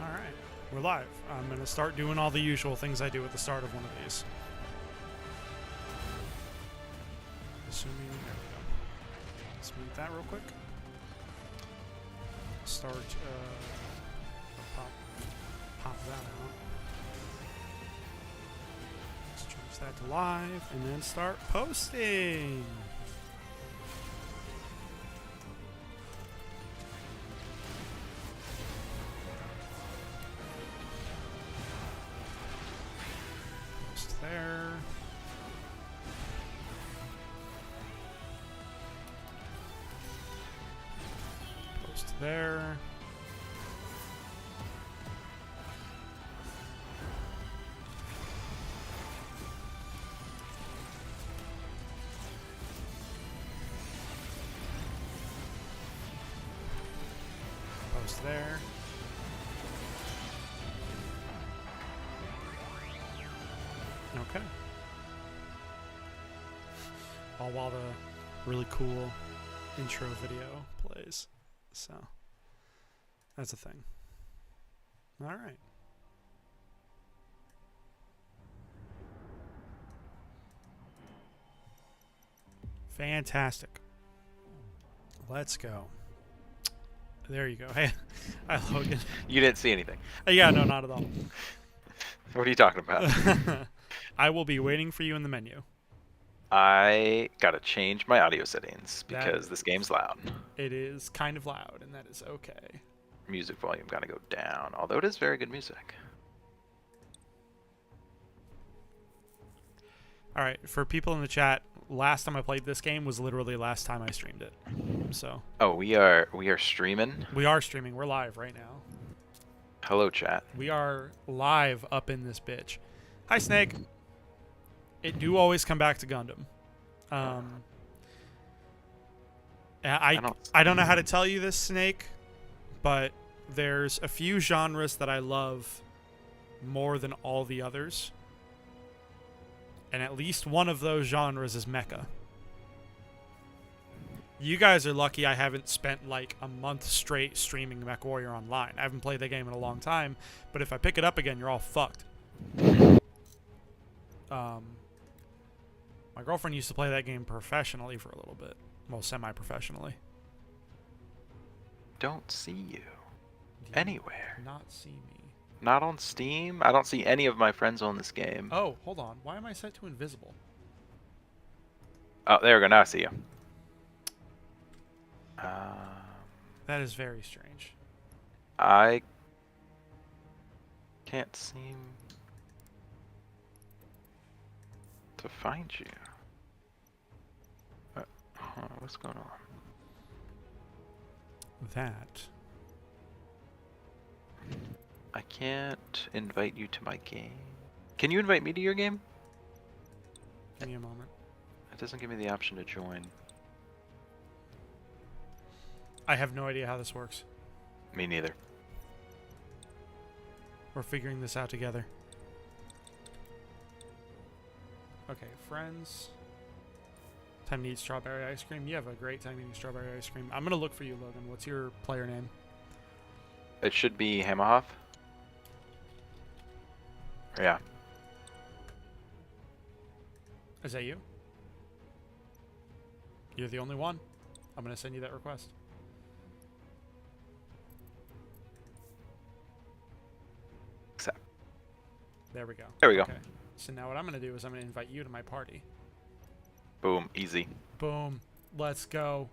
Alright, we're live. I'm going to start doing all the usual things I do at the start of one of these. Assuming, there we go. Let's mute that real quick. Start, pop that out. Let's change that to live, and then start posting! There. Post there. Post there. Okay. All while the really cool intro video plays. So, that's a thing. Alright. Fantastic. Let's go. There you go. Hey, hi Logan. You didn't see anything. Yeah, no, not at all. What are you talking about? I will be waiting for you in the menu. I gotta change my audio settings because this game's loud. It is kind of loud, and that is okay. Music volume gotta go down, although it is very good music. Alright, for people in the chat, last time I played this game was literally last time I streamed it. So. Oh, we are streaming? We are streaming. We're live right now. Hello, chat. We are live up in this bitch. Hi, Snake. It do always come back to Gundam. I don't know how to tell you this, Snake, but there's a few genres that I love more than all the others. And at least one of those genres is mecha. You guys are lucky I haven't spent like a month straight streaming MechWarrior Online. I haven't played that game in a long time, but if I pick it up again, you're all fucked. My girlfriend used to play that game professionally for a little bit. Well, semi-professionally. Don't see you anywhere. Not see me. Not on Steam? I don't see any of my friends on this game. Oh, hold on. Why am I set to invisible? Oh, there we go. Now I see you. That is very strange. I can't seem to find you. What's going on? That. I can't invite you to my game. Can you invite me to your game? Give me a moment. It doesn't give me the option to join. I have no idea how this works. Me neither. We're figuring this out together. Okay, friends. Time to eat strawberry ice cream. You have a great time eating strawberry ice cream. I'm gonna look for you, Logan. What's your player name? It should be Hamahoff. Yeah. Is that you? You're the only one. I'm gonna send you that request. Accept. There we go. There we go. Okay. So now what I'm gonna do is I'm gonna invite you to my party. Boom. Easy. Boom. Let's go.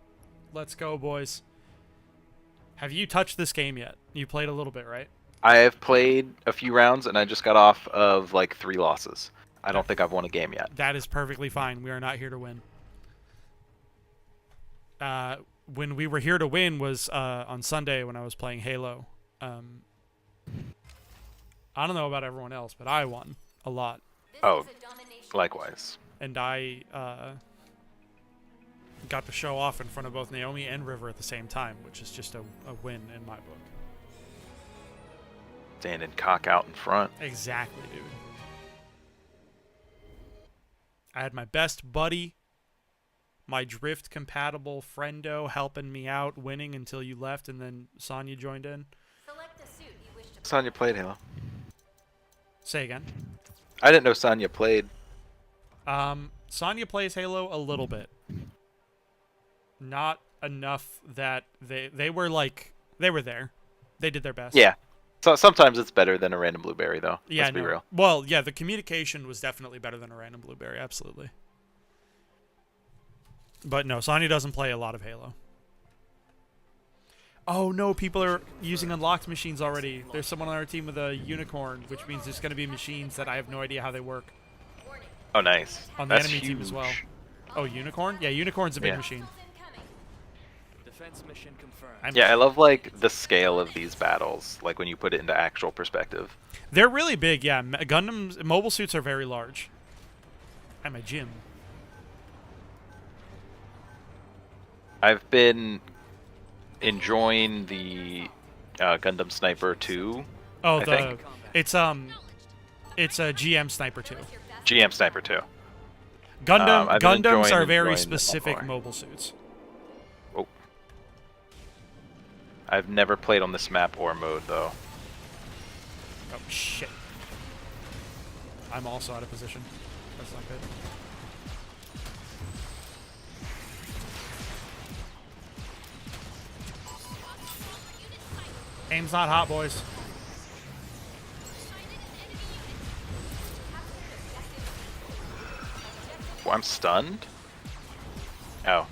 Let's go, boys. Have you touched this game yet? You played a little bit, right? I have played a few rounds and I just got off of like 3 losses. I don't think I've won a game yet. That is perfectly fine. We are not here to win. When we were here to win was on Sunday when I was playing Halo. I don't know about everyone else, but I won a lot. Oh, likewise. And I got to show off in front of both Naomi and River at the same time, which is just a win in my book. Standing cock out in front. Exactly, dude. I had my best buddy, my drift-compatible friendo helping me out, winning until you left, and then Sonya joined in. Sonya played Halo. Say again. I didn't know Sonya played. Sonya plays Halo a little bit. Not enough that they were there. They did their best. Yeah. So sometimes it's better than a random blueberry, though. Yeah, Let's be real. Well, yeah, the communication was definitely better than a random blueberry, absolutely. But no, Sonya doesn't play a lot of Halo. Oh no, people are using unlocked machines already. There's someone on our team with a unicorn, which means there's going to be machines that I have no idea how they work. Oh, nice. On the That's enemy huge. team as well. Oh, unicorn? Yeah, unicorn's a big machine. Defense mission confirmed. Yeah, I love like the scale of these battles, like when you put it into actual perspective. They're really big, yeah. Gundam's mobile suits are very large. At my gym. I've been enjoying the Gundam Sniper 2. Oh, I think. it's a GM Sniper 2. GM Sniper 2. Gundams are enjoying very them specific more. mobile suits. Oh. I've never played on this map or mode though. Oh shit. I'm also out of position. That's not good. Aim's not hot, boys. Oh, I'm stunned? Oh.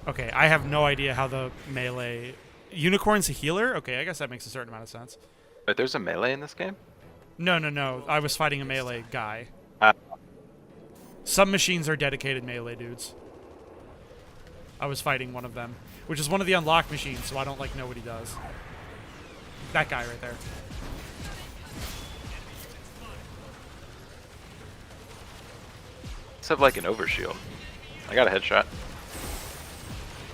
Okay, I have no idea how the melee... Unicorn's a healer? Okay, I guess that makes a certain amount of sense. Wait, there's a melee in this game? No. I was fighting a melee guy. Uh, Some machines are dedicated melee dudes. I was fighting one of them, which is one of the unlocked machines, so I don't like know what he does. That guy right there. Let's have like an overshield. I got a headshot.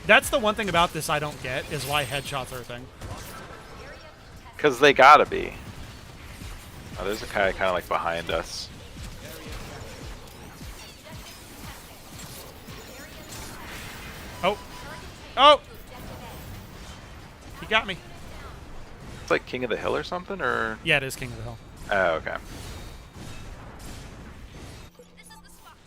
That's the one thing about this I don't get, is why headshots are a thing. Because they gotta be. Oh, there's a guy kind of like behind us. Oh! Oh! He got me. It's like King of the Hill or something, or? Yeah, it is King of the Hill. Oh, okay. This is the spot.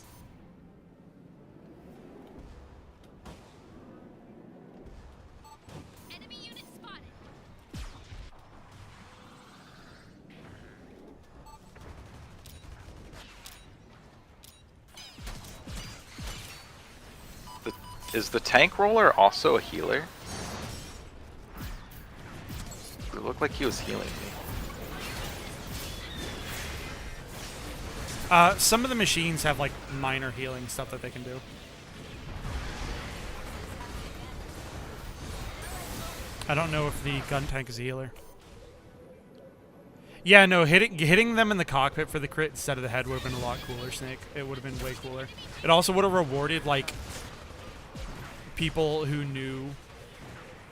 Enemy unit spotted. Is the tank roller also a healer? It looked like he was healing me. Some of the machines have like minor healing stuff that they can do. I don't know if the gun tank is a healer. Yeah, no, hitting them in the cockpit for the crit instead of the head would have been a lot cooler, Snake. It would have been way cooler. It also would have rewarded like people who knew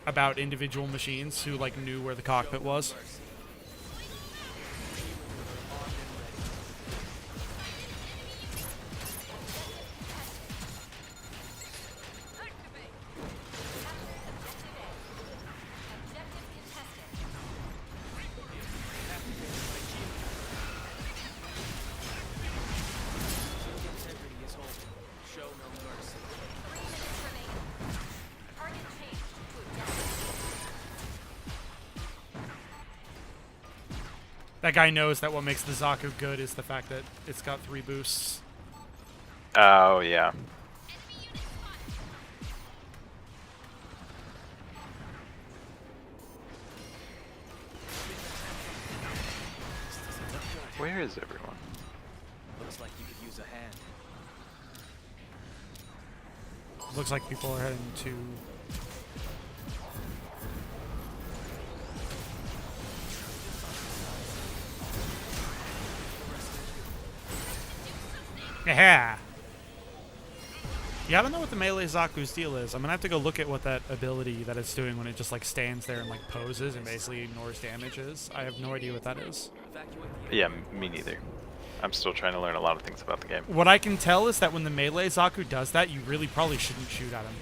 about individual machines, who like knew where the cockpit was. Integrity is holding. Show no mercy. 3 minutes remaining. Target changed to objective. That guy knows that what makes the Zaku good is the fact that it's got 3 boosts. Oh, yeah. Enemy unit spotted. Where is everyone? Looks like you could use a hand. Looks like people are heading to... Yeah. Yeah, I don't know what the melee Zaku's deal is. I'm gonna have to go look at what that ability that it's doing when it just like stands there and like poses and basically ignores damage is. I have no idea what that is. Evacuate the Yeah, me neither. I'm still trying to learn a lot of things about the game. What I can tell is that when the melee Zaku does that, you really probably shouldn't shoot at him.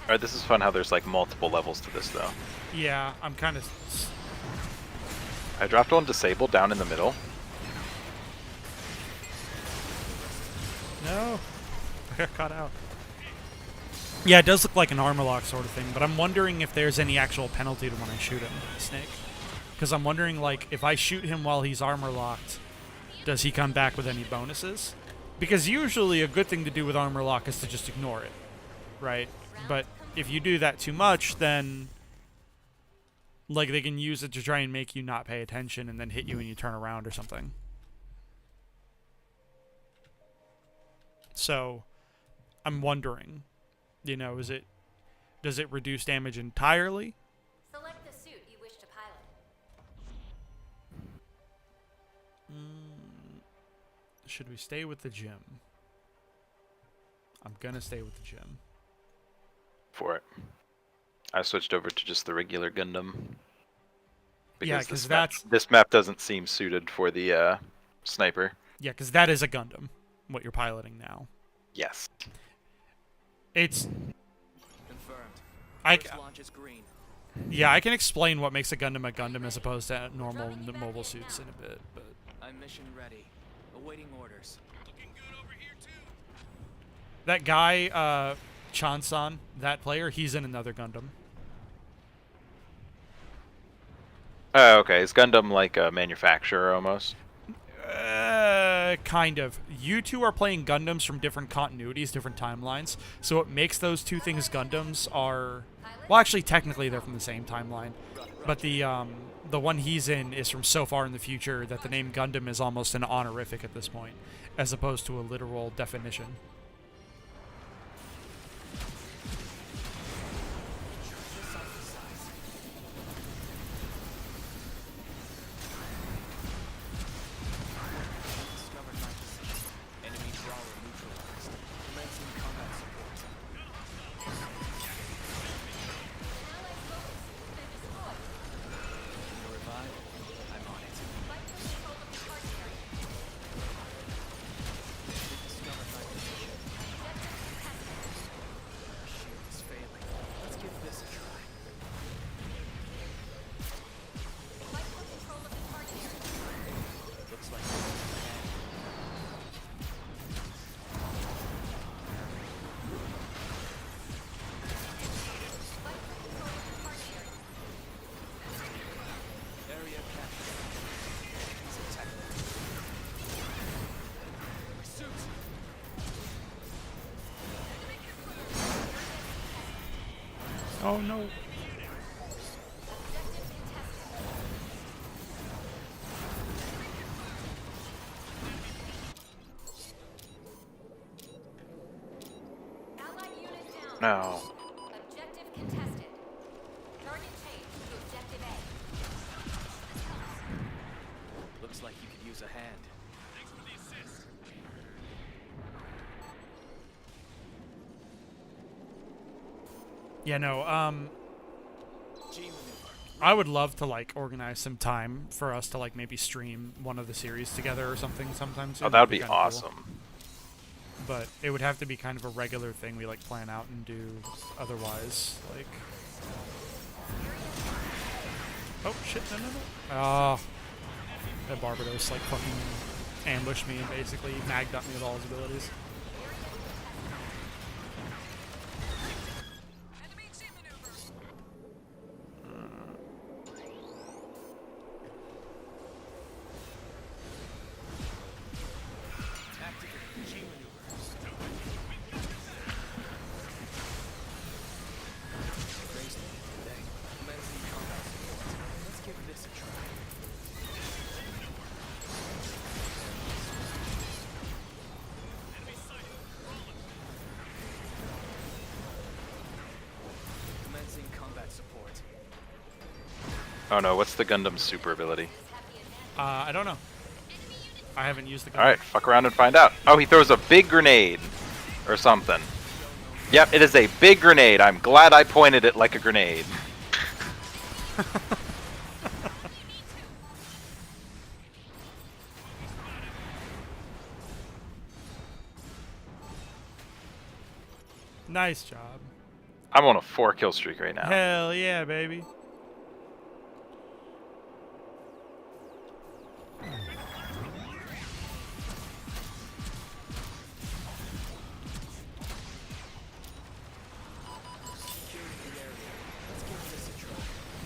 Alright, this is fun how there's like multiple levels to this though. Yeah, I'm kind of. I dropped one disabled down in the middle. No, I got caught out. Yeah, it does look like an armor lock sort of thing, but I'm wondering if there's any actual penalty to when I shoot him, Snake. Because I'm wondering, like, if I shoot him while he's armor locked, does he come back with any bonuses? Because usually a good thing to do with armor lock is to just ignore it, right? But if you do that too much, then like they can use it to try and make you not pay attention and then hit you when you turn around or something. So I'm wondering, you know, does it reduce damage entirely? Select the suit you wish to pilot. Should we stay with the gym? I'm gonna stay with the gym. For it. I switched over to just the regular Gundam. Yeah, Because 'cause this map doesn't seem suited for the sniper. Yeah, because that is a Gundam, what you're piloting now. Yes. It's Confirmed. First launch is green. yeah, I can explain what makes a Gundam as opposed to normal mobile suits in a bit, but I'm mission ready. Awaiting orders. that guy, Chansan, that player, he's in another Gundam. Oh, okay. Is Gundam like a manufacturer almost? Kind of. You two are playing Gundams from different continuities, different timelines. So what makes those two things Gundams are, well, actually, technically they're from the same timeline, but the one he's in is from so far in the future that the name Gundam is almost an honorific at this point, as opposed to a literal definition. Discovered my position. Enemy brawler neutralized. Commencing combat support. Need a revive? I'm on it. Discovered my position. Our shield is failing. Let's give this a try. Looks like we're in the hand. Area captured. He's attacking. Pursuit! Oh no. Allied unit down. No. Objective contested. Target changed to objective A. Looks like you could use a hand. Yeah, no, G maneuver. I would love to, like, organize some time for us to, like, maybe stream one of the series together or something sometime soon. Oh, that would be kinda cool. awesome. But it would have to be kind of a regular thing we, like, plan out and do otherwise, like... Oh, shit, no. Oh. That Barbados, like, fucking ambushed me and basically magged up me with all his abilities. Activate G maneuver. Raised today. Commencing combat support. Let's give this a try. Commencing combat support. Oh no, what's the Gundam super ability? I don't know. I haven't used the gun. Alright, fuck around and find out. Oh, he throws a big grenade. Or something. Yep, it is a big grenade. I'm glad I pointed it like a grenade. Nice job. I'm on a 4-kill streak right now. Hell yeah, baby. Securing the area. Let's give this a try.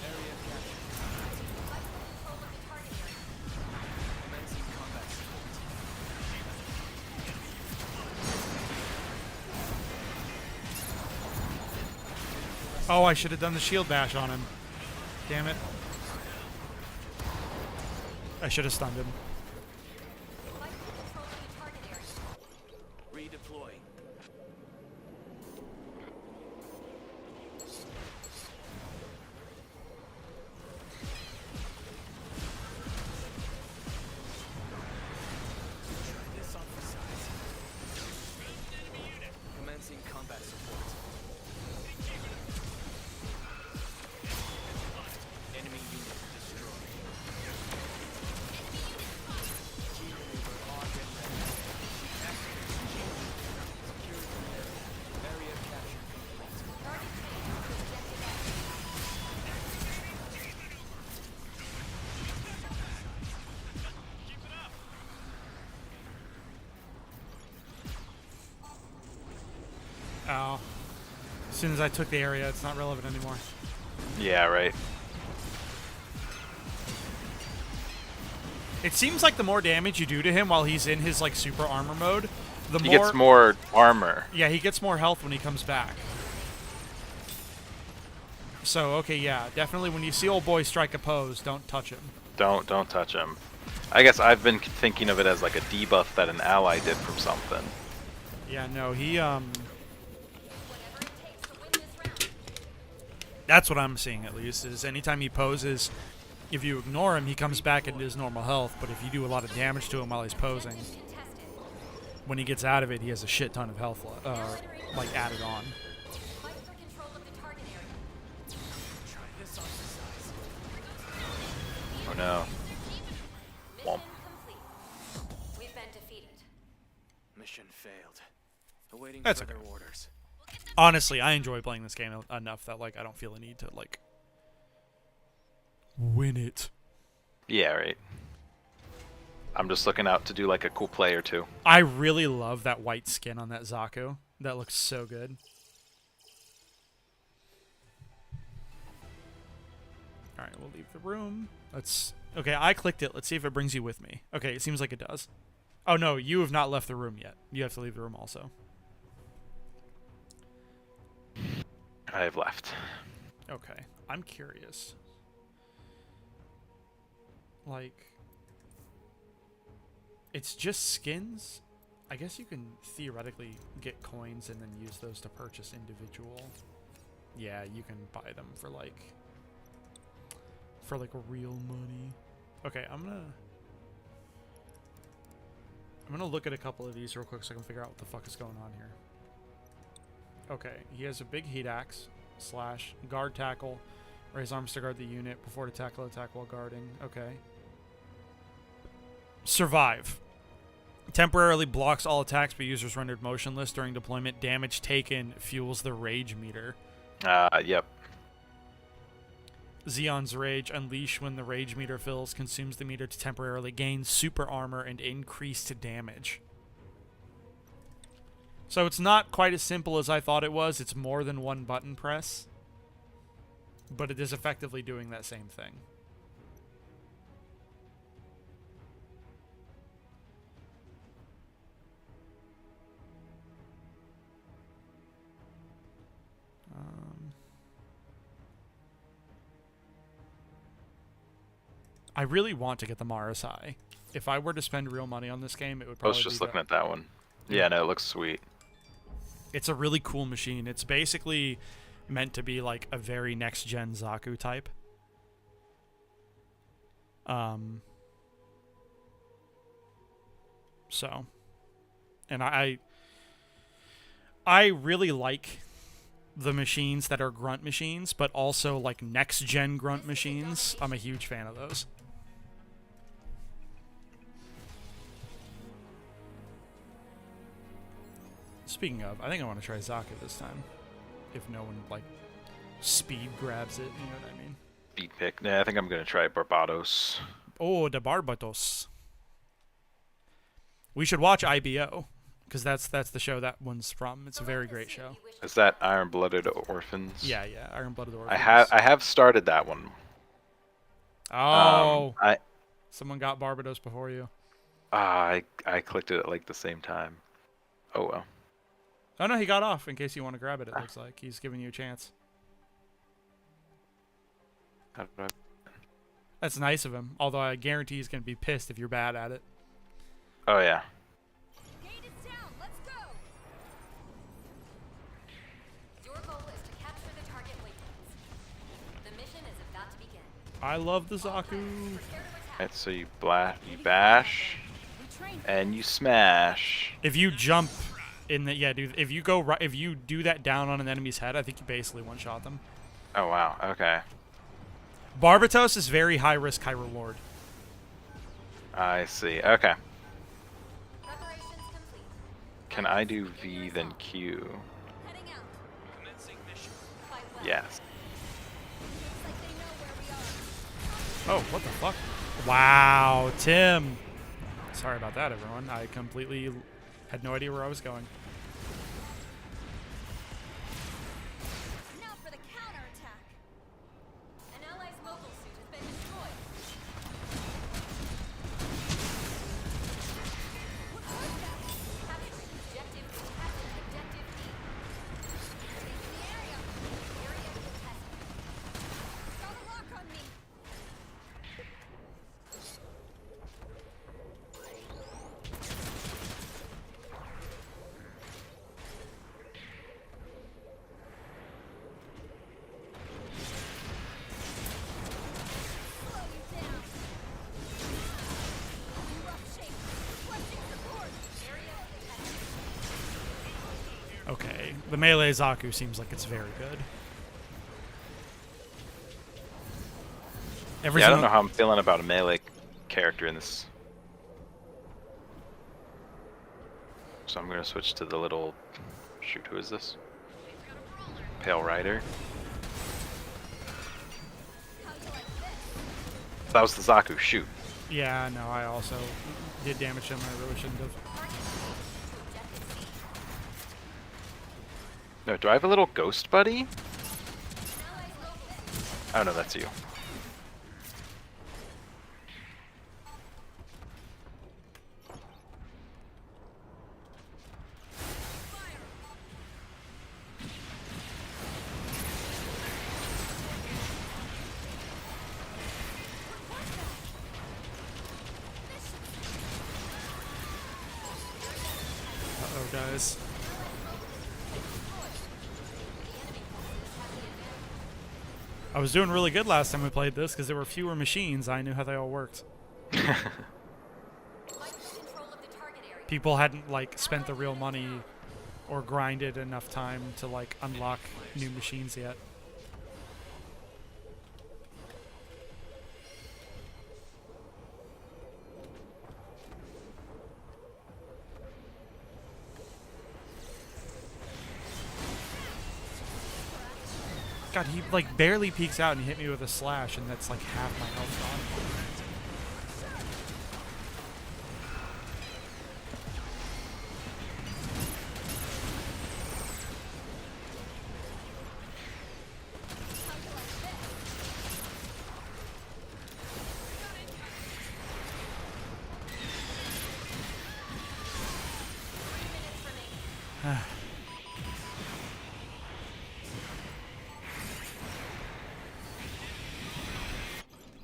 Area captured. Control of the target area. Commencing combat support. Oh, I should have done the shield bash on him. Damn it. I should have stunned him. Control of the target area. Redeploying. Try this on for size. Commencing combat support. Enemy unit destroyed. Key maneuver armed and ready. Securing the area. Area capture complete. Target change to objective A. Oh. As soon as I took the area, it's not relevant anymore. Yeah, right. It seems like the more damage you do to him while he's in his like super armor mode, the He more gets more armor. yeah, he gets more health when he comes back. So, okay, yeah, definitely when you see old boy strike a pose, don't touch him. Don't touch him. I guess I've been thinking of it as like a debuff that an ally did from something. Yeah, no, he Whatever it takes to win this round. that's what I'm seeing at least, is anytime he poses, if you ignore him, he comes back into his normal health, but if you do a lot of damage to him while he's posing, Contested. when he gets out of it, he has a shit ton of health like added on. Fight for control of the target area. Try this on for size. Oh no. Mission Womp. complete. We've been defeated. Mission failed. Awaiting That's further okay. orders. Honestly, I enjoy playing this game enough that like I don't feel a need to like win it. Yeah, right. I'm just looking out to do like a cool play or two. I really love that white skin on that Zaku. That looks so good. All right, we'll leave the room. Let's. Okay, I clicked it. Let's see if it brings you with me. Okay, it seems like it does. Oh no, you have not left the room yet. You have to leave the room also. I have left. Okay, I'm curious. Like, it's just skins? I guess you can theoretically get coins and then use those to purchase individual. Yeah, you can buy them for like real money. Okay, I'm gonna look at a couple of these real quick so I can figure out what the fuck is going on here. Okay, he has a big heat axe / guard tackle. Raise arms to guard the unit before to tackle attack while guarding. Okay. Survive. Temporarily blocks all attacks but users rendered motionless during deployment. Damage taken fuels the rage meter. Yep. Xeon's Rage. Unleash when the rage meter fills. Consumes the meter to temporarily gain super armor and increased damage. So it's not quite as simple as I thought it was. It's more than one button press. But it is effectively doing that same thing. I really want to get the Marasai. If I were to spend real money on this game, it would I probably was just be looking at that one. Yeah, no, it looks sweet. It's a really cool machine. It's basically meant to be like a very next-gen Zaku type. So, and I really like the machines that are grunt machines, but also like next-gen grunt machines. I'm a huge fan of those. Speaking of, I think I want to try Zaku this time. if no one like speed grabs it. You know what I mean? Beat pick. Nah, I think I'm gonna try Barbados. Oh, the Barbados. We should watch IBO because that's the show that one's from. It's a very great show. Is that Iron Blooded Orphans? Yeah, Iron Blooded Orphans. I have started that one. Oh, I someone got Barbados before you. I clicked it at like the same time. Oh well. Oh no, he got off. In case you want to grab it, it looks like he's giving you a chance. How did I... That's nice of him. Although I guarantee he's gonna be pissed if you're bad at it. Oh yeah. Gate is down. Let's go. Your goal is to capture the target waypoints. The mission is about to begin. I love the All Zaku. players, prepare to attack. Right, so you bash, and you smash. If you jump in the dude, if you go right, if you do that down on an enemy's head, I think you basically one shot them. Oh wow. Okay. Barbatos is very high risk, high reward. I see. Okay. Preparations complete. Can I do V then Q? Heading out. Commencing mission. Fight well. Yes. Looks like they know where we are. Oh, what the fuck? Wow, Tim. Sorry about that, everyone. I completely had no idea where I was going. Now for the counterattack. An ally's mobile suit has been destroyed. What was that? Capturing objective contested. Objective B. Taking the area. Area contested. Got a lock on me. Slow you down. In rough shape. Requesting support. Area contested. Okay, the melee Zaku seems like it's very good. Every Yeah, I don't single- know how I'm feeling about a melee character in this. So I'm gonna switch to the little. Shoot, who is this? Pale Rider. How you like this? That was the Zaku. Shoot. Yeah, no, I also did damage to him. I really shouldn't have. Target to objective C. No, do I have a little ghost buddy? An ally's mobile suit. Oh no, that's you. Uh-oh, guys. I was doing really good last time we played this because there were fewer machines. I knew how they all worked. Micro control of the target area. People hadn't like spent the real money or grinded enough time to like unlock new machines yet. God, he like barely peeks out and hit me with a slash, and that's like half my health gone. How you like this?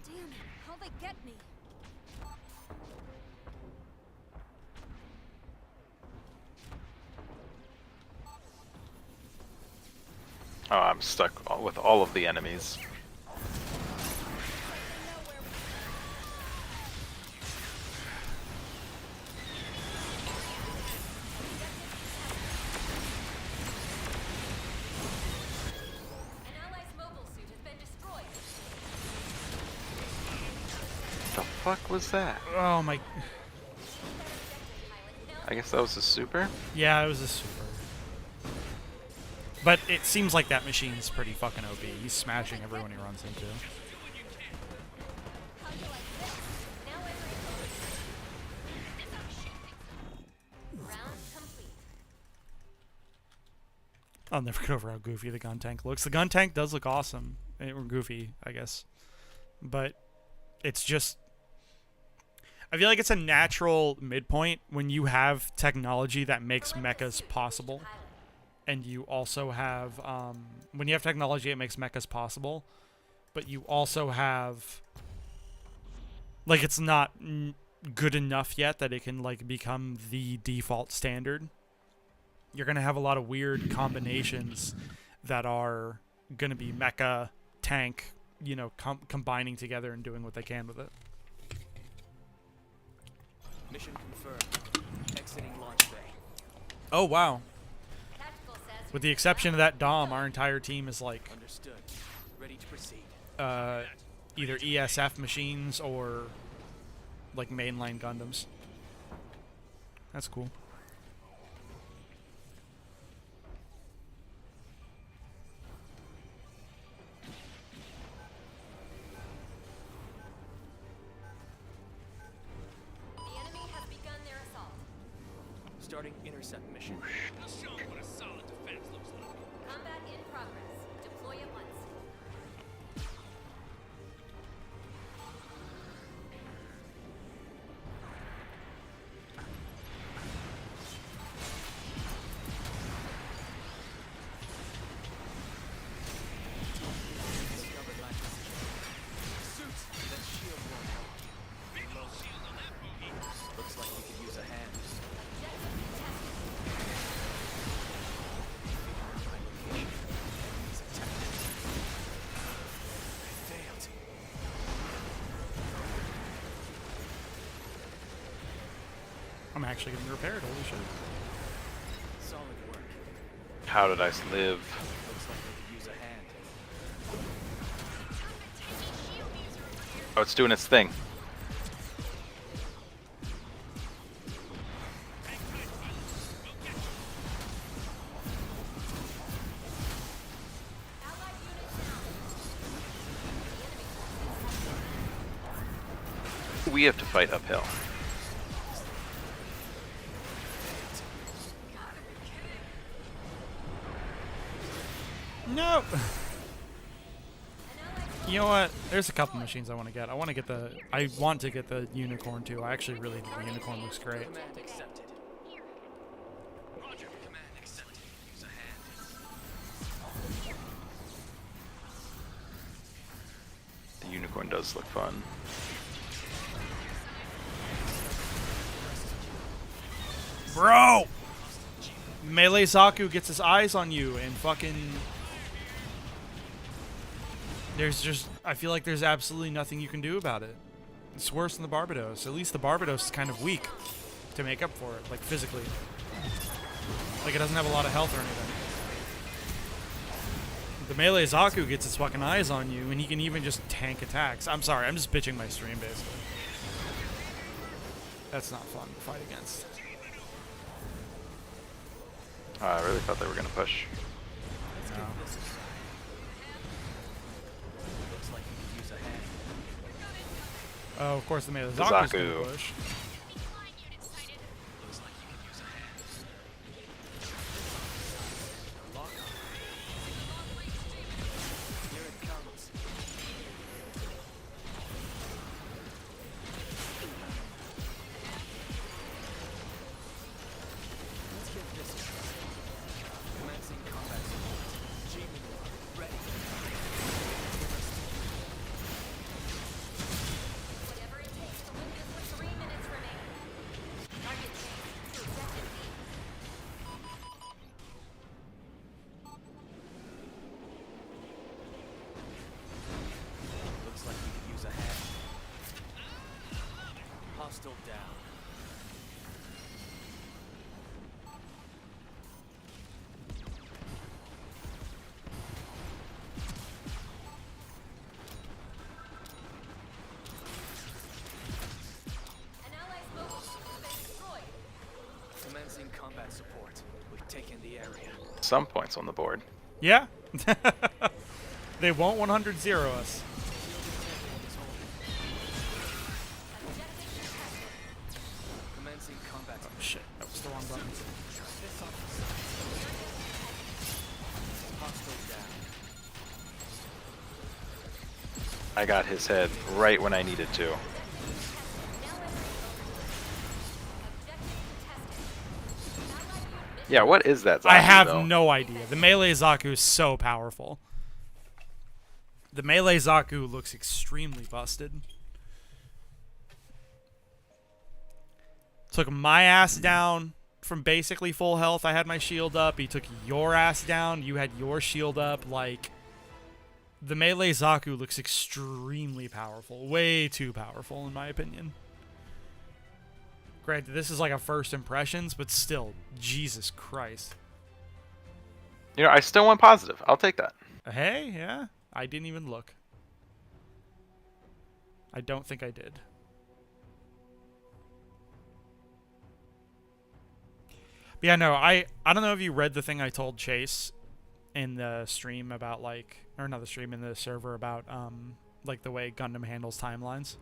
Damn it, how'd they get me? Oh, I'm stuck with all of the enemies. An ally's mobile suit has been destroyed. The fuck was that? Oh my. I guess that was a super? Yeah, it was a super. But it seems like that machine's pretty fucking OP. He's smashing everyone he runs into. How'd you like this? Now every round complete. I'll never get over how goofy the gun tank looks. The gun tank does look awesome. Or goofy, I guess. But it's just... I feel like it's a natural midpoint when you have technology that makes mechas possible. And you also have... when you have technology that makes mechas possible, but you also have... Like, it's not good enough yet that it can, like, become the default standard. You're going to have a lot of weird combinations that are going to be mecha, tank, you know, combining together and doing what they can with it. Mission confirmed. Exiting launch bay. Oh, wow. Tactical says With the exception of that Dom, our entire team is, like, Understood. Ready to proceed. either ESF machines or, like, mainline Gundams. That's cool. the enemy has begun their assault. Starting intercept mission. Combat in progress. Deploy at once. Discovered my position. Suits, that shield won't help. Looks like we could use a hand. Objective contested. My location. Enemies attacking. I failed. I'm actually getting repaired. Holy shit. Solid work. How did I live? Looks like we could use a hand. Oh, it's doing its thing. Allied unit down. We have to fight uphill. No! An allied You know what? There's a couple machines I want to get. I want to get the unicorn too. I actually really think the unicorn looks great. Command accepted. Roger. Command accepted. Use a hand. The unicorn does look fun. Bro! Melee Zaku gets his eyes on you and fucking... There's just... I feel like there's absolutely nothing you can do about it. It's worse than the Barbados. At least the Barbados is kind of weak to make up for it, like physically. Like it doesn't have a lot of health or anything. The Melee Zaku gets his fucking eyes on you and he can even just tank attacks. I'm sorry, I'm just bitching my stream basically. That's not fun to fight against. I really thought they were gonna push. No. Looks like we could use a hand. Oh, of course the Melee The Zaku's Zaku. gonna push. Looks like you could use a hand. Lock on. Here it comes. Let's give this a try. Commencing combat support. G-Minor, ready. Whatever it takes to win this with 3 minutes remaining. Target changed to objective B. Looks like we could use a hand. Hostile down. An allied mobile suit has been destroyed. Commencing combat support. We've taken the area. Some points on the board. Yeah. They won't 100-0 us. Commencing combat. Oh shit, that was the wrong button. Hostile down. I got his head right when I needed to. Yeah, what is that zombie, I have though? no idea. The melee Zaku is so powerful. The melee Zaku looks extremely busted. Took my ass down from basically full health. I had my shield up. He took your ass down. You had your shield up. Like, the melee Zaku looks extremely powerful. Way too powerful, in my opinion. Granted, this is like a first impressions, but still, Jesus Christ. You know, I still went positive. I'll take that. Hey, yeah. I didn't even look. I don't think I did. But yeah, no, I don't know if you read the thing I told Chase in the stream about, like, or not the stream, in the server about like the way Gundam handles timelines.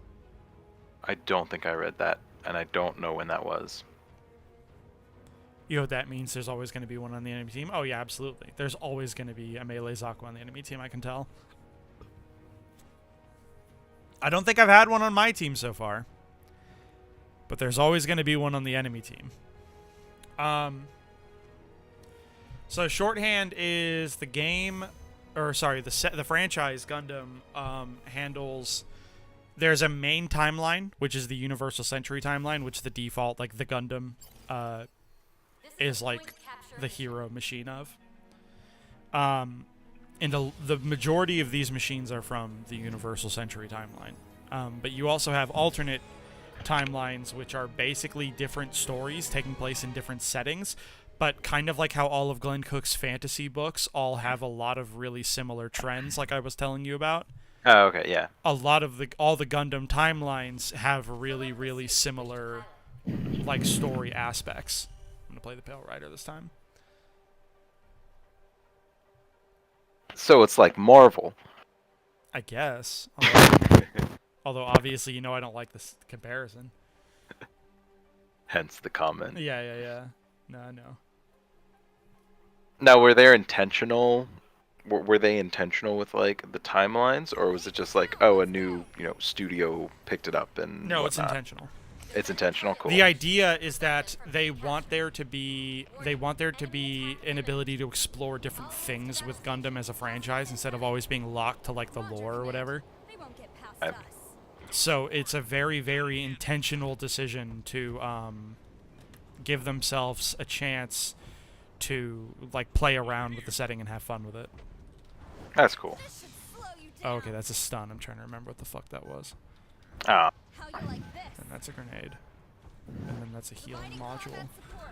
I don't think I read that, and I don't know when that was. You know what that means? There's always going to be one on the enemy team. Oh yeah, absolutely. There's always going to be a melee Zaku on the enemy team, I can tell. I don't think I've had one on my team so far. But there's always going to be one on the enemy team. So shorthand is the game, or sorry, the franchise Gundam handles. There's a main timeline, which is the Universal Century timeline, which the default, like the Gundam, is like the hero machine of. And the majority of these machines are from the Universal Century timeline. But you also have alternate timelines, which are basically different stories taking place in different settings, but kind of like how all of Glenn Cook's fantasy books all have a lot of really similar trends, like I was telling you about. Oh, okay, yeah. All the Gundam timelines have really, really similar, like, story aspects. I'm gonna play the Pale Rider this time. So it's like Marvel. I guess. Although obviously, you know, I don't like this comparison. Hence the comment. Yeah. No, I know. Now, were they intentional? Were they intentional with, like, the timelines, or was it just like, oh, a new, you know, studio picked it up and No, it's whatnot? intentional. It's intentional. Cool. The idea is that they want there to be an ability to explore different things with Gundam as a franchise instead of always being locked to, like, the lore or whatever. They won't get past I- us. So it's a very, very intentional decision to give themselves a chance to, like, play around with the setting and have fun with it. That's cool. This should slow you Oh, down. okay, that's a stun. I'm trying to remember what the fuck that was. Ah, How you like this? And that's a grenade. And then that's a healing Providing module. combat support.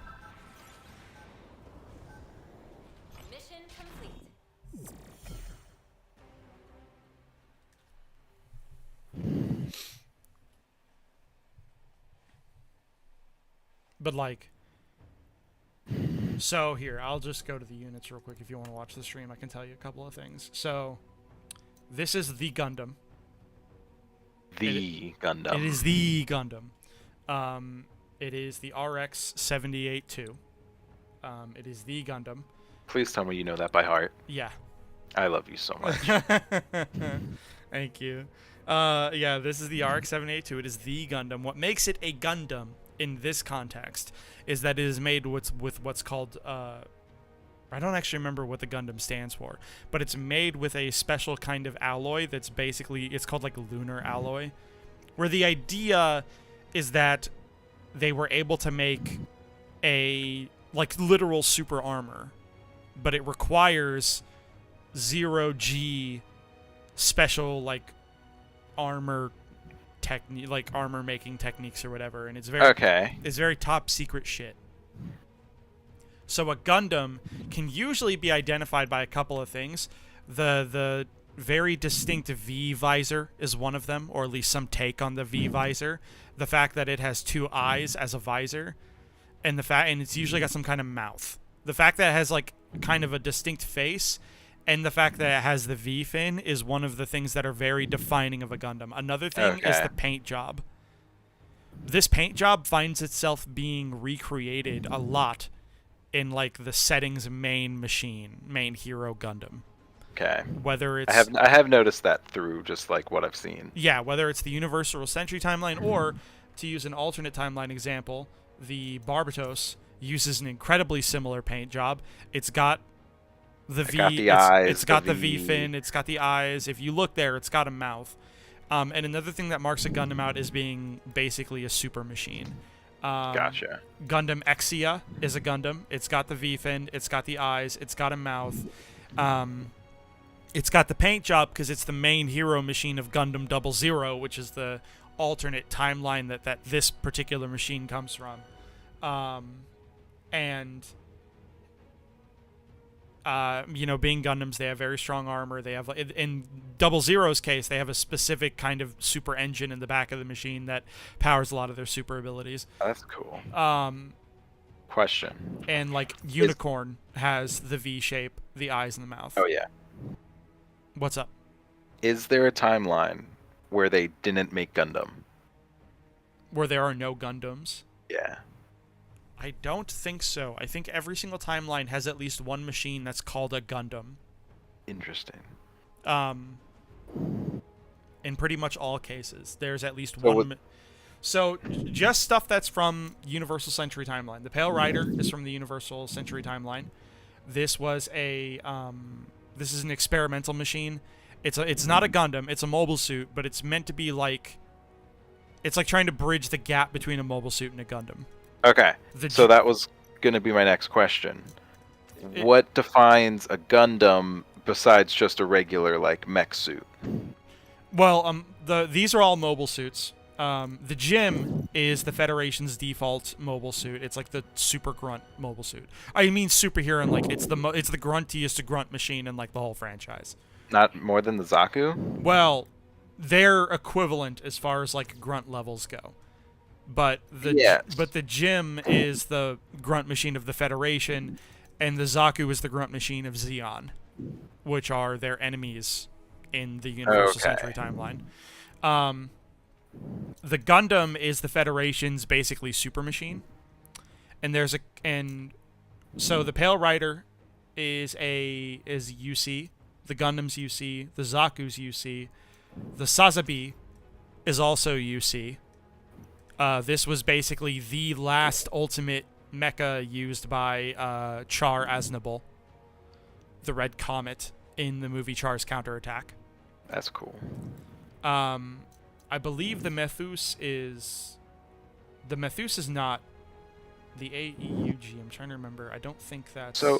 Mission complete. But, like, so here, I'll just go to the units real quick. If you want to watch the stream, I can tell you a couple of things. So, this is the Gundam. the Gundam. It is the Gundam. It is the RX-78-2. It is the Gundam. Please tell me you know that by heart. Yeah. I love you so much. Thank you. Yeah, this is the RX-78-2. It is the Gundam. What makes it a Gundam in this context is that it is made with what's called... I don't actually remember what the Gundam stands for, but it's made with a special kind of alloy that's basically... It's called, like, lunar alloy, where the idea is that they were able to make a, like, literal super armor, but it requires 0G special, like, armor technique, like armor making techniques or whatever, and it's very top secret shit. So a Gundam can usually be identified by a couple of things. The very distinct V visor is one of them, or at least some take on the V visor. The fact that it has two eyes as a visor, and it's usually got some kind of mouth. The fact that it has, like, kind of a distinct face, and the fact that it has the V fin is one of the things that are very defining of a Gundam. Another thing is Okay. the paint job. This paint job finds itself being recreated a lot in like the Settings main hero Gundam. Okay. Whether it's I have noticed that through just like what I've seen. yeah, whether it's the Universal Century timeline or, to use an alternate timeline example, the Barbatos uses an incredibly similar paint job. It's got the V. got the eyes, It's got the the V V. fin. It's got the eyes. If you look there, it's got a mouth. And another thing that marks a Gundam out is being basically a super machine. Gotcha. Gundam Exia is a Gundam. It's got the V fin. It's got the eyes. It's got a mouth. It's got the paint job because it's the main hero machine of Gundam 00, which is the alternate timeline that this particular machine comes from. Being Gundams, they have very strong armor. They have, in 00's case, they have a specific kind of super engine in the back of the machine that powers a lot of their super abilities. That's cool. Question. And like Unicorn has the V shape, the eyes, and the mouth. Oh yeah. What's up? Is there a timeline where they didn't make Gundam? Where there are no Gundams? Yeah. I don't think so. I think every single timeline has at least one machine that's called a Gundam. Interesting. In pretty much all cases, there's at least So one. what- So just stuff that's from Universal Century Timeline. The Pale Rider is from the Universal Century Timeline. This was this is an experimental machine. It's not a Gundam. It's a mobile suit, but it's meant to be like. It's like trying to bridge the gap between a mobile suit and a Gundam. Okay. So that was going to be my next question. What defines a Gundam besides just a regular like mech suit? Well, these are all mobile suits. The Gym is the Federation's default mobile suit. It's like the super grunt mobile suit. I mean superhero, and like it's the gruntiest grunt machine in like the whole franchise. Not more than the Zaku? Well, they're equivalent as far as like grunt levels go. But Yes. the Gym is the grunt machine of the Federation, and the Zaku is the grunt machine of Zeon, which are their enemies in the Universal Century Timeline. The Gundam is the Federation's basically super machine, and so the Pale Rider is UC, the Gundam's UC, the Zaku's UC, the Sazabi is also UC. This was basically the last ultimate mecha used by Char Aznable, the Red Comet, in the movie Char's Counterattack. That's cool. I believe the Methus is not the AEUG. I'm trying to remember. I don't think that's. So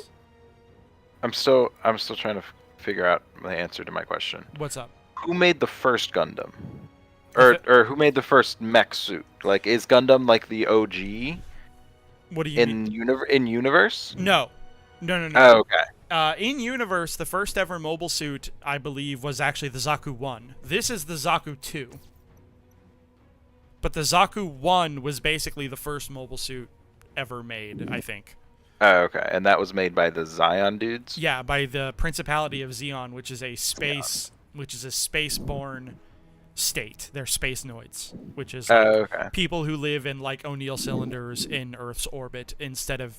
I'm still trying to figure out the answer to my question. What's up? Who made the first Gundam? Or who made the first mech suit? Like, is Gundam like the OG What do you mean? in universe? No. Oh, okay. In universe, the first ever mobile suit, I believe, was actually the Zaku 1. This is the Zaku 2. But the Zaku 1 was basically the first mobile suit ever made, I think. Oh, okay. And that was made by the Zion dudes? Yeah, by the Principality of Zeon, which is a space-born state. They're space noids, which is like Okay. people who live in like O'Neill cylinders in Earth's orbit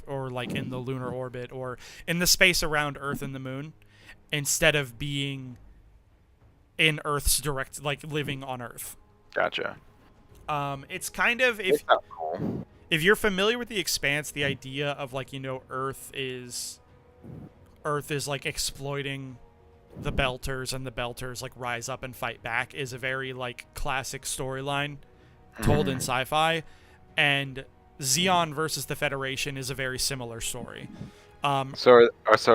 or like in the lunar orbit or in the space around Earth and the moon, instead of being in Earth's direct, like living on Earth. Gotcha. It's kind of, It's not cool. if you're familiar with the Expanse, the idea of like, Earth is like exploiting the Belters, and the Belters like rise up and fight back, is a very like classic storyline told in sci-fi, and Zeon versus the Federation is a very similar story. So are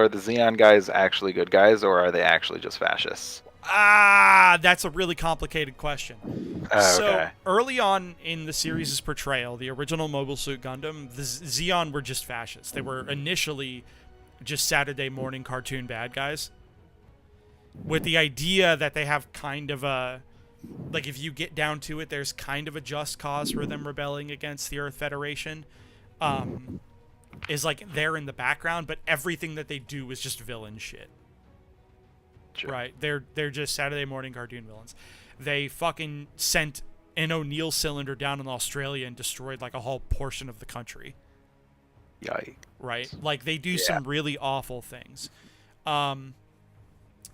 the Xeon guys actually good guys, or are they actually just fascists? That's a really complicated question. So Okay. early on in the series' portrayal, the original Mobile Suit Gundam, the Zeon were just fascists. They were initially just Saturday morning cartoon bad guys, with the idea that they have kind of a, like, if you get down to it, there's kind of a just cause for them rebelling against the Earth Federation. is like there in the background, but everything that they do is just villain shit. Sure. Right? They're just Saturday morning cartoon villains. They fucking sent an O'Neill cylinder down in Australia and destroyed like a whole portion of the country. Yikes. Right? Like they do some really awful things.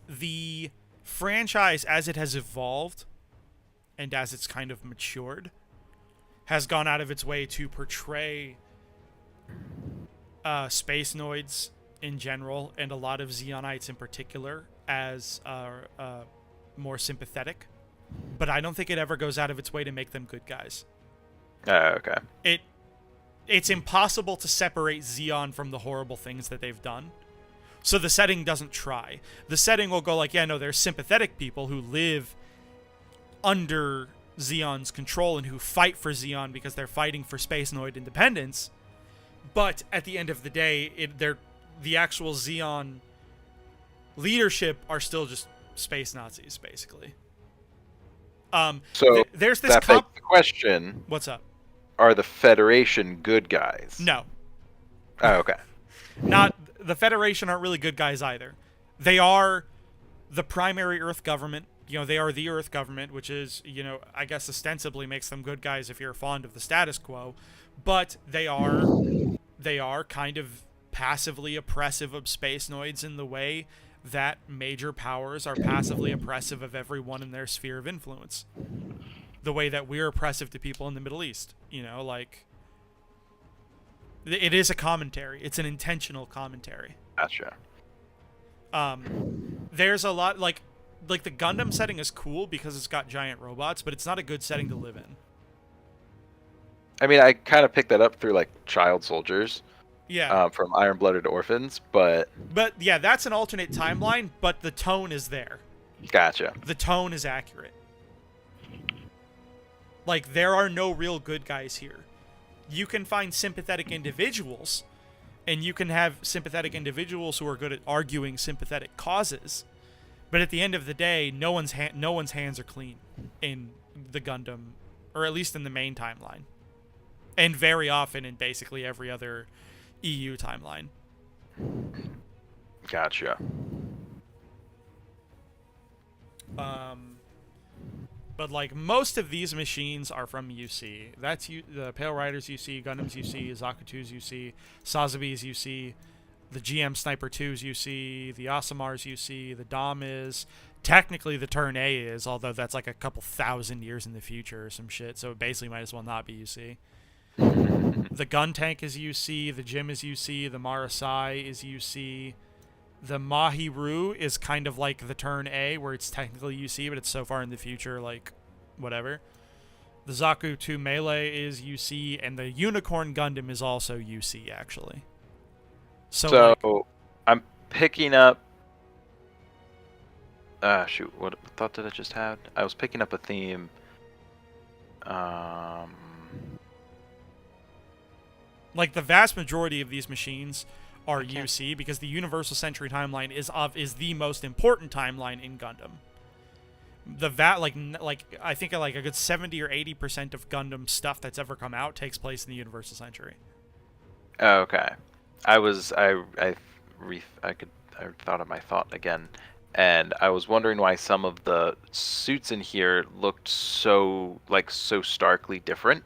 The franchise, as it has evolved and as it's kind of matured, has gone out of its way to portray space noids in general, and a lot of Zeonites in particular, as more sympathetic. But I don't think it ever goes out of its way to make them good guys. Okay. It's impossible to separate Zeon from the horrible things that they've done. So the setting doesn't try. The setting will go like, yeah, no, there's sympathetic people who live under Zeon's control and who fight for Zeon because they're fighting for Space Noid independence. But at the end of the day, the actual Zeon leadership are still just space Nazis, basically. So there's this that begs the question: What's up? Are the Federation good guys? No. Oh, okay. Not the Federation aren't really good guys either. They are the primary Earth government. You know, they are the Earth government, which is, you know, I guess ostensibly makes them good guys if you're fond of the status quo. But they are kind of passively oppressive of space noids in the way that major powers are passively oppressive of everyone in their sphere of influence. The way that we're oppressive to people in the Middle East. You know, like, it is a commentary. It's an intentional commentary. Gotcha. There's a lot, like the Gundam setting is cool because it's got giant robots, but it's not a good setting to live in. I mean, I kind of picked that up through, like, child soldiers. Yeah. From Iron-Blooded Orphans, but yeah, that's an alternate timeline, but the tone is there. Gotcha. The tone is accurate. Like, there are no real good guys here. You can find sympathetic individuals, and you can have sympathetic individuals who are good at arguing sympathetic causes, but at the end of the day, no one's hands are clean in the Gundam, or at least in the main timeline, and very often in basically every other EU timeline. Gotcha. But like most of these machines are from UC. That's the Pale Riders UC, Gundams UC, Zakutus UC, Sazabis UC, the GM Sniper 2s UC, the Asamars UC, the Dom is. Technically the Turn A is, although that's like a couple thousand years in the future or some shit, so it basically might as well not be UC. The Gun Tank is UC, the Jim is UC, the Marasai is UC. The Mahiru is kind of like the Turn A, where it's technically UC, but it's so far in the future, like, whatever. The Zaku 2 Melee is UC, and the Unicorn Gundam is also UC, actually. So like, I'm picking up... shoot, what thought did I just have? I was picking up a theme. Like, the vast majority of these machines are UC because the Universal Century timeline is the most important timeline in Gundam. I think like a good 70 or 80% of Gundam stuff that's ever come out takes place in the Universal Century. Okay. I thought of my thought again, and I was wondering why some of the suits in here looked so starkly different.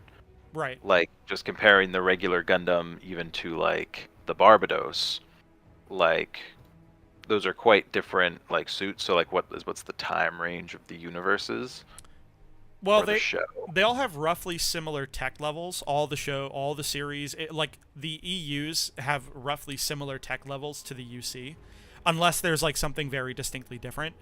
Right. Like, just comparing the regular Gundam even to, like, the Barbados, like, those are quite different, like, suits. So, like, what's the time range of the universes? Well, show? They all have roughly similar tech levels. All the series, like, the EUs have roughly similar tech levels to the UC, unless there's, like, something very distinctly different.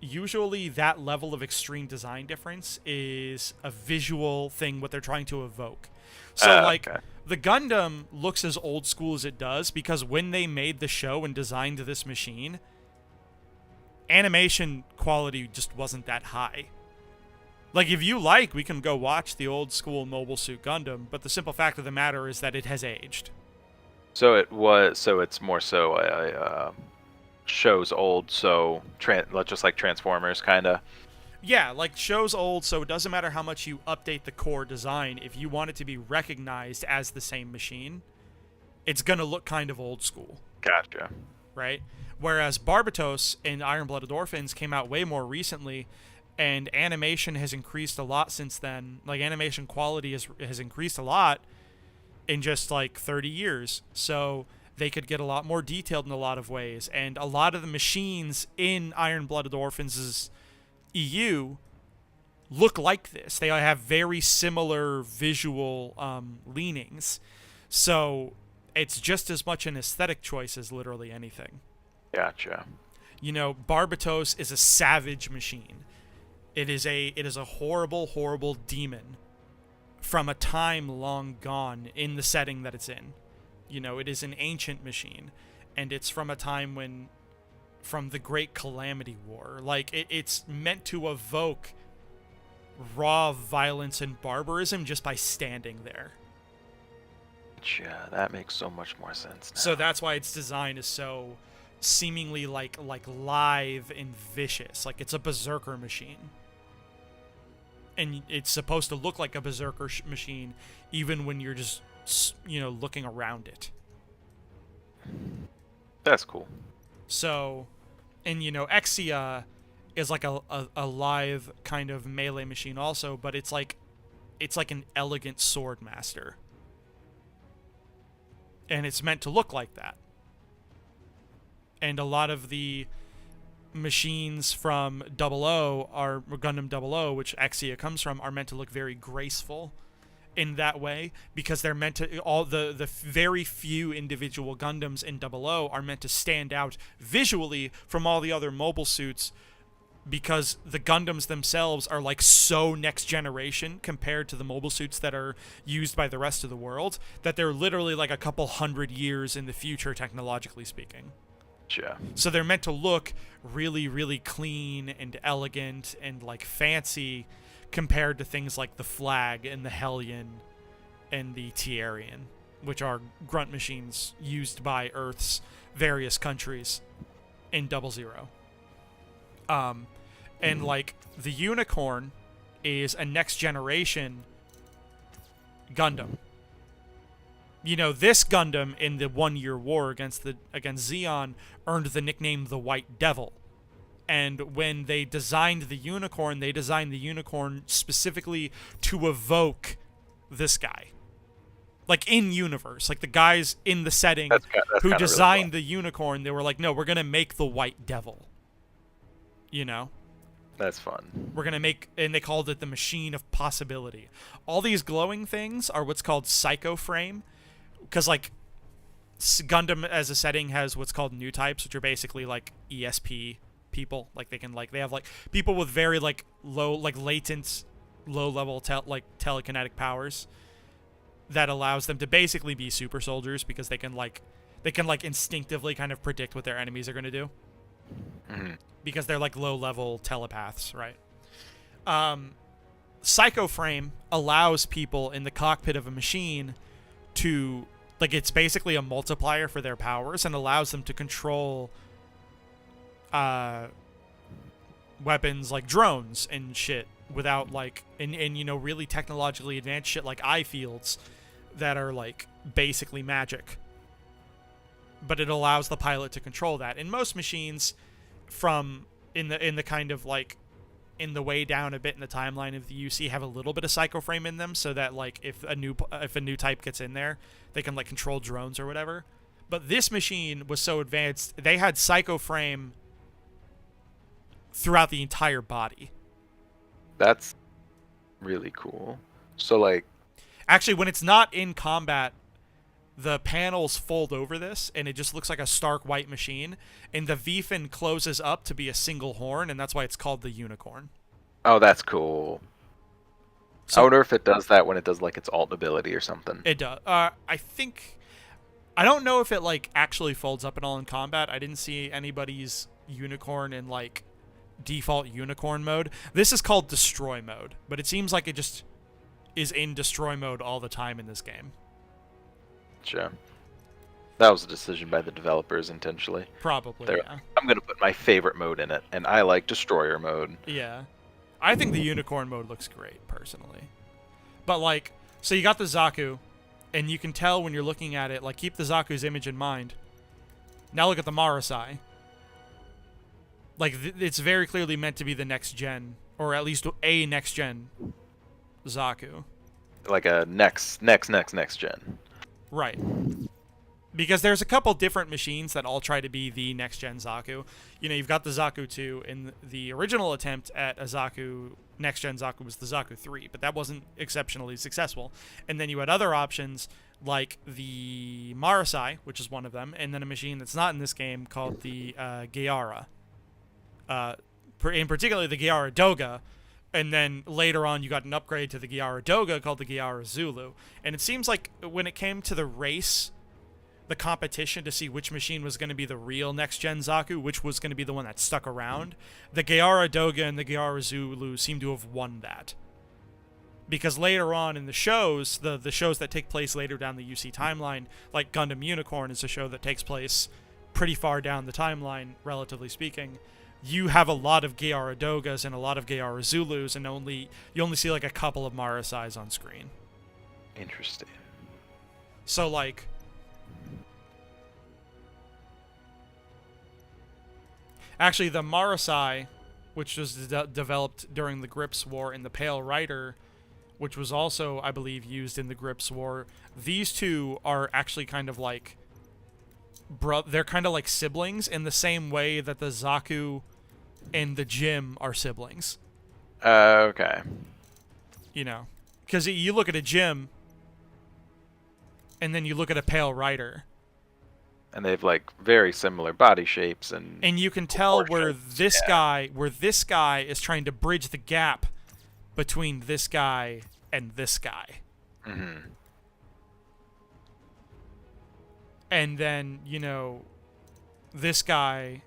Usually that level of extreme design difference is a visual thing, what they're trying to evoke. So, Okay. The Gundam looks as old school as it does because when they made the show and designed this machine, animation quality just wasn't that high. Like, if you like, we can go watch the old school Mobile Suit Gundam, but the simple fact of the matter is that it has aged. So it's more so shows old, so just like Transformers, kind of. Yeah, like, show's old, so it doesn't matter how much you update the core design. If you want it to be recognized as the same machine, it's gonna look kind of old school, Gotcha. right? Whereas Barbatos and Iron-Blooded Orphans came out way more recently, and animation has increased a lot since then. Like, animation quality has increased a lot in just like 30 years. So they could get a lot more detailed in a lot of ways. And a lot of the machines in Iron-Blooded Orphans' EU look like this. They have very similar visual leanings. So it's just as much an aesthetic choice as literally anything. Gotcha. You know, Barbatos is a savage machine. It is a horrible, horrible demon from a time long gone in the setting that it's in. You know, it is an ancient machine, and it's from a time from the Great Calamity War. Like, it's meant to evoke raw violence and barbarism just by standing there. Gotcha. That makes so much more sense now. So that's why its design is so seemingly like live and vicious. Like, it's a berserker machine. And it's supposed to look like a berserker machine even when you're just, you know, looking around it. That's cool. So, and you know, Exia is like a live kind of melee machine also, but it's like an elegant sword master. And it's meant to look like that. And a lot of the machines from Gundam 00, which Exia comes from, are meant to look very graceful in that way, because they're meant to, all the very few individual Gundams in 00 are meant to stand out visually from all the other mobile suits, because the Gundams themselves are like so next generation compared to the mobile suits that are used by the rest of the world, that they're literally like a couple hundred years in the future, technologically speaking. Yeah. So they're meant to look really, really clean and elegant and like fancy compared to things like the Flag and the Hellion and the Tierian, which are grunt machines used by Earth's various countries in 00. And like the Unicorn is a next generation Gundam. You know, this Gundam in the 1 year war against Zeon earned the nickname the White Devil. And when they designed the Unicorn specifically to evoke this guy. Like, in universe, like the guys in the setting who designed the Unicorn, they were like, no, we're going to make the White Devil. You know? That's fun. We're going to make, and they called it the Machine of Possibility. All these glowing things are what's called Psycho Frame. Because, like, Gundam as a setting has what's called new types, which are basically, like, ESP people. Like, they have, like, people with very, like, low, like, latent, low-level, telekinetic powers that allows them to basically be super soldiers, because they can instinctively kind of predict what their enemies are going to do. Mm-hmm. Because they're, like, low-level telepaths, right? Psycho Frame allows people in the cockpit of a machine to, like, it's basically a multiplier for their powers and allows them to control weapons like drones and shit without, like, and you know, really technologically advanced shit like eye fields that are, like, basically magic. But it allows the pilot to control that. In most machines, from in the kind of, like, in the way down a bit in the timeline of the UC, have a little bit of Psycho Frame in them, so that, like, if a new type gets in there, they can, like, control drones or whatever. But this machine was so advanced, they had Psycho Frame throughout the entire body. That's really cool. So, like, actually, when it's not in combat, the panels fold over this, and it just looks like a stark white machine, and the V-fin closes up to be a single horn, and that's why it's called the Unicorn. Oh, that's cool. So, I wonder if it does that when it does, like, its alt ability or something. It does. I don't know if it, like, actually folds up at all in combat. I didn't see anybody's Unicorn in, like, default Unicorn mode. This is called Destroy mode, but it seems like it just is in Destroy mode all the time in this game. Sure. That was a decision by the developers intentionally. Probably, They're, yeah. I'm going to put my favorite mode in it, and I like Destroyer mode. Yeah. I think the Unicorn mode looks great, personally. But, like, so you got the Zaku, And you can tell when you're looking at it, like, keep the Zaku's image in mind. Now look at the Marasai. Like, it's very clearly meant to be the next gen, or at least a next gen Zaku. Like a next gen. Right. Because there's a couple different machines that all try to be the next gen Zaku. You know, you've got the Zaku 2, and the original attempt at a Zaku, next gen Zaku, was the Zaku 3, but that wasn't exceptionally successful. And then you had other options like the Marasai, which is one of them, and then a machine that's not in this game called the Gaara. In particular, the Gaara Doga. And then later on, you got an upgrade to the Gaara Doga called the Gaara Zulu. And it seems like when it came to the race, the competition to see which machine was going to be the real next-gen Zaku, which was going to be the one that stuck around, the Gaara Doga and the Gaara Zulu seem to have won that. Because later on in the shows, the shows that take place later down the UC timeline, like Gundam Unicorn is a show that takes place pretty far down the timeline, relatively speaking, you have a lot of Gaara Dogas and a lot of Gaara Zulus, and you only see like a couple of Marasais on screen. Interesting. So like, actually the Marasai, which was developed during the Grips War, and the Pale Rider, which was also, I believe, used in the Grips War, these two are actually kind of like they're kind of like siblings in the same way that the Zaku and the Jim are siblings. Okay. You know, because you look at a Jim, and then you look at a Pale Rider, And they have like very similar body shapes and you can tell where this guy is trying to bridge the gap between this guy and this guy. Mm-hmm. And then, you know, this guy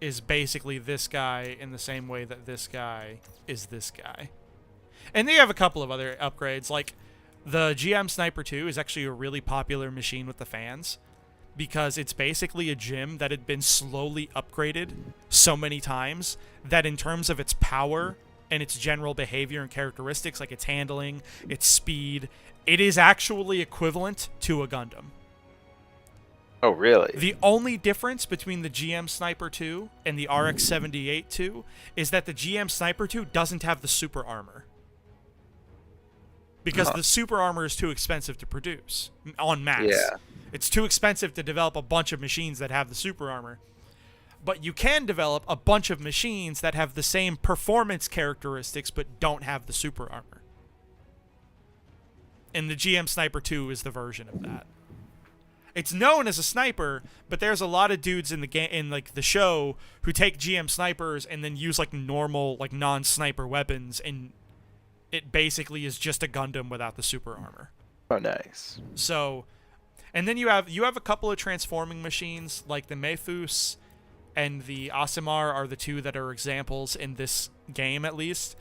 is basically this guy in the same way that this guy is this guy. And they have a couple of other upgrades, like the GM Sniper 2 is actually a really popular machine with the fans because it's basically a gym that had been slowly upgraded so many times that in terms of its power and its general behavior and characteristics, like its handling, its speed, it is actually equivalent to a Gundam. Oh, really? The only difference between the GM Sniper 2 and the RX-78 2 is that the GM Sniper 2 doesn't have the super armor. Because the super armor is too expensive to produce en masse. Yeah. It's too expensive to develop a bunch of machines that have the super armor. But you can develop a bunch of machines that have the same performance characteristics but don't have the super armor. And the GM Sniper 2 is the version of that. It's known as a sniper, but there's a lot of dudes in the game, in like the show, who take GM snipers and then use like normal, like non-sniper weapons, and it basically is just a Gundam without the super armor. Oh, nice. So, and then you have a couple of transforming machines, like the Mephus and the Aasimar are the two that are examples in this game, at least,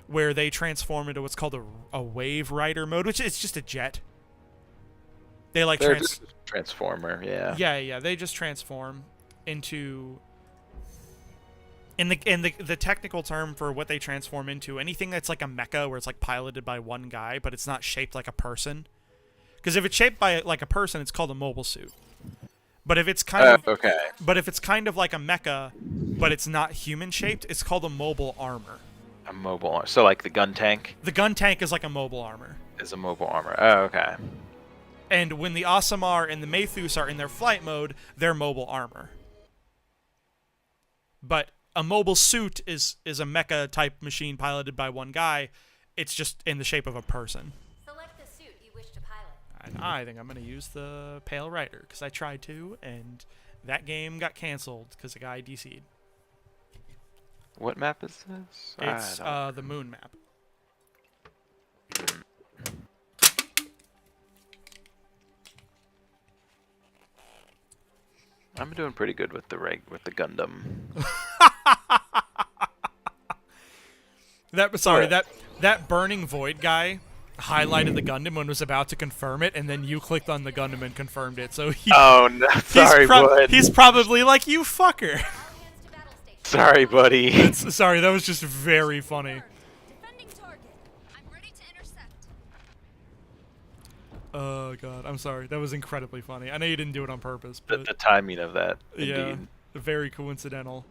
where they transform into what's called a wave rider mode, which is just a jet. They like They're just a transformer, yeah. Yeah, they just transform into, in the technical term for what they transform into, anything that's like a mecha where it's like piloted by one guy but it's not shaped like a person. Because if it's shaped by like a person, it's called a mobile suit. But if it's kind of but if it's kind of like a mecha but it's not human shaped, it's called a mobile armor. A mobile armor. So like the gun tank? The gun tank is like a mobile armor. Is a mobile armor. Oh, okay. And when the Aasimar and the Mephus are in their flight mode, they're mobile armor. But a mobile suit is a mecha-type machine piloted by one guy. It's just in the shape of a person. Select the suit you wish to pilot. And I think I'm going to use the Pale Rider, because I tried to, and that game got canceled because a guy DC'd. What map is this? It's the moon map. I'm doing pretty good with the Gundam. That burning void guy highlighted the Gundam and was about to confirm it, and then you clicked on the Gundam and confirmed it. So oh no, sorry, bud. He's probably like, you fucker. All hands to battle station. Sorry, buddy. Sorry, that was just very funny. Defending target. I'm ready to intercept. Oh god, I'm sorry. That was incredibly funny. I know you didn't do it on purpose, The, but the timing of that, yeah, indeed. very coincidental.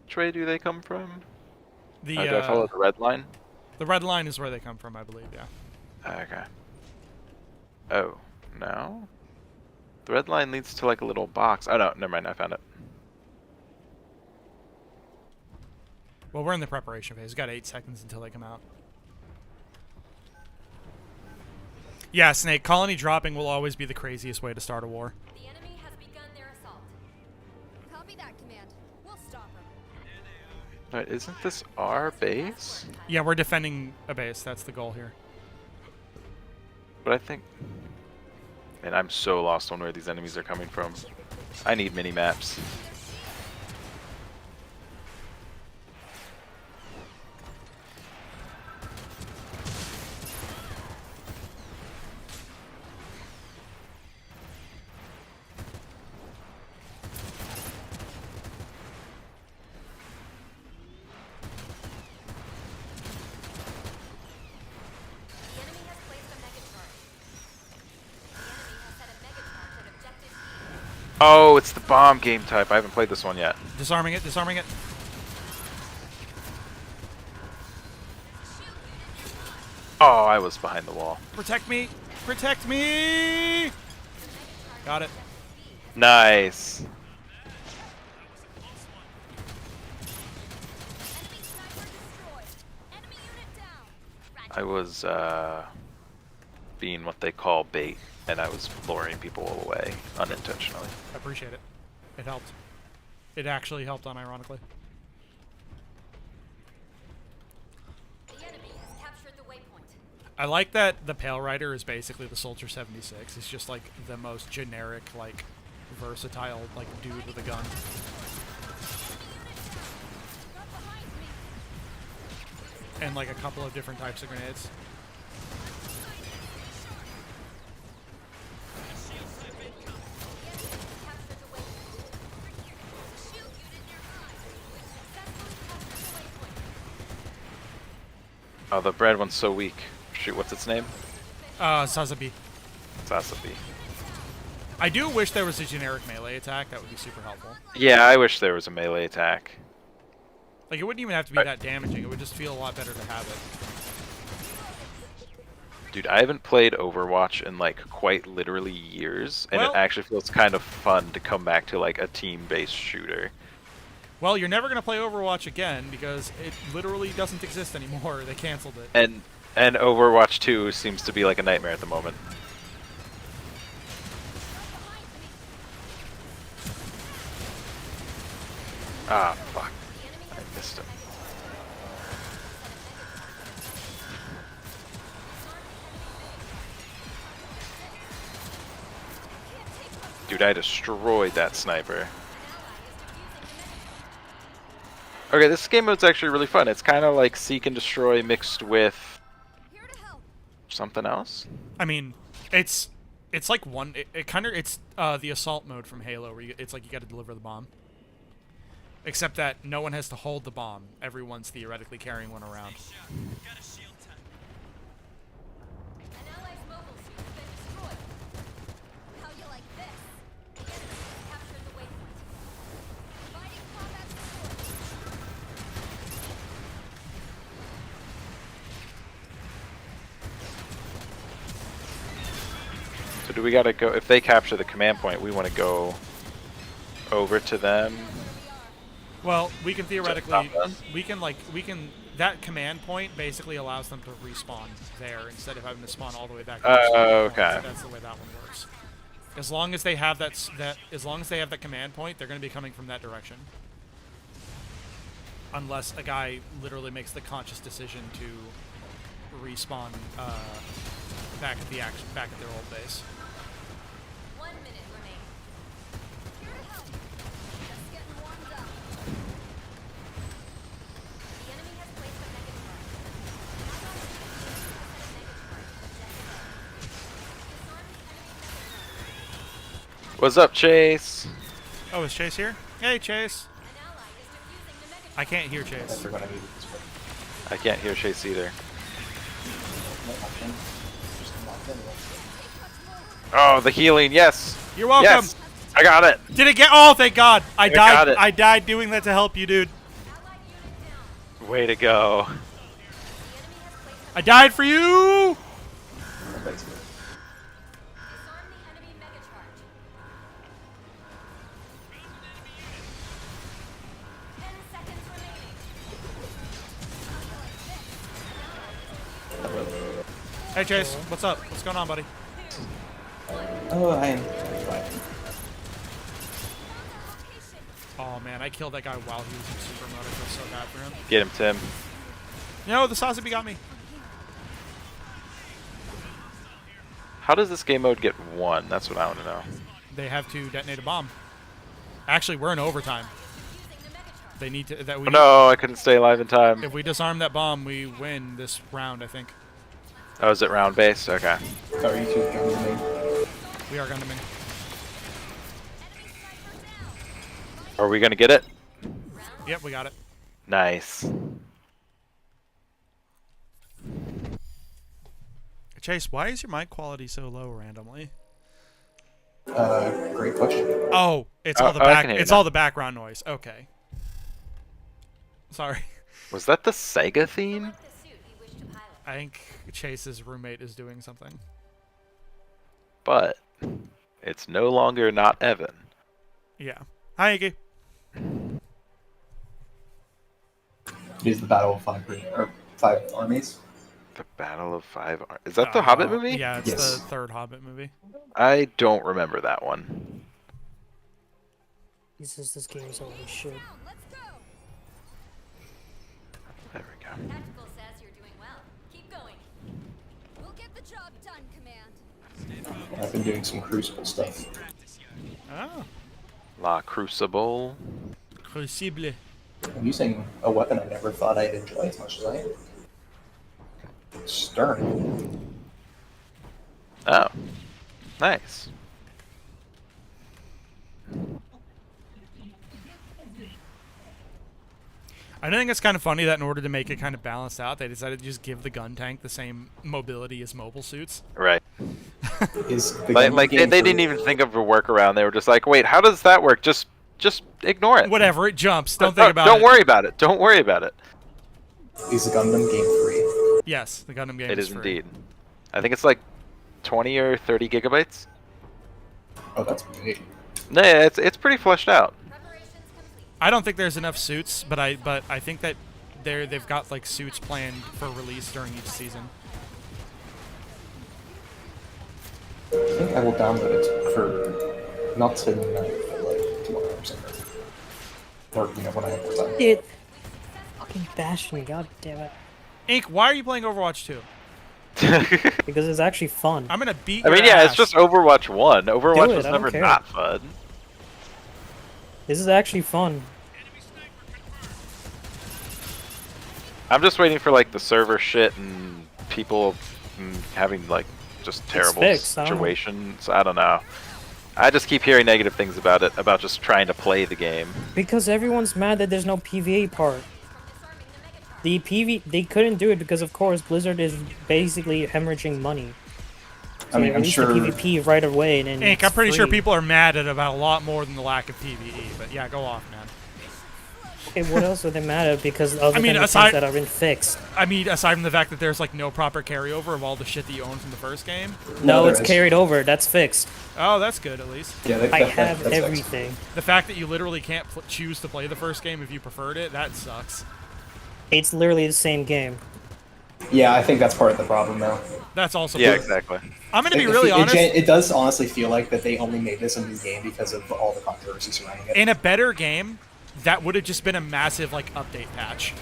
Which way do they come from? The Do I follow the red line? the red line is where they come from, I believe. Yeah. Okay. Oh, no? The red line leads to like a little box. Oh no, never mind, I found it. Well, we're in the preparation phase. We've got 8 seconds until they come out. Yeah, Snake. Colony dropping will always be the craziest way to start a war. The enemy has begun their assault. Copy that command. We'll stop them. Wait, isn't this our base? Yeah, we're defending a base. That's the goal here. But I think... Man, I'm so lost on where these enemies are coming from. I need mini-maps. The enemy has placed a mega charge. The enemy has set a mega charge at objective E. Oh, it's the bomb game type. I haven't played this one yet. Disarming it. Disarming it. Oh, I was behind the wall. Protect me. Protect me. Got it. Nice. Enemy sniper destroyed. Enemy unit down. I was being what they call bait, and I was luring people away unintentionally. I appreciate it. It helped. It actually helped, unironically. The enemy has captured the waypoint. I like that the Pale Rider is basically the Soldier 76. It's just like the most generic, like versatile, like dude with a gun. Got behind me. And like a couple of different types of grenades. Captured the waypoint. Shield unit nearby. Successfully captured the waypoint. Oh, the bread one's so weak. Shoot, what's its name? Sazabi. Sasabi. I do wish there was a generic melee attack. That would be super helpful. Yeah, I wish there was a melee attack. Like, it wouldn't even have to be that damaging. It would just feel a lot better to have it. Dude, I haven't played Overwatch in like quite literally years, and Well- it actually feels kind of fun to come back to like a team-based shooter. Well, you're never going to play Overwatch again because it literally doesn't exist anymore. They canceled it. And Overwatch 2 seems to be like a nightmare at the moment. Ah, fuck. I missed him. Dude, I destroyed that sniper. Okay, this game mode's actually really fun. It's kind of like Seek and Destroy mixed with Here to help. something else. I mean, it's like one. It kind of it's the assault mode from Halo, where it's like you got to deliver the bomb. Except that no one has to hold the bomb. Everyone's theoretically carrying one around. An ally's mobile suit has been destroyed. How you like this? The enemy has captured the waypoint. Providing combat support. So do we gotta go, if they capture the command point, we want to go over to them? Well, we can theoretically, stop us? we can that command point basically allows them to respawn there instead of having to spawn all the way back. To the start point. Okay. So that's the way that one works. As long as they have as long as they have that command point, they're going to be coming from that direction. Unless a guy literally makes the conscious decision to respawn back at their old base. 1 minute remaining. Here to help. Just getting warmed up. The enemy has placed a mega charge. Allies unit has set a mega charge at objective A. Disarm the enemy mega charge. What's up, Chase? Oh, is Chase here? Hey, Chase. An ally is defusing the I can't hear Chase. They're gonna need it this way. I can't hear Chase either. Oh, the healing, yes! You're welcome. Yes! I got it! Did it get? Oh, thank God! I got died. it. I died doing that to help you, dude. Way to go. I died for you. That's good. Disarm the enemy mega charge. 10 seconds remaining. Hey, Chase. What's up? What's going on, buddy? Oh, I am. Oh man, I killed that guy while he was in super mode. I feel so bad for him. Get him, Tim. No, the Sazabi got me. How does this game mode get won? That's what I want to know. They have to detonate a bomb. Actually, we're in overtime. They need to. Oh, no, I couldn't stay alive in time. If we disarm that bomb, we win this round. I think. Oh, is it round based? Okay. How are you two Gundam? We are Gundaming. Are we gonna get it? Yep, we got it. Nice. Chase, why is your mic quality so low randomly? Great question. Oh, it's Oh, all the I back. can hear you It's now. all the background noise. Okay. Sorry. Was that the Sega theme? Select the suit you wish to pilot. I think Chase's roommate is doing something. But it's no longer not Evan. Yeah. Hi, Iggy. It is the Battle of Five Armies. The Battle of Is that the Hobbit movie? Yeah, it's Yes. the third Hobbit movie. I don't remember that one. This game is holy shit. Let's go. There we go. Tactical says you're doing well. Keep going. We'll get the job done, Command. I've been doing some Crucible stuff. Oh. La Crucible. Crucible. I'm using a weapon I never thought I'd enjoy as much as I am. Stern. Oh. Nice. I think it's kind of funny that in order to make it kind of balanced out, they decided to just give the gun tank the same mobility as mobile suits. Right. Is the Like, Gundam like game they for- didn't even think of a workaround. They were just like, wait, how does that work? Just ignore it. Whatever, it jumps. Don't think about Don't it. worry about it. Don't worry about it. Is the Gundam game free? Yes, the Gundam game It is is free. indeed. I think it's like 20 or 30 gigabytes. Oh, that's big. No, yeah, it's pretty fleshed out. Preparations complete. I don't think there's enough suits, but I think that they've got like suits planned for release during each season. I think I will download it for not tonight, but like tomorrow or something. Or when I have more time. Dude, fucking Bastion, god damn it. Ink, why are you playing Overwatch 2? Because it's actually fun. I'm gonna beat I mean, your yeah, ass. it's just Overwatch 1. Overwatch it, was I don't never care. not fun. This is actually fun. I'm just waiting for like the server shit and people having like just terrible fixed, I don't know. situations. I don't know. I just keep hearing negative things about it, about just trying to play the game. Because everyone's mad that there's no PvE part. The they couldn't do it because of course Blizzard is basically hemorrhaging money. So I mean, they I'm released sure. the PvP right away and then Ink, it's I'm pretty sure free. people are mad at about a lot more than the lack of PvE, but yeah, go off, man. Okay, what else are they mad at? Because other mean, than the aside- things that have been fixed. I mean, aside from the fact that there's like no proper carryover of all the shit that you own from the first game. No, there it's is. carried over. That's fixed. Oh, that's good at least. Yeah, I have that's fixed. everything. The fact that you literally can't choose to play the first game if you preferred it, that sucks. It's literally the same game. Yeah, I think that's part of the problem though. That's also Yeah, part- exactly. I'm gonna be It- really it, honest. It does honestly feel like that they only made this a new game because of all the controversy surrounding it. In a better game, that would have just been a massive like update patch.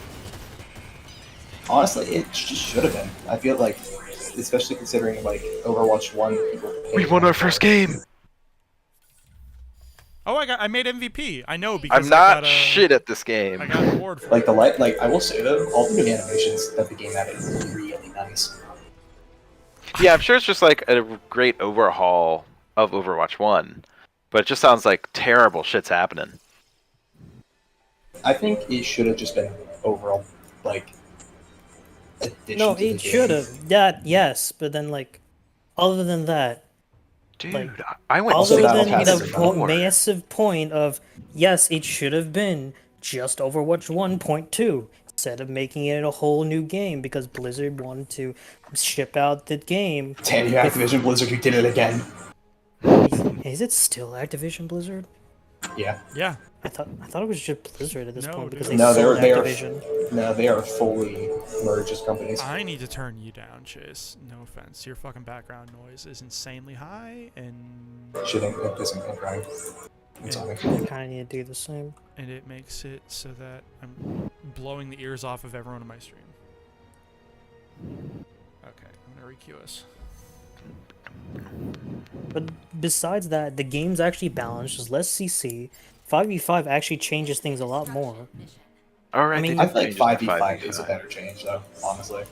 Honestly, it just should have been. I feel like, especially considering like Overwatch 1, people. We won our first game. Oh, I made MVP. I know because I'm not I got a, shit at this game. I got an award for Like it. like I will say though, all the new animations that the game added is really nice. Yeah, I'm sure it's just like a great overhaul of Overwatch 1, but it just sounds like terrible shit's happening. I think it should have just been overall like addition No, to the it should game. have. That yes, but then like, other than that, like, Dude, I went Also, other Battle than Pass the is about- massive point of yes, it should have been just Overwatch 1.2 instead of making it a whole new game because Blizzard wanted to ship out the game. Damn you, Activision Blizzard, you did it again. Is it still Activision Blizzard? Yeah. Yeah. I thought it was just Blizzard at this No, point because dude. they No, sold they are Activision. no, they are fully merged as companies. I need to turn you down, Chase. No offense. Your fucking background noise is insanely high, and Shit ain't isn't crying. It's Yeah. on me. I kind of need to do the same. it makes it so that I'm blowing the ears off of everyone on my stream. Okay, I'm gonna requeue us. But besides that, the game's actually balanced. There's less CC. 5v5 actually changes things a lot more. All right. I mean, they I did feel like change it to 5v5 is a 5v5. better change, though. Honestly,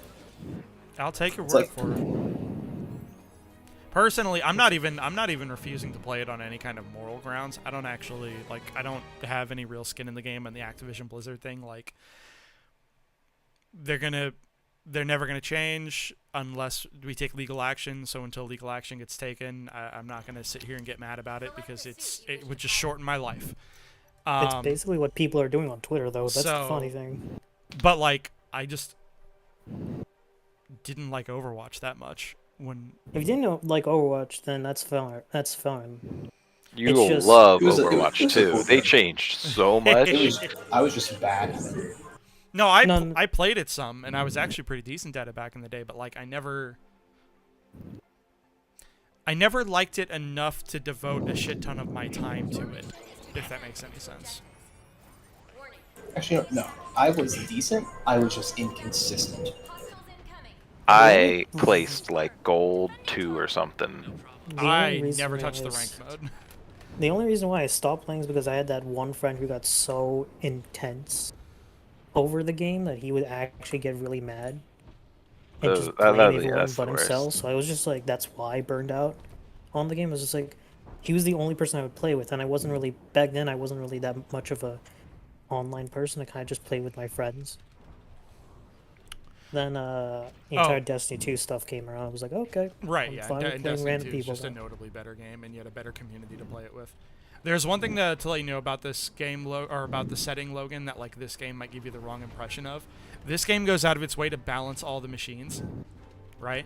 I'll take your It's word like- for it. Personally, I'm not even refusing to play it on any kind of moral grounds. I don't actually I don't have any real skin in the game, and the Activision Blizzard thing, like, they're never gonna change unless we take legal action. So until legal action gets taken, I'm not gonna sit here and get mad about it because it would just shorten my life. It's basically what people are doing on Twitter, though. That's the so- funny thing. But like, I just didn't like Overwatch that much when. If you didn't like Overwatch, then that's fine. That's fine. You It's will just- love It was a Overwatch cool too. They game. changed so much. I was just bad. No, I None- I played it some, and I was actually pretty decent at it back in the day. But like, I never liked it enough to devote a shit ton of my time to it. If that makes any sense. Actually, no. I was decent. I was just inconsistent. Hostiles incoming. I placed like gold 2 or something. The only I reason never touched the is- ranked mode. The only reason why I stopped playing is because I had that one friend who got so intense over the game that he would actually get really mad and just blame yeah, everyone that's but the himself. worst. So I was just like, that's why I burned out on the game. I was just like, he was the only person I would play with, and I wasn't really back then. I wasn't really that much of a online person. I kind of just played with my friends. Then the entire Destiny 2 stuff came around. I was like, okay, Right, I'm yeah. fine with And playing Destiny random 2 is people just a now. notably better game, and yet a better community to play it with. There's one thing to let you know about this game, or about the setting, Logan, that like this game might give you the wrong impression of. This game goes out of its way to balance all the machines, right?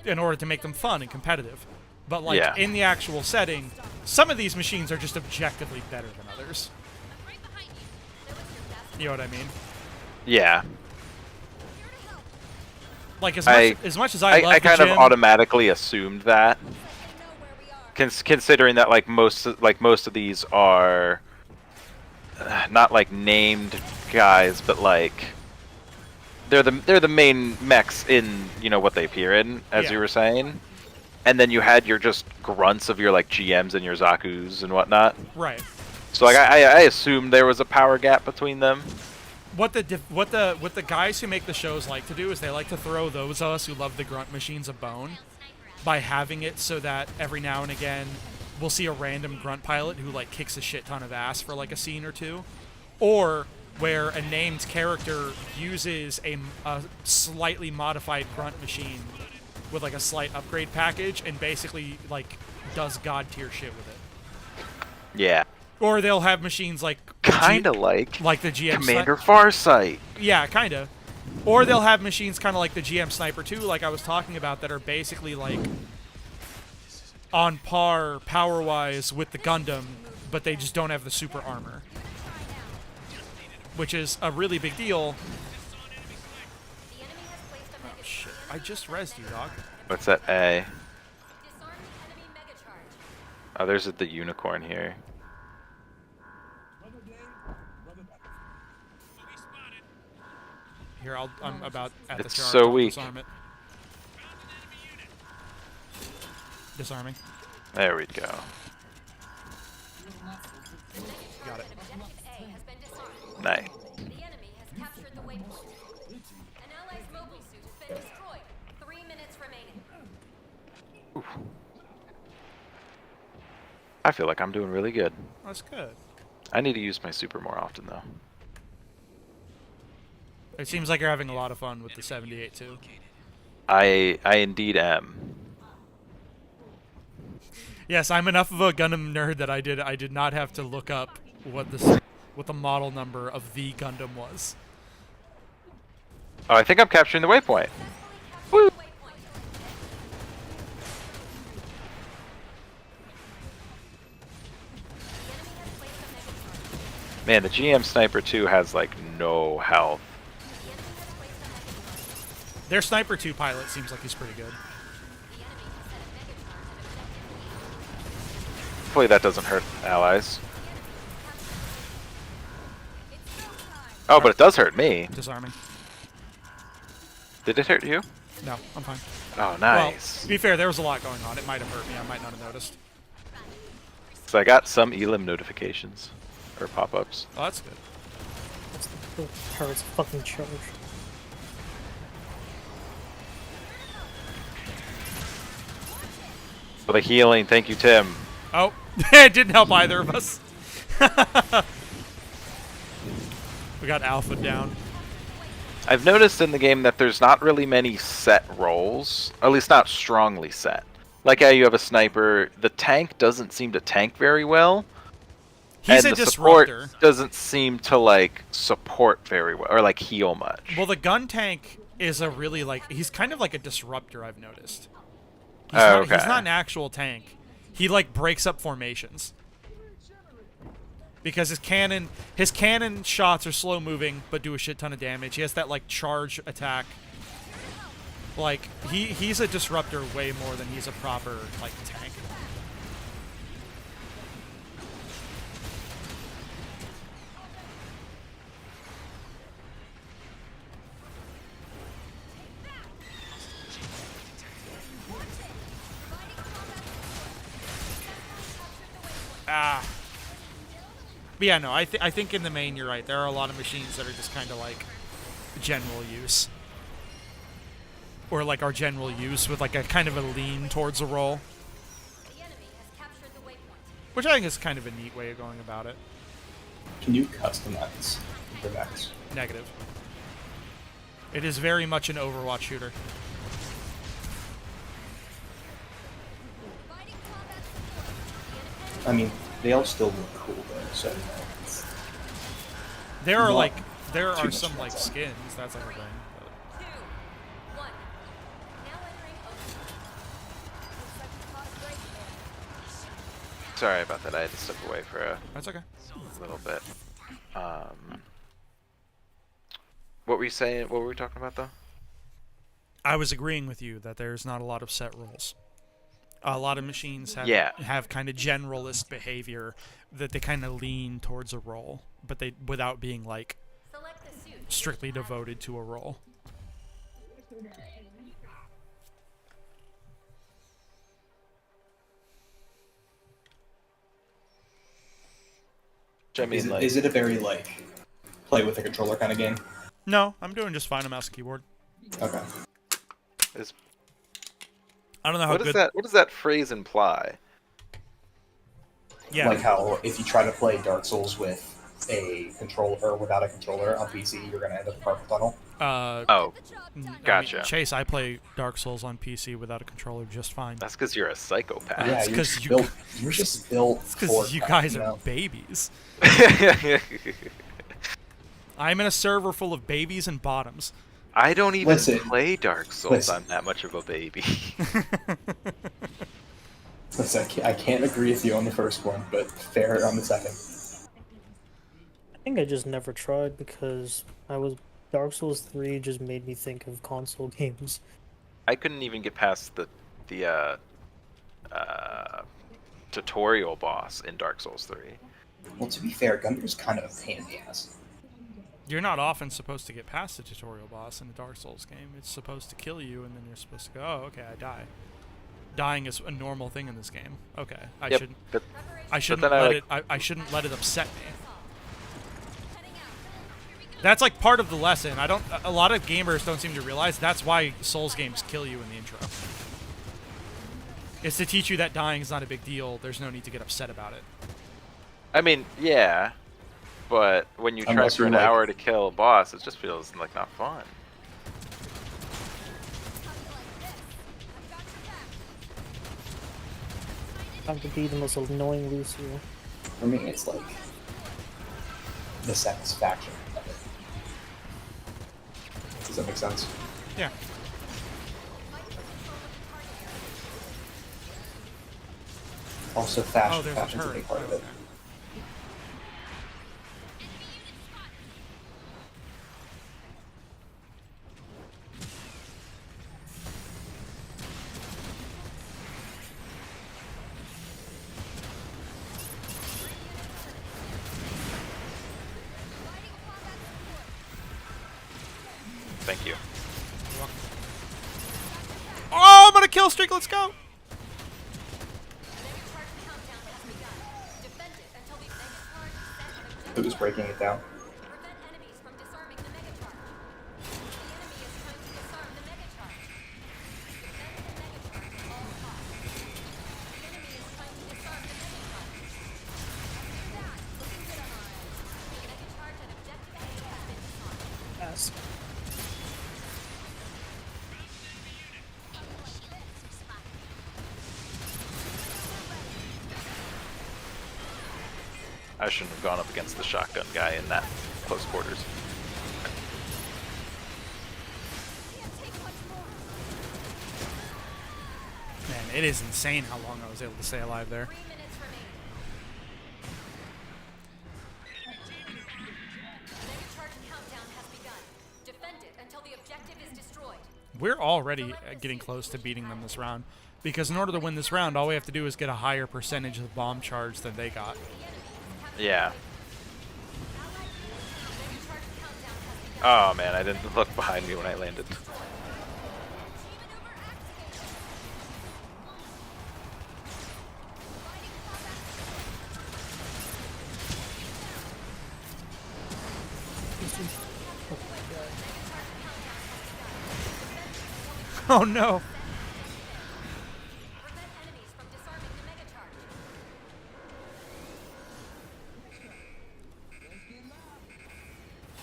In order to make them fun and competitive. But like Yeah. in the actual setting, some of these machines are just objectively better than others. Right behind you. There was your best. You know what I mean? Yeah, Here to help. Like as much as I love I the kind of gym, automatically assumed that, They know where we are. considering that like most of these are not like named guys, but like they're the main mechs in what they appear in, as Yeah. you were saying. And then you had your just grunts of your like GMs and your Zakus and whatnot. right. So like I assumed there was a power gap between them. What the guys who make the shows like to do is they like to throw those of us who love the grunt machines a bone by having it so that every now and again we'll see a random grunt pilot who like kicks a shit ton of ass for like a scene or two, or where a named character uses a slightly modified grunt machine with like a slight upgrade package and basically like does god tier shit with it. Yeah, Or they'll have machines like the kind of like the GM Commander Farsight. Yeah, kind of. Or they'll have machines kind of like the GM Sniper 2, like I was talking about, that are basically like on par power-wise with the Gundam, but they just don't have the super armor. Which is a really big deal. The enemy has placed a mega Shit, I just rezzed you, dog. What's that A? disarm the enemy mega charge. Oh, there's the unicorn here. Here, I'm about at the It's charge. so I'll weak. Disarm it. Disarming. There we go. Got it. Objective A has been disarmed. Nice. The enemy has captured the waypoint. An ally's mobile suit has been destroyed. 3 minutes remaining. I feel like I'm doing really good. That's good. I need to use my super more often though. It seems like you're having a lot of fun with the 78 too. I indeed am. Yes, I'm enough of a Gundam nerd that I did not have to look up what the model number of the Gundam was. Oh, I think I'm capturing the waypoint. Woo! Man, the GM Sniper 2 has like no health. Their Sniper 2 pilot seems like he's pretty good. Hopefully that doesn't hurt allies. Oh, but it does hurt me. Disarming. Did it hurt you? No, I'm fine. Oh, Well, nice. to be fair, there was a lot going on. It might have hurt me. I might not have noticed. So I got some elim notifications. Or pop-ups. Oh, that's good. That's the turret's fucking charge. For the healing, thank you, Tim. Oh, it didn't help either of us. We got Alpha down. I've noticed in the game that there's not really many set roles, or at least not strongly set. Like how you have a sniper, the tank doesn't seem to tank very well. He's and a the disruptor. support doesn't seem to like support very well, or like heal much. Well, the gun tank is a really like he's kind of like a disruptor. I've noticed. He's, Oh, he's okay. not an actual tank. He like breaks up formations because his cannon shots are slow moving but do a shit ton of damage. He has that like charge attack. Like he's a disruptor way more than he's a proper like tank. Ah. But yeah, no, I think in the main you're right. There are a lot of machines that are just kind of like general use. Or like our general use with like a kind of a lean towards a roll. The enemy has captured the waypoint. Which I think is kind of a neat way of going about it. Can you customize the mechs? Negative. It is very much an Overwatch shooter. Providing combat support. The I mean, they all still look cool though, so you know, it's There are Not like there too are much some like downside. skins. That's like a thing. But 2, 1. Now entering overtime. Looks like we caught a break there. Sorry about that. I had to step away for a that's okay. little bit. What were you saying? What were we talking about though? I was agreeing with you that there's not a lot of set roles. A lot of machines have Yeah. have kind of generalist behavior that they kind of lean towards a role, but they without being like Select the suit. strictly devoted to a role. Which I mean, is it, like, is it a very like play with a controller kind of game? No, I'm doing just fine on mouse and keyboard. Okay. is, I don't know how what does good. that? What does that phrase imply? Yeah, Like how if you try to play Dark Souls with a controller or without a controller on PC, you're gonna end up carpal tunnel. Oh, I mean, gotcha. Chase, I play Dark Souls on PC without a controller just fine. That's because you're a psychopath. Yeah, it's you're 'cause just you built. You're just built. It's for because you that, guys you are know? babies. I'm in a server full of babies and bottoms. I don't even Listen. play Dark Souls. Listen. I'm that much of a baby. Listen, I can't agree with you on the first one, but fair on the second. I think I just never tried because Dark Souls 3 just made me think of console games. I couldn't even get past the tutorial boss in Dark Souls 3. Well, to be fair, Gundam's kind of a pain in the ass. You're not often supposed to get past the tutorial boss in a Dark Souls game. It's supposed to kill you, and then you're supposed to go, oh, okay, I die. Dying is a normal thing in this game. Okay, I Yep, shouldn't. but I shouldn't then I let like- it. I shouldn't let it upset me. Heading out. Here we go. That's like part of the lesson. I don't. A lot of gamers don't seem to realize that's why Souls games kill you in the intro. It's to teach you that dying is not a big deal. There's no need to get upset about it. I mean, yeah, but when you try Unless for you're an like- hour to kill a boss, it just feels like not fun. Time to be the most annoying Lucio. For me, it's like the satisfaction of it. Does that make sense? Yeah. Also, Oh, fashion's there's a a turret. big part of it. Okay. Thank you. Oh, I'm gonna kill streak. Let's go. Who's breaking it down? Prevent enemies from disarming the mega charge. The enemy is trying to disarm the mega charge. Defend the mega charge at all costs. The enemy is trying to disarm the mega charge. After that, looking good on our end. The mega charge at objective A has been disarmed. Yes. I shouldn't have gone up against the shotgun guy in that close quarters. Can't take much more. Man, it is insane how long I was able to stay alive there. 3 minutes remaining. Mega charge countdown has begun. Defend it until the objective is destroyed. We're already getting close to beating them this round. Because in order to win this round, all we have to do is get a higher percentage of bomb charge than they got. Yeah. Mega charge countdown has begun. Oh man, I didn't look behind me when I landed. Team maneuver activated. Fighting combat. Oh no. Prevent enemies from disarming the mega charge.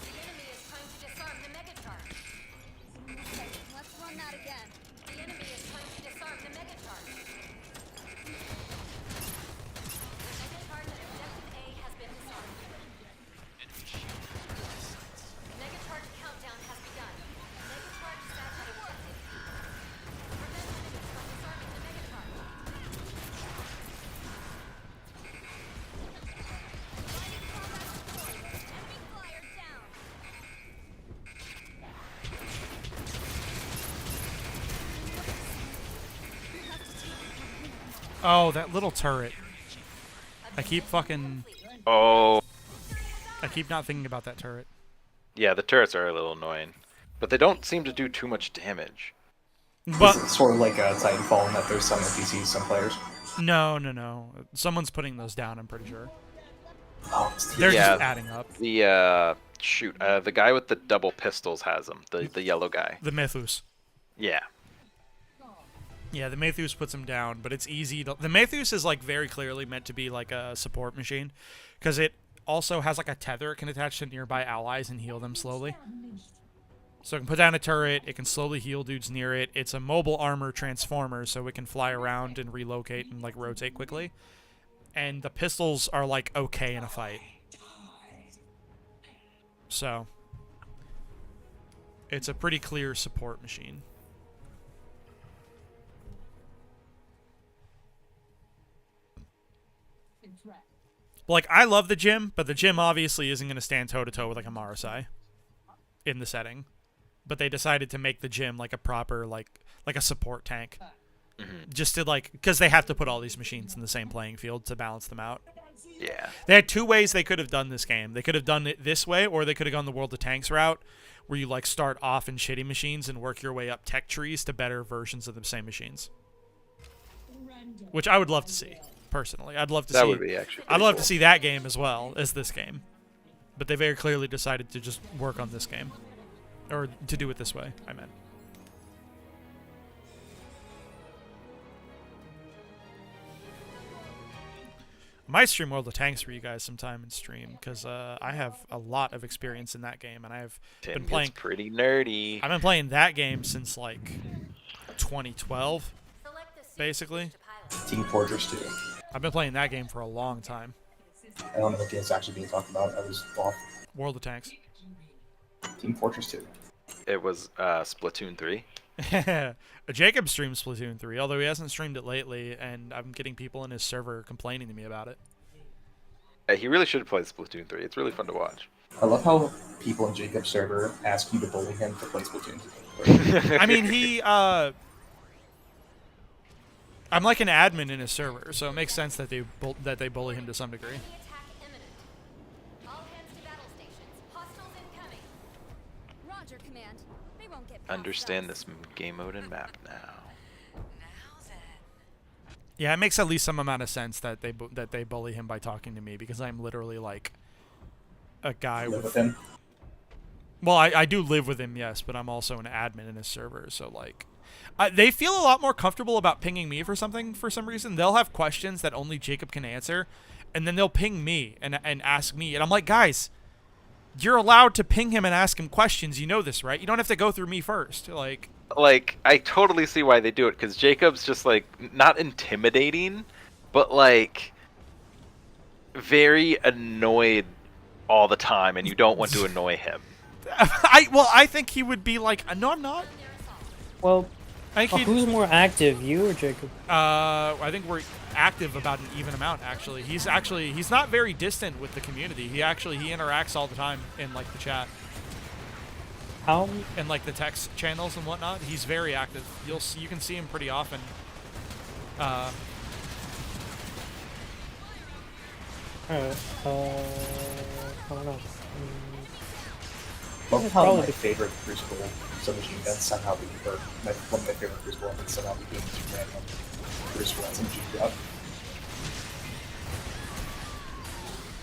The enemy is trying to disarm the mega charge. Let's run that again. The enemy is trying to disarm the mega charge. The mega charge at objective A has been disarmed. Mega charge countdown has begun. Mega charge set at objective B. Prevent enemies from disarming the mega charge. Fighting combat support. Enemy flyer down. Oh, that little turret. I keep fucking... Oh, I keep not thinking about that turret. yeah, the turrets are a little annoying, but they don't seem to do too much damage. But It's sort of like a Titanfall in that there's some NPCs, some players. no. Someone's putting those down, I'm pretty sure. Oh, it's the They're Yeah. just adding up. The the guy with the double pistols has them. The yellow guy. The Mythos. Yeah. Yeah, the Matheus puts him down, but it's easy to... The Matheus is, like, very clearly meant to be, like, a support machine, because it also has, like, a tether it can attach to nearby allies and heal them slowly. So it can put down a turret, it can slowly heal dudes near it. It's a mobile armor transformer, so it can fly around and relocate and, like, rotate quickly. And the pistols are, like, okay in a fight. So... It's a pretty clear support machine. Like, I love the gym, but the gym obviously isn't going to stand toe-to-toe with, like, a Marasai in the setting. But they decided to make the gym, like, a proper, like a support tank. Just to, like... Because they have to put all these machines in the same playing field to balance them out. Yeah. They had two ways they could have done this game. They could have done it this way, or they could have gone the World of Tanks route, where you, like, start off in shitty machines and work your way up tech trees to better versions of the same machines. Which I would love to see, personally. I'd love to see... That would be actually I'd pretty love cool. to see that game as well as this game. But they very clearly decided to just work on this game. Or to do it this way, I meant. might stream World of Tanks for you guys sometime in stream because I have a lot of experience in that game, and I've Tim been gets playing. pretty nerdy. I've been playing that game since like 2012, Select the suit basically. to pilot. Team Fortress 2. I've been playing that game for a long time. I don't know what game's actually being talked about. I was off. World of Tanks. Team Fortress 2. It was Splatoon 3. Jacob streams Splatoon 3, although he hasn't streamed it lately, and I'm getting people in his server complaining to me about it. He really should play Splatoon 3. It's really fun to watch. I love how people in Jacob's server ask you to bully him to play Splatoon 2. I mean, I'm like an admin in his server, so it makes sense that they bully him to some degree. Enemy attack imminent. All hands to battle stations. Hostiles incoming. Roger, Command. They won't get past Understand us. this game mode and map now. Yeah, it makes at least some amount of sense that they bully him by talking to me, because I'm literally like a guy Live with. with him. Well, I do live with him, yes, but I'm also an admin in his server, so like. They feel a lot more comfortable about pinging me for something for some reason. They'll have questions that only Jacob can answer, and then they'll ping me and ask me. And I'm like, guys, you're allowed to ping him and ask him questions. You know this, right? You don't have to go through me first. Like, I totally see why they do it, because Jacob's just, like, not intimidating, but, like, very annoyed all the time, and you don't want to annoy him. I think he would be like, no, I'm not. Well, I think he'd, who's more active, you or Jacob? I think we're active about an even amount, actually. He's not very distant with the community. He interacts all the time in like the chat How? and like the text channels and whatnot. He's very active. You can see him pretty often. Alright. I don't know. Love how Probably. my favorite Crucible submachine gun somehow became, one of my favorite Crucible weapons somehow became this random Crucible SMG drop.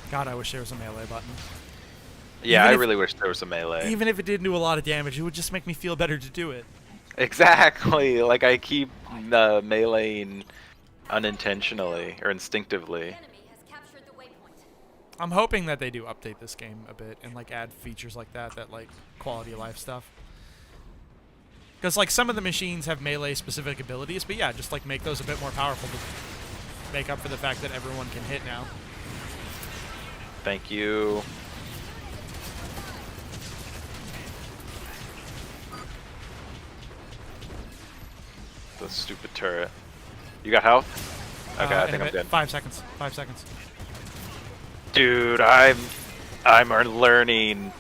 God, I wish there was a melee button. Yeah, Even I if- really wish there was a melee. Even if it didn't do a lot of damage, it would just make me feel better to do it. Exactly. Like, I keep meleeing unintentionally or instinctively. Enemy has captured the waypoint. I'm hoping that they do update this game a bit and like add features like that like quality of life stuff. Because like some of the machines have melee specific abilities, but yeah, just like make those a bit more powerful to make up for the fact that everyone can hit now. Thank you. The stupid turret. You got health? Okay, I In a think I'm bit. good. 5 seconds. 5 seconds. Dude, I'm learning.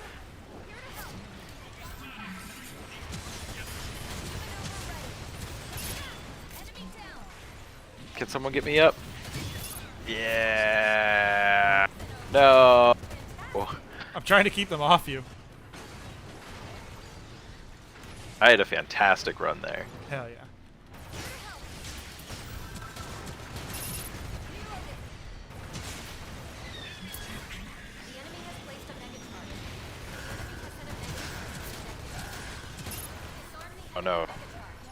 Can someone get me up? Yeah. No. I'm trying to keep them off you. I had a fantastic run there. Hell yeah. The enemy has placed a mega target. 50% of mega targets detected. Disarm the Oh no. mega target.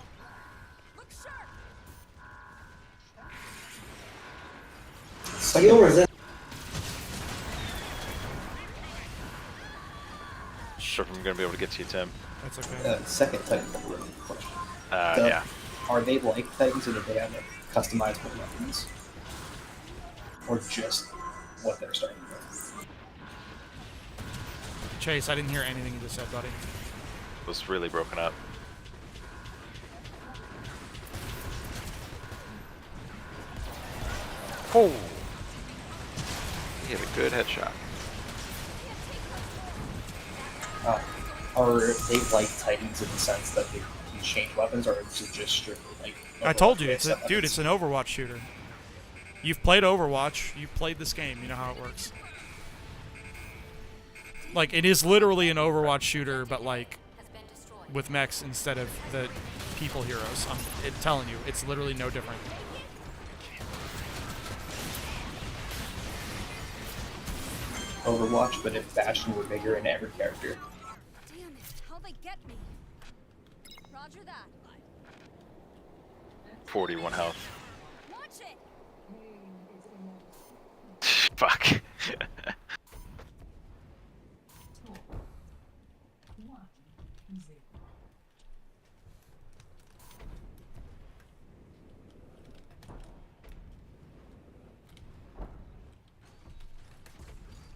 Look sharp. Skill resist. Sure if I'm gonna be able to get to you, Tim. That's okay. Second Titan question. Yeah. Are they like Titans, or do they have like customizable weapons? Or just what they're starting with? Chase, I didn't hear anything you just said, buddy. It was really broken up. Oh! He had a good headshot. Are they like Titans in the sense that they can change weapons, or is it just strictly like? I told you, Overwatch-based dude, it's an Overwatch shooter. You've played Overwatch, you've played this game, you know how it works. Like, it is literally an Overwatch shooter, but like, Has been destroyed. with mechs instead of the people heroes. I'm telling you, it's literally no different. Overwatch, but if Bastion were bigger in every character. Damn it! How'll they get me? Roger that. 41 health. Watch it. Fuck.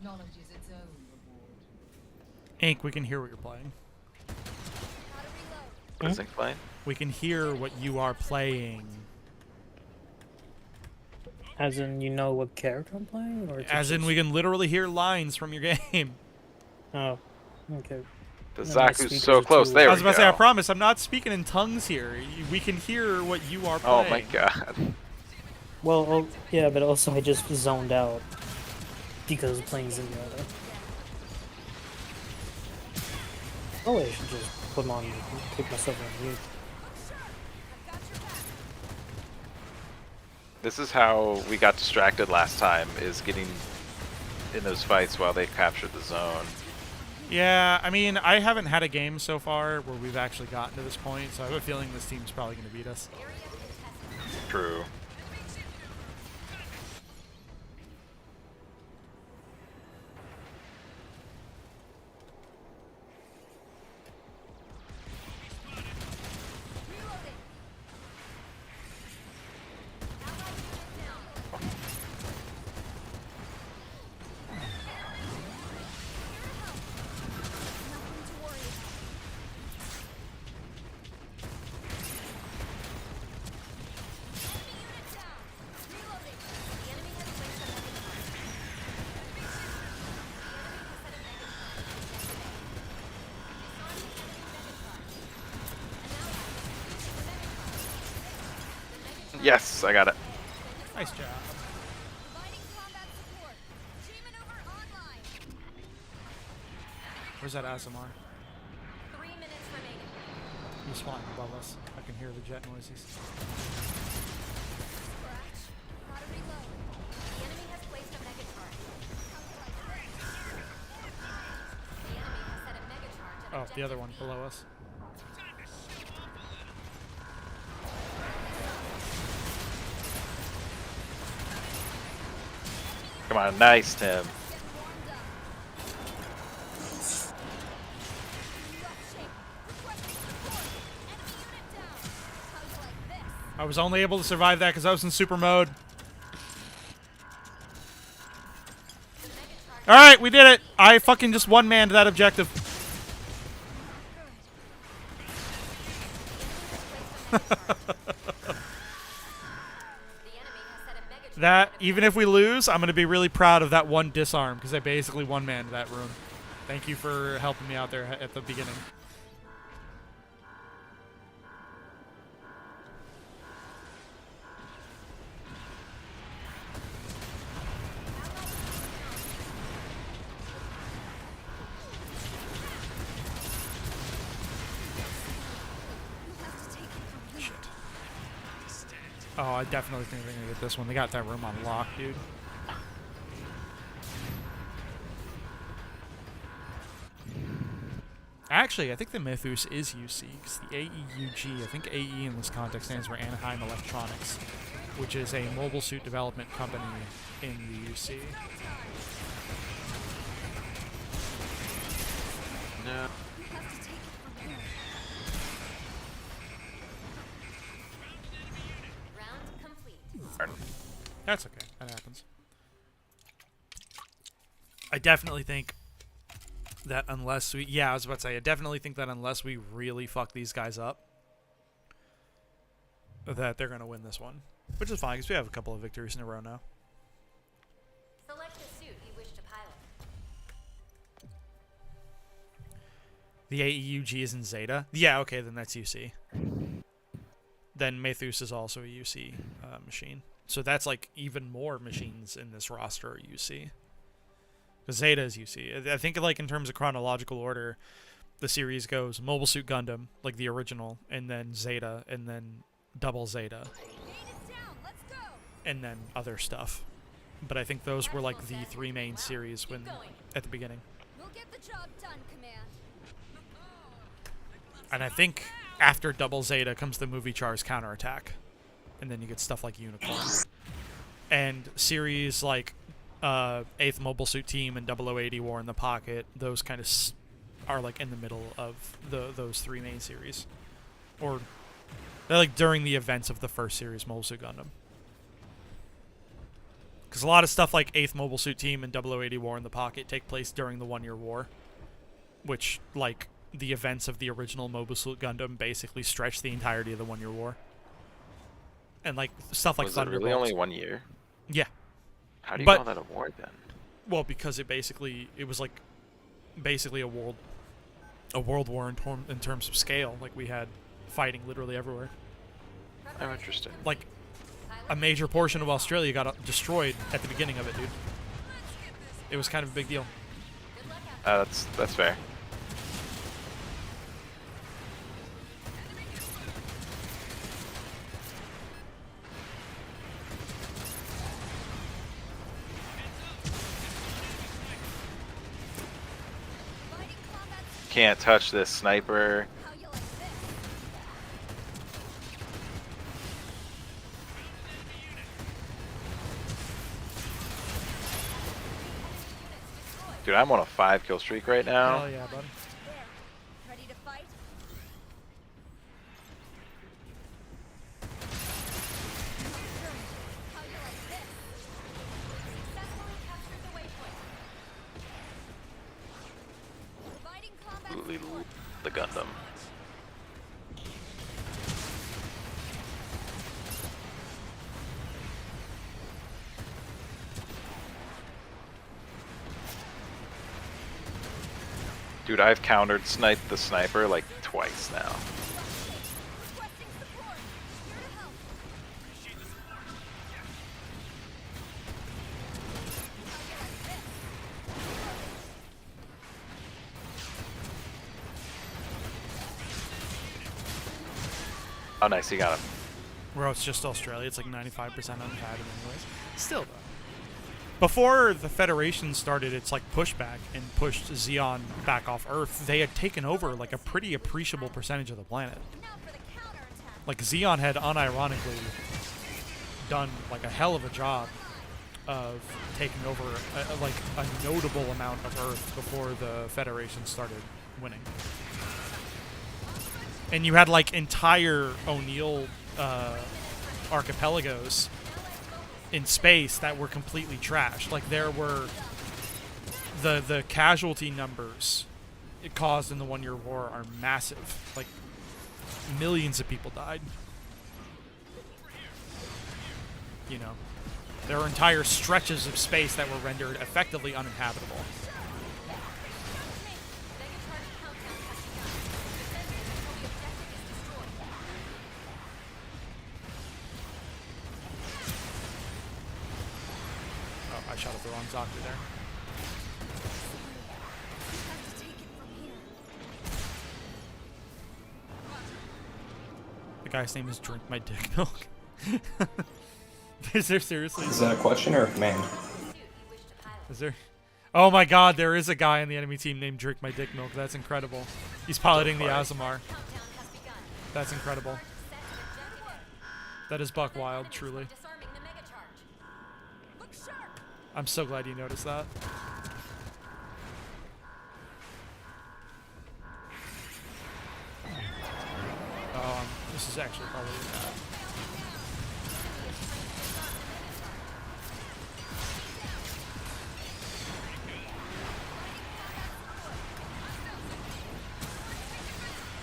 Knowledge is its own reward. Ink, we can hear what you're playing. What is Ink playing? We can hear what you are playing. As in, you know what character I'm playing, or is it As in, just- we can literally hear lines from your game. Oh, okay. The No, my Zaku's speakers so are close. too- There I was we about to say, I go. promise, I'm not speaking in tongues here. We can hear what you are Oh playing. my god. Well, oh, yeah, but also I just zoned out because playing Zenyatta. Oh, I should just put 'em on, put myself on mute. This is how we got distracted last time, is getting in those fights while they captured the zone. Yeah, I mean, I haven't had a game so far where we've actually gotten to this point, so I have a feeling this team's probably going to beat us. True. Yes, I got it. Nice job. Where's that Azamar? 3 minutes remaining. He's flying above us. I can hear the jet noises. Gotta reload. The enemy has placed a mega charge. The enemy has set a mega charge at Oh, the objective other one B. below us. Come on, nice, Tim. I was only able to survive that because I was in super mode. Alright, we did it! I fucking just one-manned that objective. That, even if we lose, I'm going to be really proud of that one disarm because I basically one-manned that room. Thank you for helping me out there at the beginning. Shit. Oh, I definitely think they're going to get this one. They got that room on lock, dude. Actually, I think the Mythos is UC, because the AEUG, I think AE in this context stands for Anaheim Electronics, which is a mobile suit development company in the UC. No. Round complete. That's okay. That happens. I definitely think that unless we... Yeah, I was about to say, I definitely think that unless we really fuck these guys up, that they're going to win this one. Which is fine, because we have a couple of victories in a row now. Select the suit you wish to pilot. The AEUG is in Zeta? Yeah, okay, then that's UC. Then Mathus is also a UC machine. So that's like even more machines in this roster are UC. Because Zeta is UC. I think like in terms of chronological order, the series goes Mobile Suit Gundam, like the original, and then Zeta, and then Double Zeta, and then other stuff. But I think those were like the three main series when at the beginning. We'll get the job done, Command. And I think after Double Zeta comes the Movie Char's Counterattack. And then you get stuff like Unicorn. And series like 8th Mobile Suit Team and 0080 War in the Pocket, those kind of are like in the middle of those three main series, or they're like during the events of the first series, Mobile Suit Gundam. Because a lot of stuff like 8th Mobile Suit Team and 0080 War in the Pocket take place during the 1 Year War, which, like, the events of the original Mobile Suit Gundam basically stretch the entirety of the 1 Year War. And, like, stuff like Was it Thunderbolts. really only 1 year? Yeah. How do you But- call that a war then? Well, because it was like basically a world war in terms of scale. Like, we had fighting literally everywhere. Oh, interesting. Like, a major portion of Australia got destroyed at the beginning of it, dude. It was kind of a big deal. That's fair. Can't touch this sniper. How you like this? Dude, I'm on a 5-kill streak right now. Hell yeah, bud. There. Ready to fight? How you like this? Successfully captured the waypoint. Providing combat Absolutely support. the Gundam. Dude, I've countered sniped the sniper like twice now. Requesting support. Here to help. Oh, nice, he got him. Bro, it's just Australia. It's like 95% uninhabited anyways. Still, though. Before the Federation started its like pushback and pushed Xeon back off Earth, they had taken over like a pretty appreciable percentage of the planet. Now for the counterattack. Like, Xeon had unironically done like a hell of a job of taking over like a notable amount of Earth before the Federation started winning. And you had like entire O'Neill archipelagos in space that were completely trashed. Like, there were the casualty numbers it caused in the 1 Year War are massive. Like, millions of people died. You know, there were entire stretches of space that were rendered effectively uninhabitable. Oh, I shot up the wrong Zoctor there. The guy's name is Drink My Dick Milk. Is there seriously? Is that a question or a command? Is there? Oh my god, there is a guy on the enemy team named Drink My Dick Milk. That's incredible. He's piloting the Azamar. That's incredible. That is buck wild, truly. Disarming the mega charge. Look sharp. I'm so glad you noticed that. This is actually probably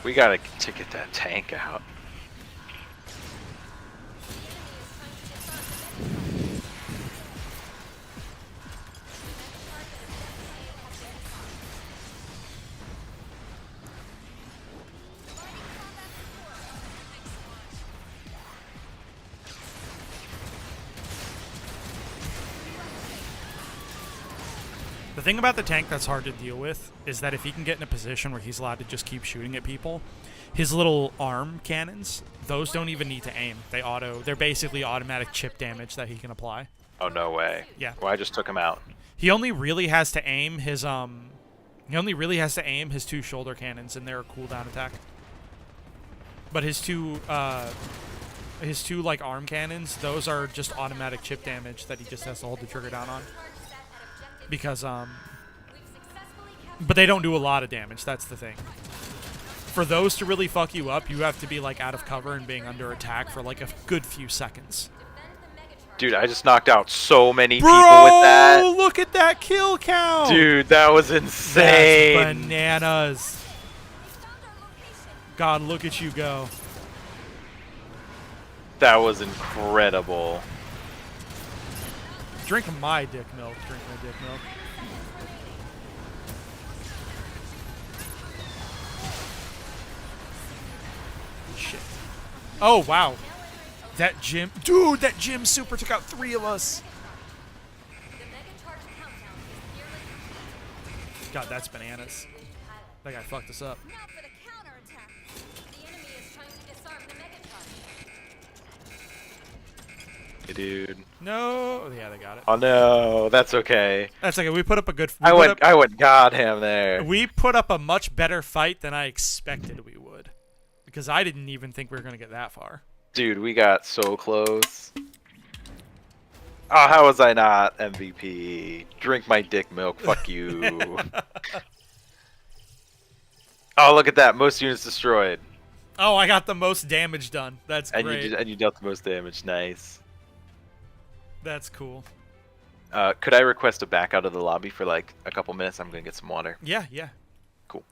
We gotta to get that tank out. The thing about the tank that's hard to deal with is that if he can get in a position where he's allowed to just keep shooting at people, his little arm cannons, those don't even need to aim. They're basically automatic chip damage that he can apply. Oh, no way. Yeah. Well, I just took him out. He only really has to aim his two shoulder cannons, and they're a cooldown attack. But his two like arm cannons, those are just automatic chip damage that he just has to hold the trigger down on. because We've successfully captured but they don't do a lot of damage. That's the thing. For those to really fuck you up, you have to be like out of cover and being under attack for like a good few seconds. defend the mega charge. Dude, I just knocked out so many Bro, people with that. look at that kill count. Dude, that was That's insane. bananas. We found our location. God, look at you go. That was incredible. Drink my dick milk. Drink my dick milk. Shit. Oh, wow. That gym. Dude, that gym super took out 3 of us. The mega charge countdown is nearly complete. God, that's bananas. That guy fucked us up. Now for the counterattack. The enemy is trying to disarm the mega charge. Hey, dude. No. Oh, yeah, they got it. Oh no, that's okay. That's okay. We put up a good. I went got him there. We put up a much better fight than I expected we would, because I didn't even think we were gonna get that far. Dude, we got so close. Oh, how was I not MVP? Drink my dick milk, fuck you. Oh, look at that. Most units destroyed. Oh, I got the most damage done. That's And great. you dealt the most damage. Nice. That's cool. Could I request a back out of the lobby for like a couple minutes? I'm gonna get some water. Yeah, yeah. Cool.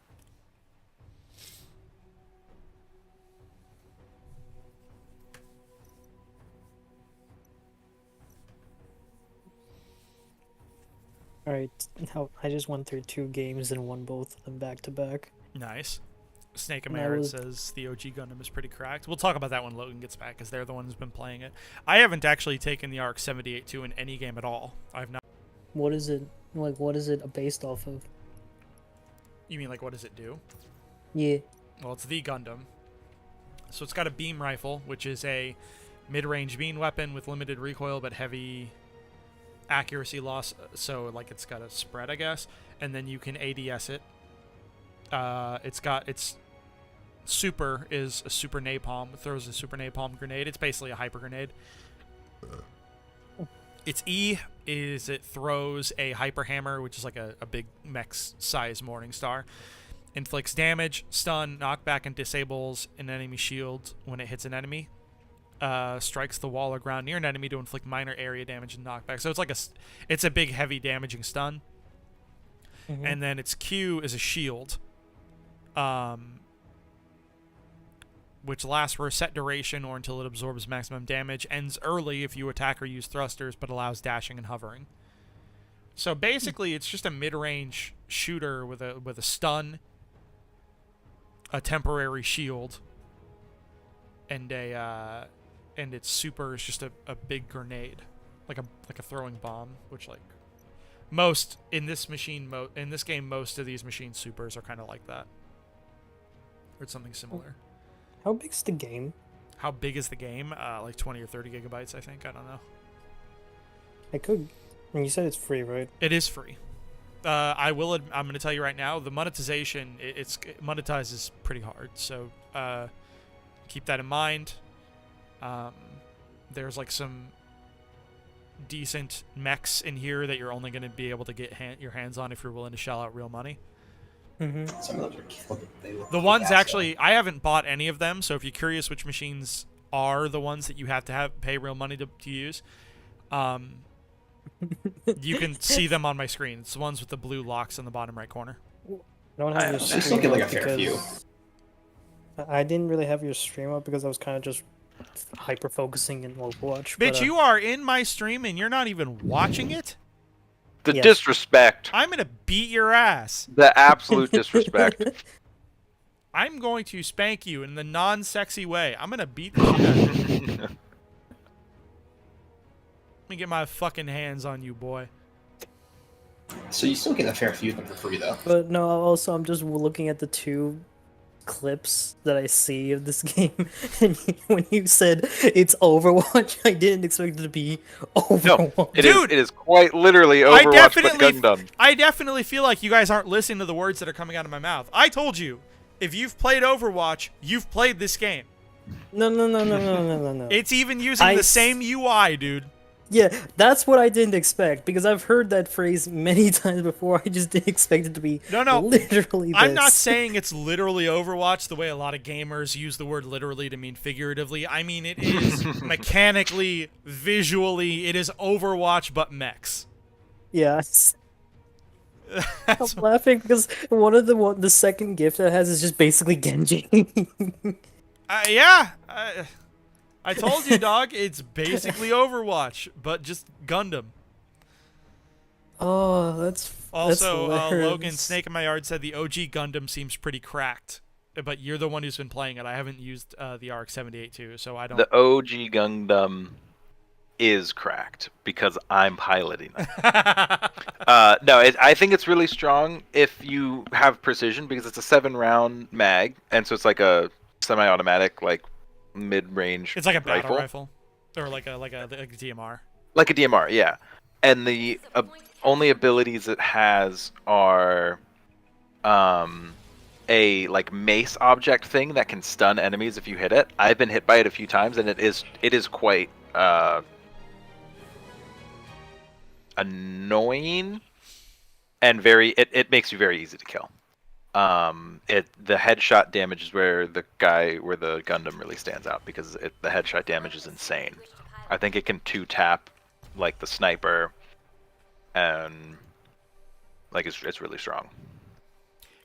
All right, now I just went through 2 games and won both of them back to back. Nice. Snake And I Amerit was- says the OG Gundam is pretty cracked. We'll talk about that when Logan gets back, because they're the one who's been playing it. I haven't actually taken the ARC 78-2 in any game at all. I've not. What is it like? What is it based off of? You mean like what does it do? Yeah. Well, it's the Gundam. So it's got a beam rifle, which is a mid-range beam weapon with limited recoil but heavy accuracy loss. So like it's got a spread, I guess. And then you can ADS it. It's got its super is a super napalm. It throws a super napalm grenade. It's basically a hyper grenade. Its E is it throws a hyper hammer, which is like a big mech size morning star. Inflicts damage, stun, knockback, and disables an enemy shield when it hits an enemy. Strikes the wall or ground near an enemy to inflict minor area damage and knockback. So it's like it's a big, heavy, damaging stun. And then its Q is a shield, which lasts for a set duration or until it absorbs maximum damage. Ends early if you attack or use thrusters, but allows dashing and hovering. So basically, it's just a mid-range shooter with a stun, a temporary shield, and its super is just a big grenade, like a throwing bomb, which like most in this game, most of these machine supers are kind of like that, or it's something similar. How big's the game? How big is the game? Like 20 or 30 gigabytes, I think. I don't know. I could. And you said it's free, right? It is free. I'm going to tell you right now, the monetization, it monetizes pretty hard. So keep that in mind. There's like some decent mechs in here that you're only going to be able to get your hands on if you're willing to shell out real money. Mm-hmm. Some of those are killed. They look The kick ones ass, actually, I haven't bought any of them, so if you're curious which machines are the ones that you have to pay real money to use, you can see them on my screen. It's the ones with the blue locks in the bottom right corner. I don't have your I still stream get like a up fair few. because I didn't really have your stream up because I was kind of just hyper focusing in Overwatch. Bitch, but, you are in my stream and you're not even watching it? The Yes. disrespect. I'm going to beat your ass. The absolute disrespect. I'm going to spank you in the non-sexy way. I'm going to beat the shit out of you. Let me get my fucking hands on you, boy. So you still get a fair few of them for free, though. But no, also I'm just looking at the 2 clips that I see of this game, and when you said it's Overwatch, I didn't expect it to be Overwatch. No, Dude! it is quite literally Overwatch but Gundam. I definitely feel like you guys aren't listening to the words that are coming out of my mouth. I told you, if you've played Overwatch, you've played this game. No. It's even using I the s- same UI, dude. Yeah, that's what I didn't expect because I've heard that phrase many times before. I just didn't expect it to be No. literally this. I'm not saying it's literally Overwatch the way a lot of gamers use the word literally to mean figuratively. I mean it is mechanically, visually, it is Overwatch but mechs. Yeah, I'm That's, laughing because the second gift it has is just basically Genji. yeah, I told you, dog. It's basically Overwatch, but just Gundam. Oh, that's Also, hilarious. Logan Snake in my yard said the OG Gundam seems pretty cracked, but you're the one who's been playing it. I haven't used the RX-78 so I don't. The OG Gundam is cracked because I'm piloting it. No, I think it's really strong if you have precision because it's a 7-round mag, and so it's like a semi-automatic, like mid-range. It's like a battle rifle, or like a DMR. Like a DMR, yeah. And the only abilities it has are a like mace object thing that can stun enemies if you hit it. I've been hit by it a few times, and it is quite annoying and it makes you very easy to kill. The headshot damage is where the Gundam really stands out because the headshot damage is insane. I think it can 2-tap like the sniper, and like it's really strong.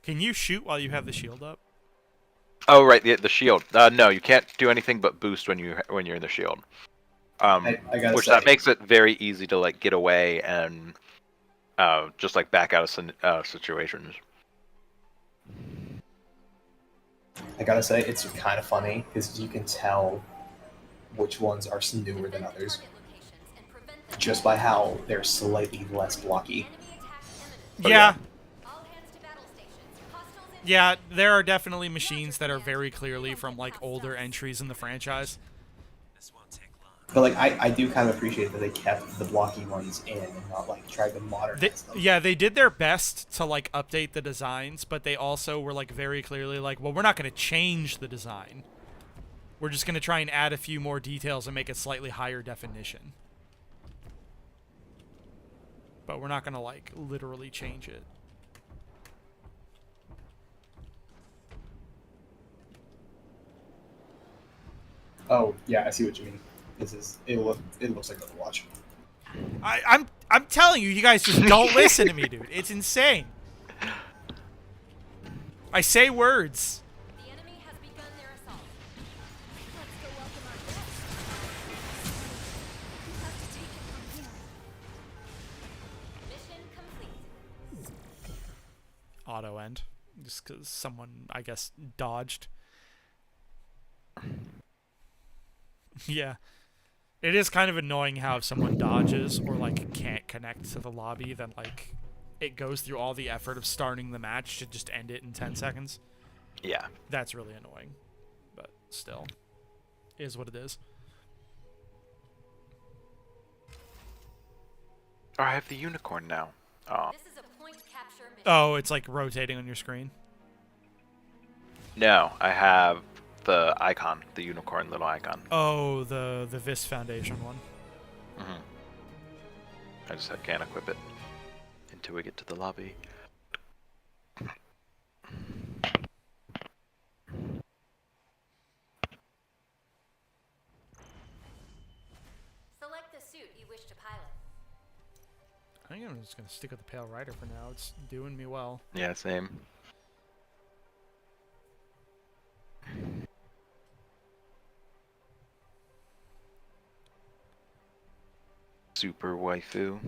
Can you shoot while you have the shield up? Oh right, the shield. No, you can't do anything but boost when you're in the shield. I gotta Which say, that makes it very easy to like get away and just like back out of situations. I gotta say, it's kind of funny because you can tell which ones are newer than others just by how they're slightly less blocky. Yeah. Yeah, there are definitely machines that are very clearly from like older entries in the franchise. But like, I do kind of appreciate that they kept the blocky ones in and not like tried to modernize them. Yeah, they did their best to like update the designs, but they also were like very clearly like, well, we're not going to change the design. We're just going to try and add a few more details and make it slightly higher definition. But we're not going to like literally change it. Oh yeah, I see what you mean. It looks like Overwatch. I'm telling you, you guys just don't listen to me, dude. It's insane. I say words. The enemy has begun their assault. Let's go welcome our guests. We have to take it from here. Mission complete. Auto end. Just because someone, I guess, dodged. Yeah. It is kind of annoying how if someone dodges or, like, can't connect to the lobby, then, like, it goes through all the effort of starting the match to just end it in 10 seconds. Yeah. That's really annoying. But still, is what it is. Oh, I have the unicorn now. Oh. This is a point capture mission. Oh, it's, like, rotating on your screen. No, I have the icon, the unicorn little icon. Oh, the Vis Foundation one. I just can't equip it until we get to the lobby. Select the suit you wish to pilot. I think I'm just going to stick with the Pale Rider for now. It's doing me well. Yeah, same. Super waifu.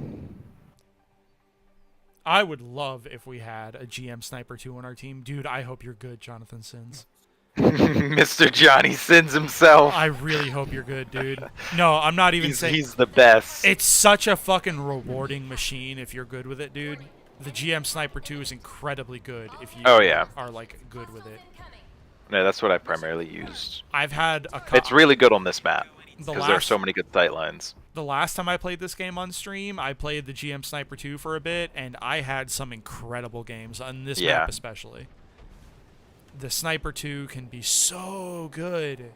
I would love if we had a GM Sniper 2 on our team. Dude, I hope you're good, Jonathan Sins. Mr. Johnny Sins himself. I really hope you're good, dude. No, I'm not even saying... He's the best. It's such a fucking rewarding machine if you're good with it, dude. The GM Sniper 2 is incredibly good if you are, like, good with it. No, that's what I primarily used. I've had a couple... It's really good on this map because there are so many good sight lines. The last time I played this game on stream, I played the GM Sniper 2 for a bit, and I had some incredible games on this map especially. The Sniper 2 can be so good.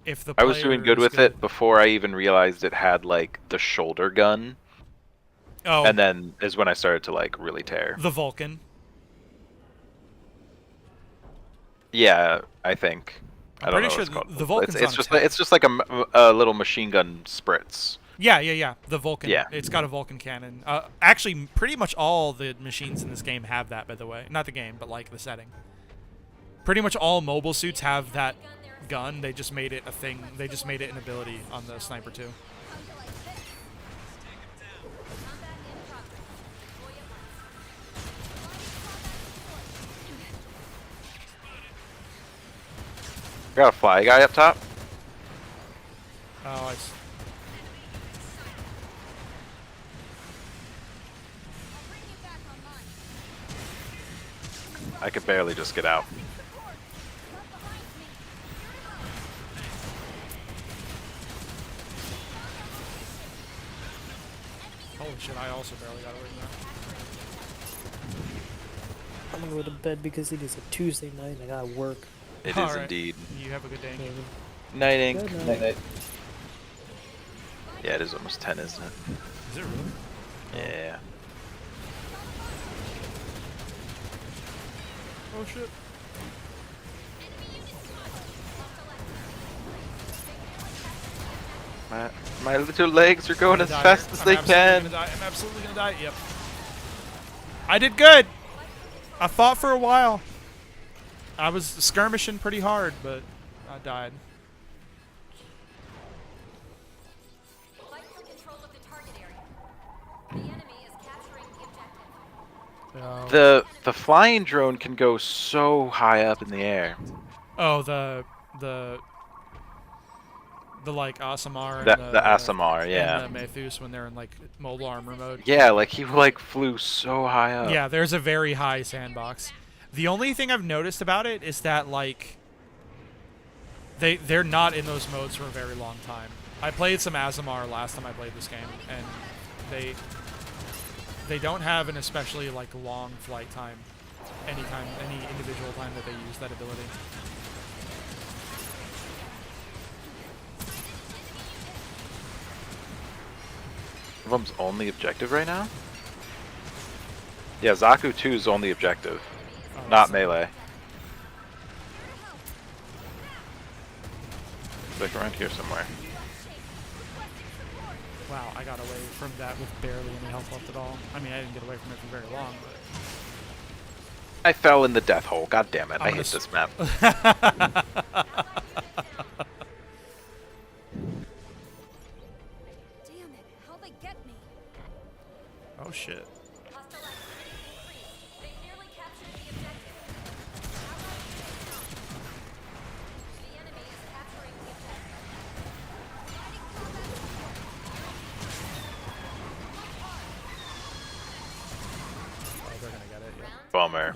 if the I was doing player good is with it before I even realized it had like the shoulder gun, Oh, and then is when I started to like really tear. the Vulcan. Yeah, I think. I'm I don't pretty know what sure it's called. the Vulcan's it's on just its head. it's just like a little machine gun spritz. Yeah. The Vulcan. Yeah. It's got a Vulcan cannon. Actually, pretty much all the machines in this game have that, by the way. Not the game, but like the setting. Pretty much all mobile suits have that gun. They just made it a thing. They just made it an ability on the Sniper 2. Got a fly guy up top. Oh, I could barely just get out. holy shit! I also barely got away from that. I'm gonna go to bed because it is a Tuesday night and I gotta work. It is Alright. indeed. You have a good day. Night ink. Good night. Night, night. Yeah, it is almost 10, isn't it? Is it really? Yeah. Oh shit! My little legs are going I'm as gonna die fast here. as I'm they absolutely can. gonna die. I'm absolutely gonna die. Yep. I did good. I fought for a while. I was skirmishing pretty hard, but I died. Fight for control of the target area. The enemy is capturing the objective. The flying drone can go so high up in the air. Oh, the like Asamar and The Asamar, yeah. and the Methus when they're in like mobile armor mode. Yeah, like he like flew so high up. Yeah, there's a very high sandbox. The only thing I've noticed about it is that like they're not in those modes for a very long time. I played some Asamar last time I played this game, and they don't have an especially like long flight time. Any individual time that they use that ability. One of them's only objective right now? Yeah, Zaku 2 is only objective, Oh, not that's- melee. Like around here somewhere. Wow, I got away from that with barely any health left at all. I mean, I didn't get away from it for very long, but... I fell in the death hole. God damn it! I I'm hate gonna this map. Damn it! How'd they get me? Oh shit. Hostile activity increased. They nearly captured the objective. Allied units down. The enemy is capturing the objective. Providing combat support. Oh, they're gonna get it, yeah. Round Bummer.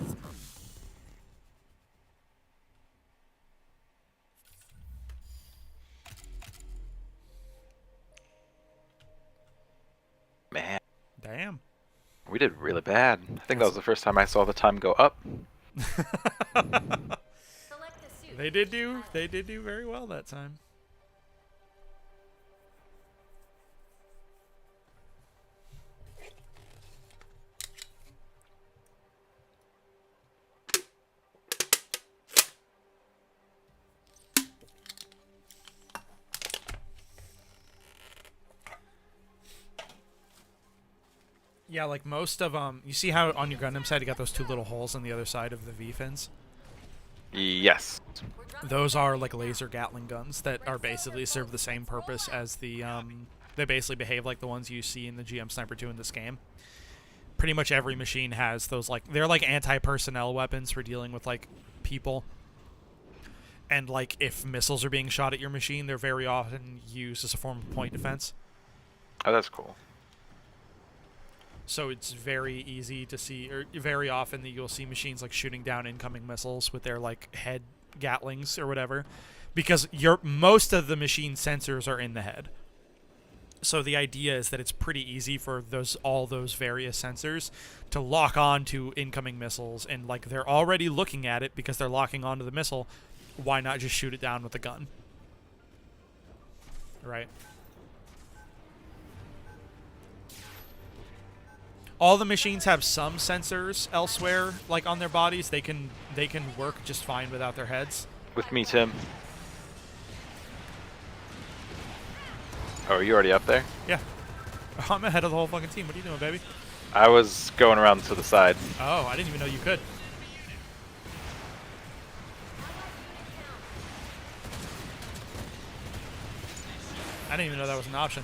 Man, Damn. we did really bad. I think that was the first time I saw the time go up. select the suit. They did do very well that time. Yeah, like most of you see how on your Gundam side you got those two little holes on the other side of the V fins? Yes. Those are like laser Gatling guns that are basically serve the same purpose as the they basically behave like the ones you see in the GM Sniper 2 in this game. Pretty much every machine has those, like they're like anti-personnel weapons for dealing with like people. And like if missiles are being shot at your machine, they're very often used as a form of point defense. Oh, that's cool. So it's very easy to see, or very often that you'll see machines like shooting down incoming missiles with their like head Gatlings or whatever, because most of the machine sensors are in the head. So the idea is that it's pretty easy for all those various sensors to lock on to incoming missiles, and like they're already looking at it because they're locking onto the missile. Why not just shoot it down with a gun? Right. All the machines have some sensors elsewhere, like on their bodies. They can work just fine without their heads. With me, Tim. Oh, are you already up there? Yeah. I'm ahead of the whole fucking team. What are you doing, baby? I was going around to the side. Oh, I didn't even know you could. I didn't even know that was an option.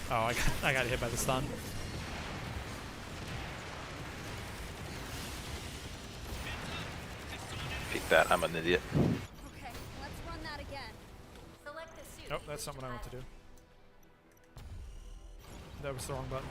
Oh, I got hit by the stun. Take that, I'm an idiot. Okay, let's run that again. Select the suit. Oh, that's something I want to do. That was the wrong button.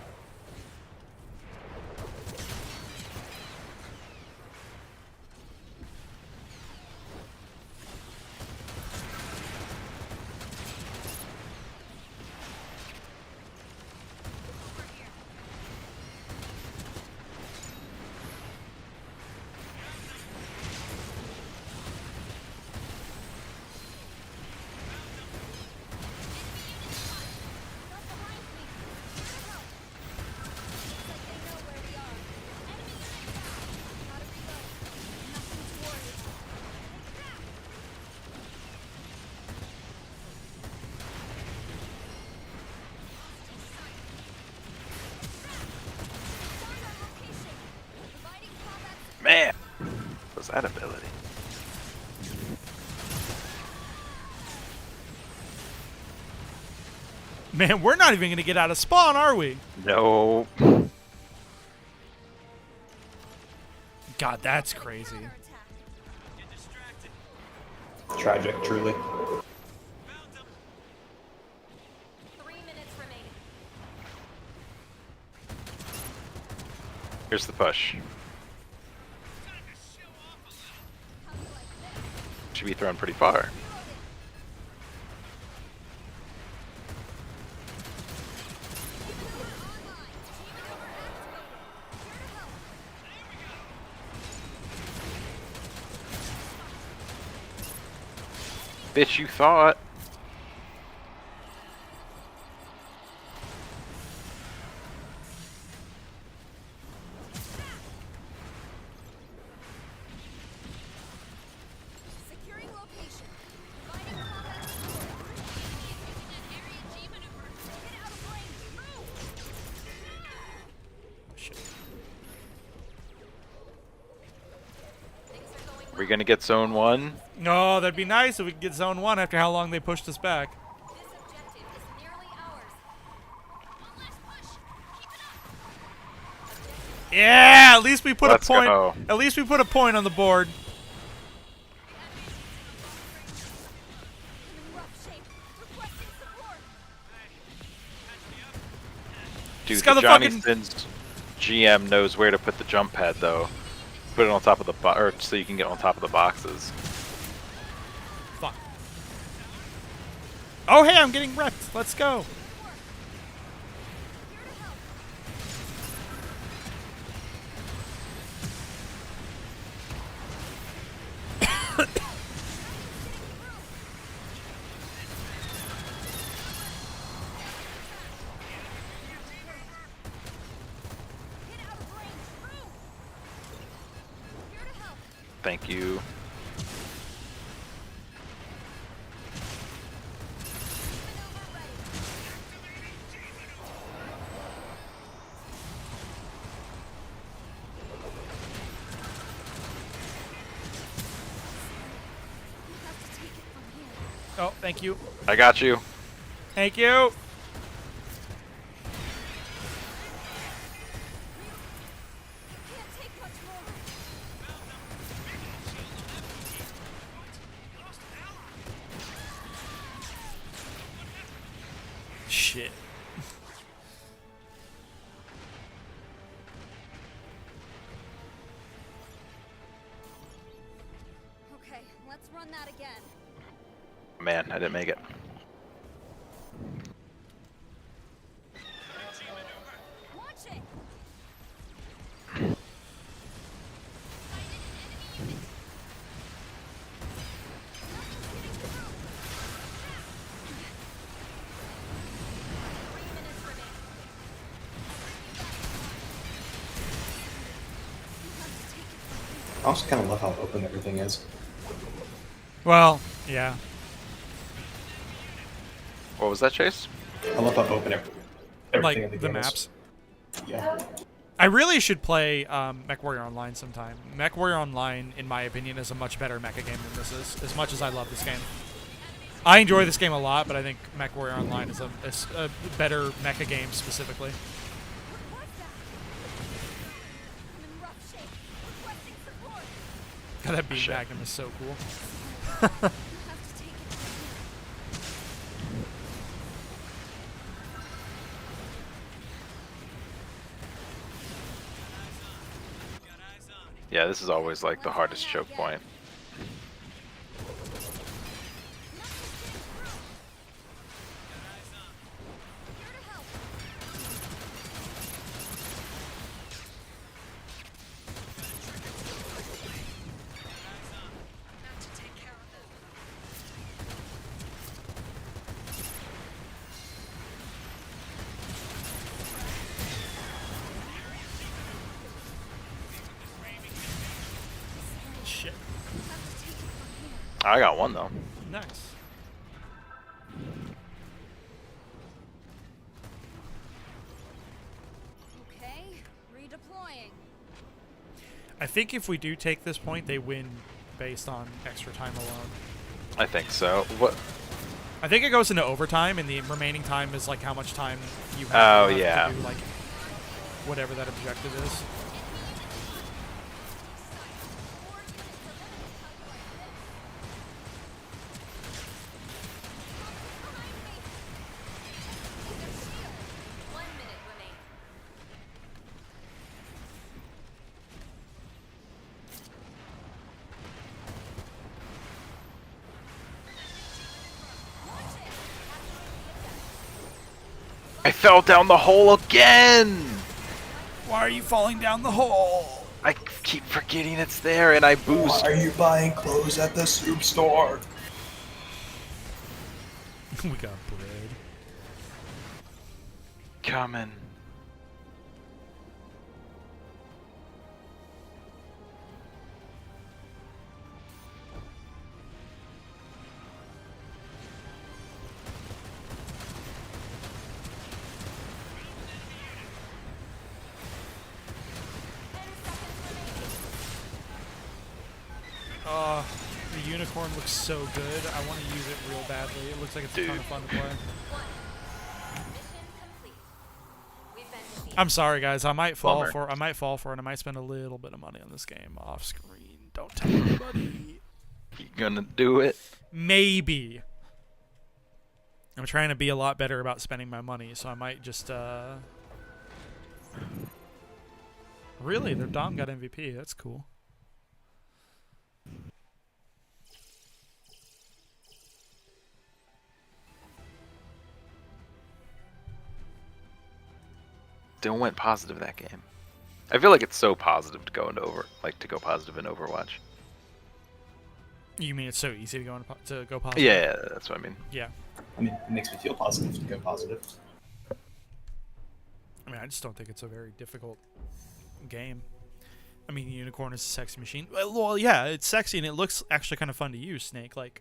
Man, what's that ability? Man, we're not even going to get out of spawn, are we? No. God, that's crazy. Tragic, truly. 3 minutes remaining. Here's the push. Should be thrown pretty far. Bitch, you thought. Securing location. Providing combat support. Area G maneuver. Get out of range. Move! Shit. Things are going We're gonna get zone 1. No, that'd be nice if we could get zone 1 after how long they pushed us back. This objective is nearly ours. One last push. Keep it up. Yeah, at least we put Let's a point. go. At least we put a point on the board. In rough shape. Requesting support. Dude, It's got the the Johnny fucking- Sins GM knows where to put the jump pad, though. Put it on top of the or so you can get on top of the boxes. Fuck. Oh, hey, I'm getting wrecked. Let's go. Get out of range. Move! Here to help. Thank you. Maneuver ready. We have to take it from here. Oh, thank you. I got you. Thank you. Can't take much more. Shit. Okay, let's run that again. Man, I didn't make it. Watch it! I also kind of love how open everything is. Well, yeah. What was that, Chase? I love how open everything Like in the the game maps. is. Yeah. I really should play MechWarrior Online sometime. MechWarrior Online, in my opinion, is a much better mecha game than this is, as much as I love this game. I enjoy this game a lot, but I think MechWarrior Online is a better mecha game specifically. God, that beam magnum is so cool. Yeah, this is always like the hardest choke point. Shit. I got one though. Nice. Okay, redeploying. I think if we do take this point, they win based on extra time alone. I think so. What? I think it goes into overtime, and the remaining time is like how much time you have left yeah. to do like whatever that objective is. I fell down the hole again! Why are you falling down the hole? I keep forgetting it's there and I boost. Why are you buying clothes at the soup store? We got bread. Coming. The unicorn looks so good. I want to use it real badly. It looks like it's a ton of fun to play. I'm sorry, guys. I might fall Bummer. for it. And I might spend a little bit of money on this game off screen. Don't tell anybody. You gonna do it? Maybe. I'm trying to be a lot better about spending my money, so I might just Really, their Dom got MVP. That's cool. Still went positive that game. I feel like it's so positive to go go positive in Overwatch. You mean it's so easy to go positive? Yeah, that's what I mean. Yeah. I mean, it makes me feel positive to go positive. I mean, I just don't think it's a very difficult game. I mean, Unicorn is a sexy machine. Well, yeah, it's sexy and it looks actually kind of fun to use, Snake. Like,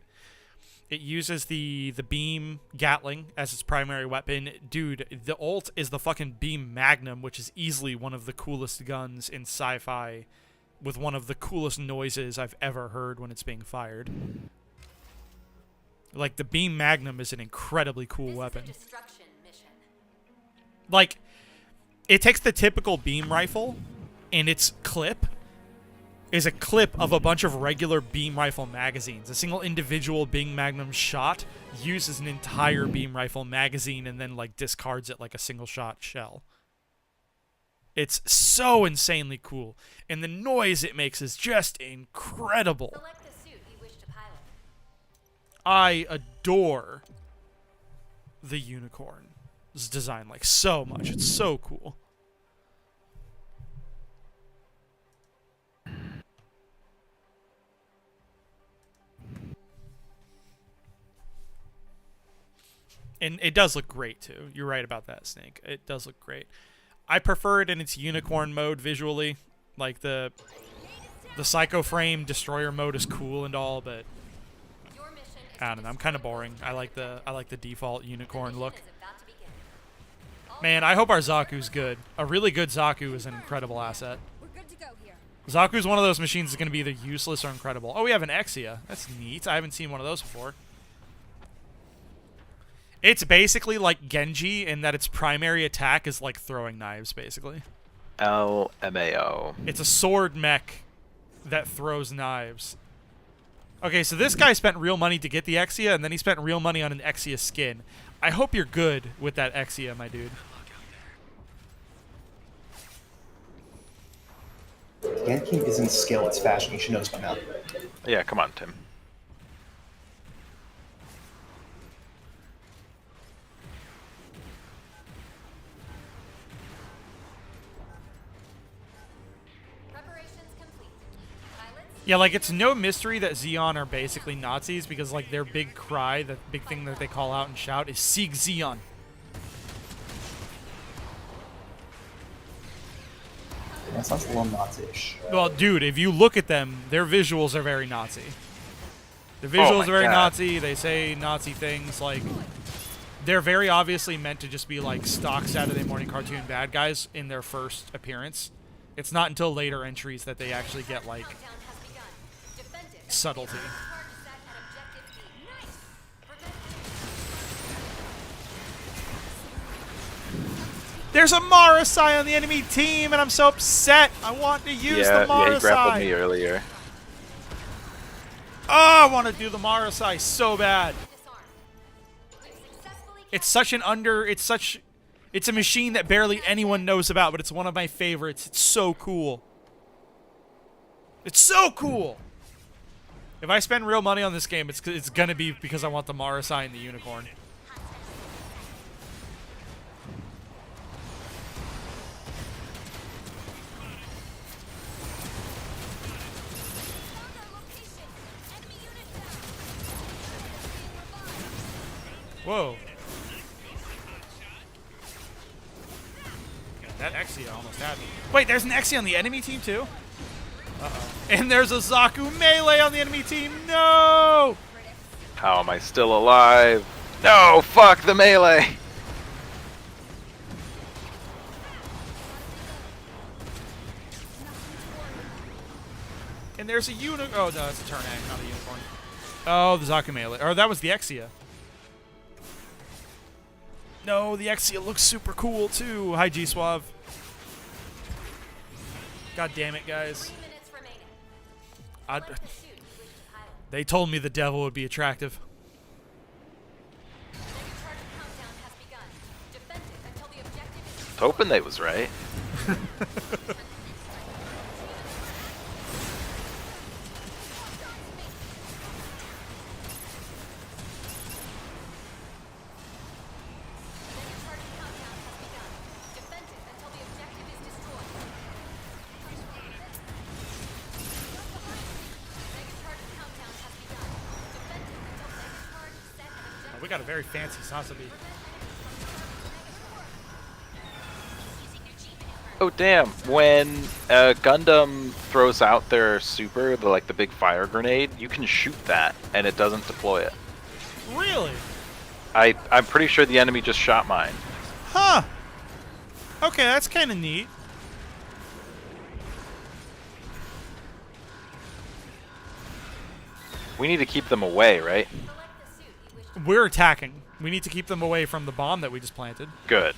it uses the beam Gatling as its primary weapon. Dude, the ult is the fucking beam Magnum, which is easily one of the coolest guns in sci-fi, with one of the coolest noises I've ever heard when it's being fired. Like, the beam Magnum is an incredibly cool weapon. Like, it takes the typical beam rifle, and its clip is a clip of a bunch of regular beam rifle magazines. A single individual beam Magnum shot uses an entire beam rifle magazine and then, like, discards it like a single shot shell. It's so insanely cool, and the noise it makes is just incredible. Select the suit you wish to pilot. I adore the Unicorn's design, like, so much. It's so cool. And it does look great, too. You're right about that, Snake. It does look great. I prefer it in its unicorn mode visually. Like, the The Psycho Frame Destroyer mode is cool and all, but Your mission is I don't know. I'm kind of boring. I like the default unicorn look. is about to begin. Man, I hope our Zaku's good. A really good Zaku is an incredible asset. We're good to go here. Zaku's one of those machines that's going to be either useless or incredible. Oh, we have an Exia. That's neat. I haven't seen one of those before. It's basically like Genji in that its primary attack is like throwing knives, basically. LMAO. It's a sword mech that throws knives. Okay, so this guy spent real money to get the Exia, and then he spent real money on an Exia skin. I hope you're good with that Exia, my dude. Genki isn't skill, it's fashion. You should know this by now. Yeah, come on, Tim. Preparations complete. Pilots, Yeah, like, it's no mystery that Xeon are basically Nazis, because, like, their big cry, the big thing that they call out and shout is Sieg Xeon. That sounds a little Nazi-ish. Well, dude, if you look at them, their visuals are very Nazi. The visuals my are very God. Nazi. They say Nazi things. Like, they're very obviously meant to just be like stock Saturday morning cartoon bad guys in their first appearance. It's not until later entries that they actually get like countdown has begun. Defend it. subtlety. Charge set at objective B. Nice. Prevent There's a Marasai on the enemy team, and I'm so upset. I want to use the Yeah, he grappled me Marasai. earlier. Oh, I want to do the Marasai so bad. disarm. We've successfully It's a machine that barely anyone knows about, but it's one of my favorites. It's so cool. It's so cool. If I spend real money on this game, it's gonna be because I want the Marasai and the unicorn. Whoa. That Exia almost had me. Wait, there's an Exia on the enemy team too? Uh-oh. And there's a Zaku melee on the enemy team. No! How am I still alive? No, fuck the melee. And there's a Oh, no, that's a Turnang, not a unicorn. Oh, the Zaku melee. Or that was the Exia. No, the Exia looks super cool too. Hi, G-Suave. God damn it, guys. 3 minutes remaining. I'd, Select the suit you wish to pilot. they told me the devil would be attractive. Charge countdown has begun. Defend it until the objective is I was hoping they was right. Charge countdown has begun. Defend it until the objective is destroyed. Mega charge countdown has begun. Defend it until mega charge set at objective. We got a very fancy Sasabi. Oh damn! When Gundam throws out their super, the big fire grenade, you can shoot that and it doesn't deploy it. Really? I'm pretty sure the enemy just shot mine. Huh. Okay, that's kind of neat. We need to keep them away, right? Select the suit you wish to We're attacking. We need to keep them away from the bomb that we just planted. Good.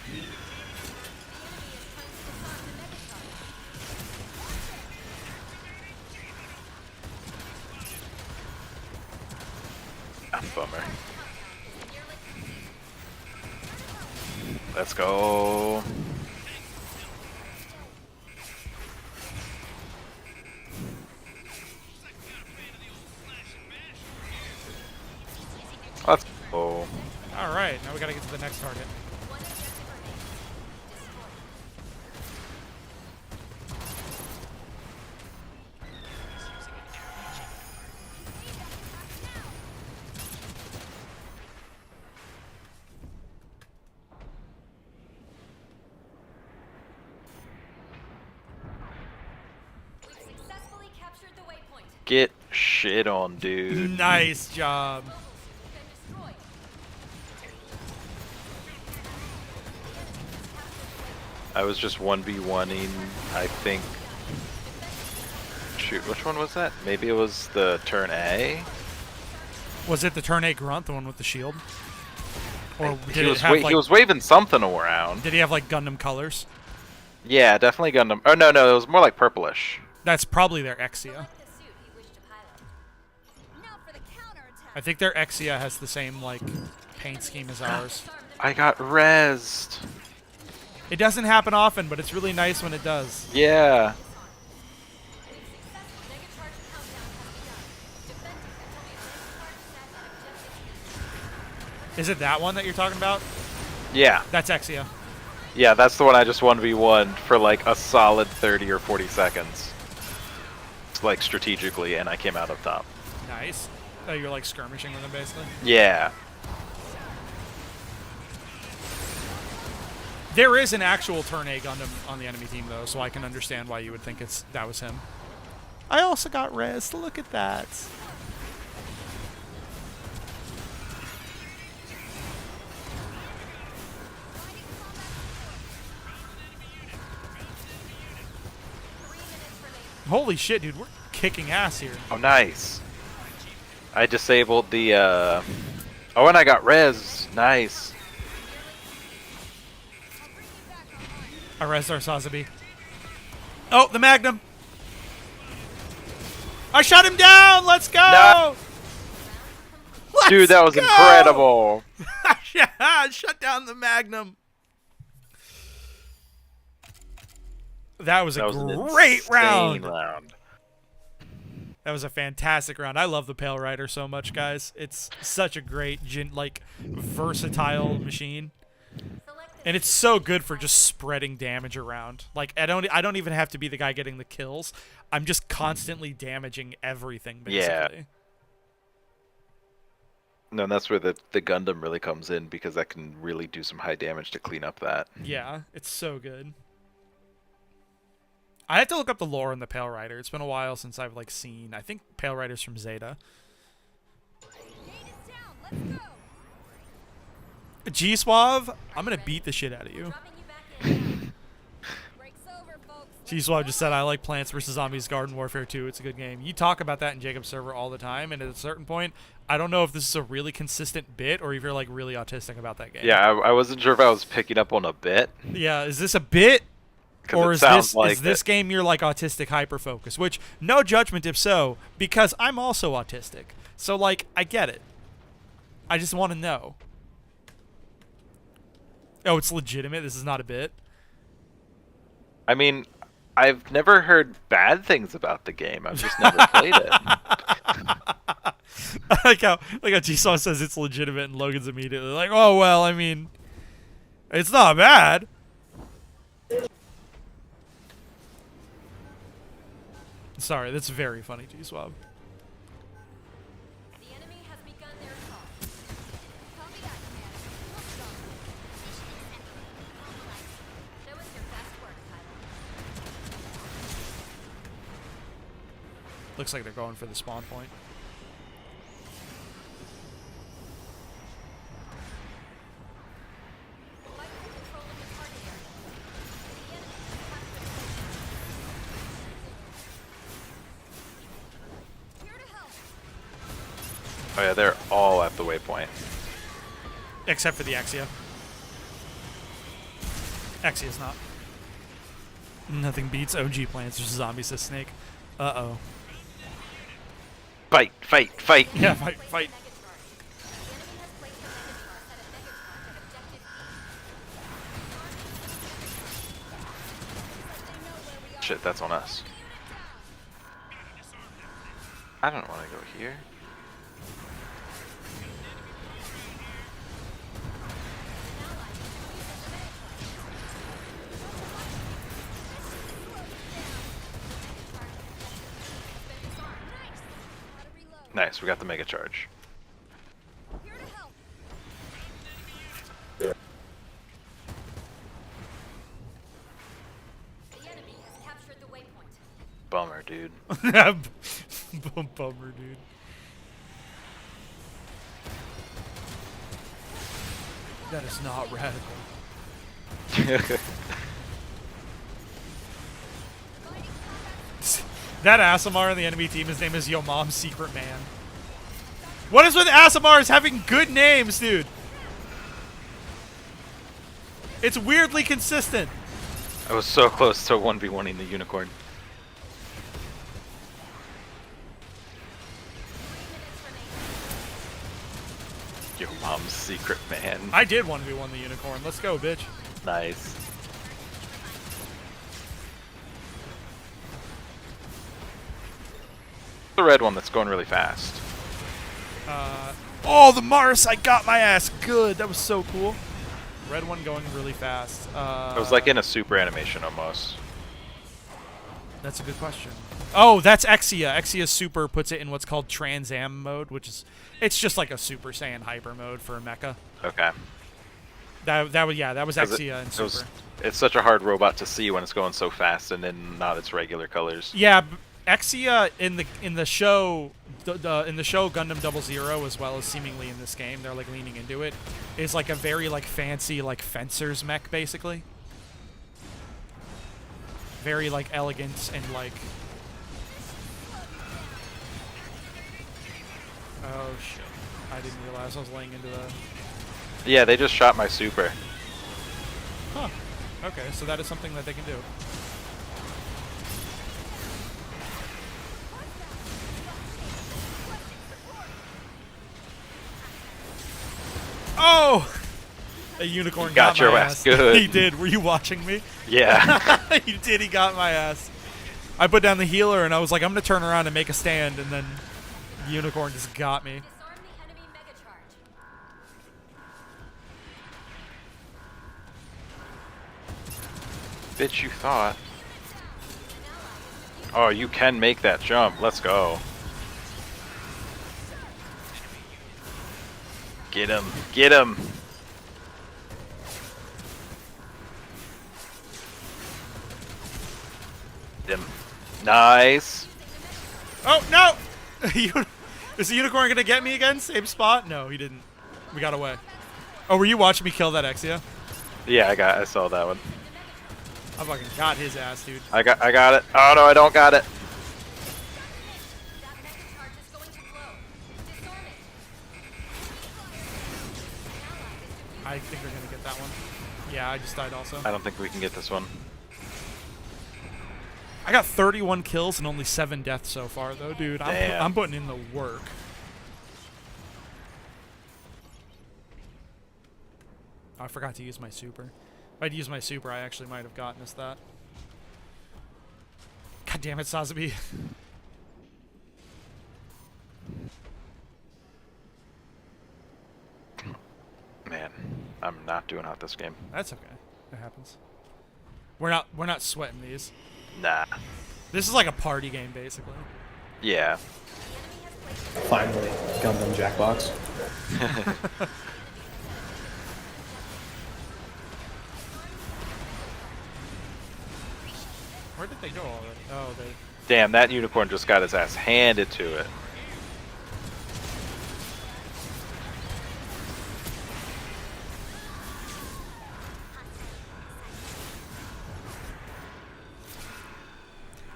Ah, bummer. Let's go. Let's go. All right, now we got to get to the next target. One objective remaining. Destroy. We've successfully captured Get shit on, dude. Nice job. I was just 1v1ing, I think. Shoot, which one was that? Maybe it was the turn A? Was it the turn 8 grunt, the one with the shield? Or He did it was, have like, he was waving something around. did he have like Gundam colors? Yeah, definitely Gundam. Oh, no, it was more like purplish. That's probably their Exia. The suit you wish to pilot. Now for the counterattack. I think their Exia has the same like paint scheme as ours. I got rezzed. It doesn't happen often, but it's really nice when it does. Yeah. Is it that one that you're talking about? Yeah. That's Exia. Yeah, that's the one I just 1v1 for like a solid 30 or 40 seconds. Like strategically, and I came out up top. Nice. Oh, you're like skirmishing with them basically? Yeah. There is an actual turn A Gundam on the enemy team though, so I can understand why you would think that was him. I also got res. Look at that. Holy shit, dude, we're kicking ass here. Oh, nice. I disabled the, Oh, and I got res. Nice. I res our Sazabi. Oh, the Magnum! I shot him down! Let's go! No. Let's Dude, that was go! incredible. Yeah, shut down the Magnum. That was a great insane round. round. That was a fantastic round. I love the Pale Rider so much, guys. It's such a great, versatile machine, and it's so good for just spreading damage around. Like I don't even have to be the guy getting the kills. I'm just constantly damaging everything, basically. Yeah. No, and that's where the Gundam really comes in, because that can really do some high damage to clean up that. Yeah, it's so good. I had to look up the lore in the Pale Rider. It's been a while since I've like seen. I think Pale Rider's from Zeta. G-Suave, I'm gonna beat the shit out of you. G-Suave just said, I like Plants vs. Zombies Garden Warfare 2. It's a good game. You talk about that in Jacob's server all the time, and at a certain point, I don't know if this is a really consistent bit or if you're like really autistic about that game. Yeah, I wasn't sure if I was picking up on a bit. Yeah, is this a bit? Or is this game you're like autistic hyper focus? Which, no judgment if so, because I'm also autistic. So like, I get it. I just want to know. Oh, it's legitimate. This is not a bit. I mean, I've never heard bad things about the game. I've just never played it. like how G-Saw says it's legitimate, and Logan's immediately like, oh well, I mean, it's not bad. Sorry, that's very funny, G-Swab. The enemy has begun their assault. Copy that, Commander. Show us your best work, pilot. Looks like they're going for the spawn point. Fight for control of the target area. The enemy has captured. Here to help. Oh yeah, they're all at the waypoint. Except for the Exia. Exia's not. Nothing beats OG Plants vs. Zombies, says Snake. Uh-oh. Fight, fight, fight. Yeah, fight, fight. The enemy has placed a megatar at objective B. Shit, that's on us. I don't want to go here. Nice, we got the mega charge. Here to help. The enemy has captured the waypoint. Bummer, dude. Bummer, dude. That is not radical. That Asimar on the enemy team, his name is Yo Mom's Secret Man. What is with Asimars having good names, dude? It's weirdly consistent. I was so close to 1v1ing the unicorn. Your mom's secret man. I did 1v1 the unicorn. Let's go, bitch. Nice. The red one that's going really fast. Oh, the Mars! I got my ass good. That was so cool. Red one going really fast. It was like in a super animation almost. That's a good question. Oh, that's Exia. Exia Super puts it in what's called Trans Am mode, which is it's just like a Super Saiyan Hyper mode for a mecha. Okay. That was Exia and Super. It's such a hard robot to see when it's going so fast and then not its regular colors. Yeah, Exia in the show in the show Gundam 00, as well as seemingly in this game, they're like leaning into it, is like a very like fancy like fencer's mech basically. Very like elegant and like. Oh shit! I didn't realize I was laying into the. Yeah, they just shot my super. Huh. Okay, so that is something that they can do. Oh! A unicorn got your my ass good. He did. Were you watching me? Yeah. He did. He got my ass. I put down the healer and I was like, I'm gonna turn around and make a stand, and then the unicorn just got me. Disarm the enemy mega charge. Bitch, you thought. Oh, you can make that jump. Let's go. Get him. Get him. Him. Nice. Oh no! Is the unicorn gonna get me again? Same spot? No, he didn't. We got away. Oh, were you watching me kill that Exia? Yeah, I saw that one. I fucking got his ass, dude. I got it. Oh no, I don't got it. That mega charge is going to blow. Disarm it. I think they're gonna get that one. Yeah, I just died also. I don't think we can get this one. I got 31 kills and only 7 deaths so far, though, dude. Damn. I'm putting in the work. I forgot to use my super. If I'd used my super, I actually might have gotten us that. God damn it, Sazabi. Man, I'm not doing hot this game. That's okay. It happens. We're not sweating these. Nah. This is like a party game, basically. Yeah. Finally, Gundam Jackbox. Where did they go already? Oh, they. Damn, that unicorn just got his ass handed to it.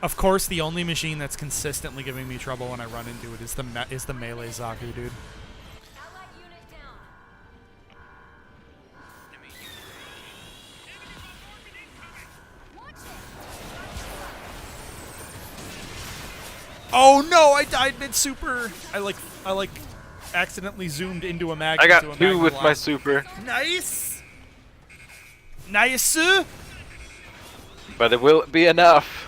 Of course, the only machine that's consistently giving me trouble when I run into it is the melee Zaku, dude. Allied unit down. Watch it. Oh no! I died mid super. I like accidentally zoomed into a mag. I got into a 2 Magnum with my line. super, Nice. Nice. but it will be enough.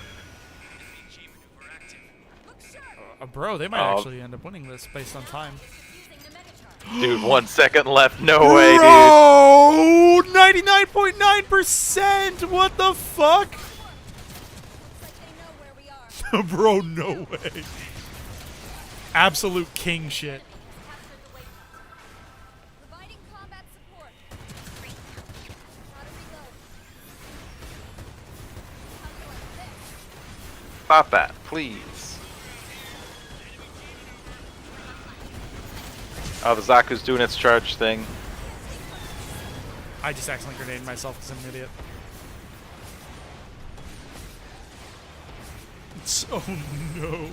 Bro, they might Oh. actually end up winning this based on time. Using the mega charge. Dude, 1 second left. No way, dude. Bro, 99.9%. What the fuck? Looks like they know where we are. Bro, no way. Absolute king shit. Captured the waypoint. Providing combat support. Gotta reload. How do I do this? Stop that, please. Oh, the Zaku's doing its charge thing. I just accidentally grenaded myself because I'm an idiot. Oh no.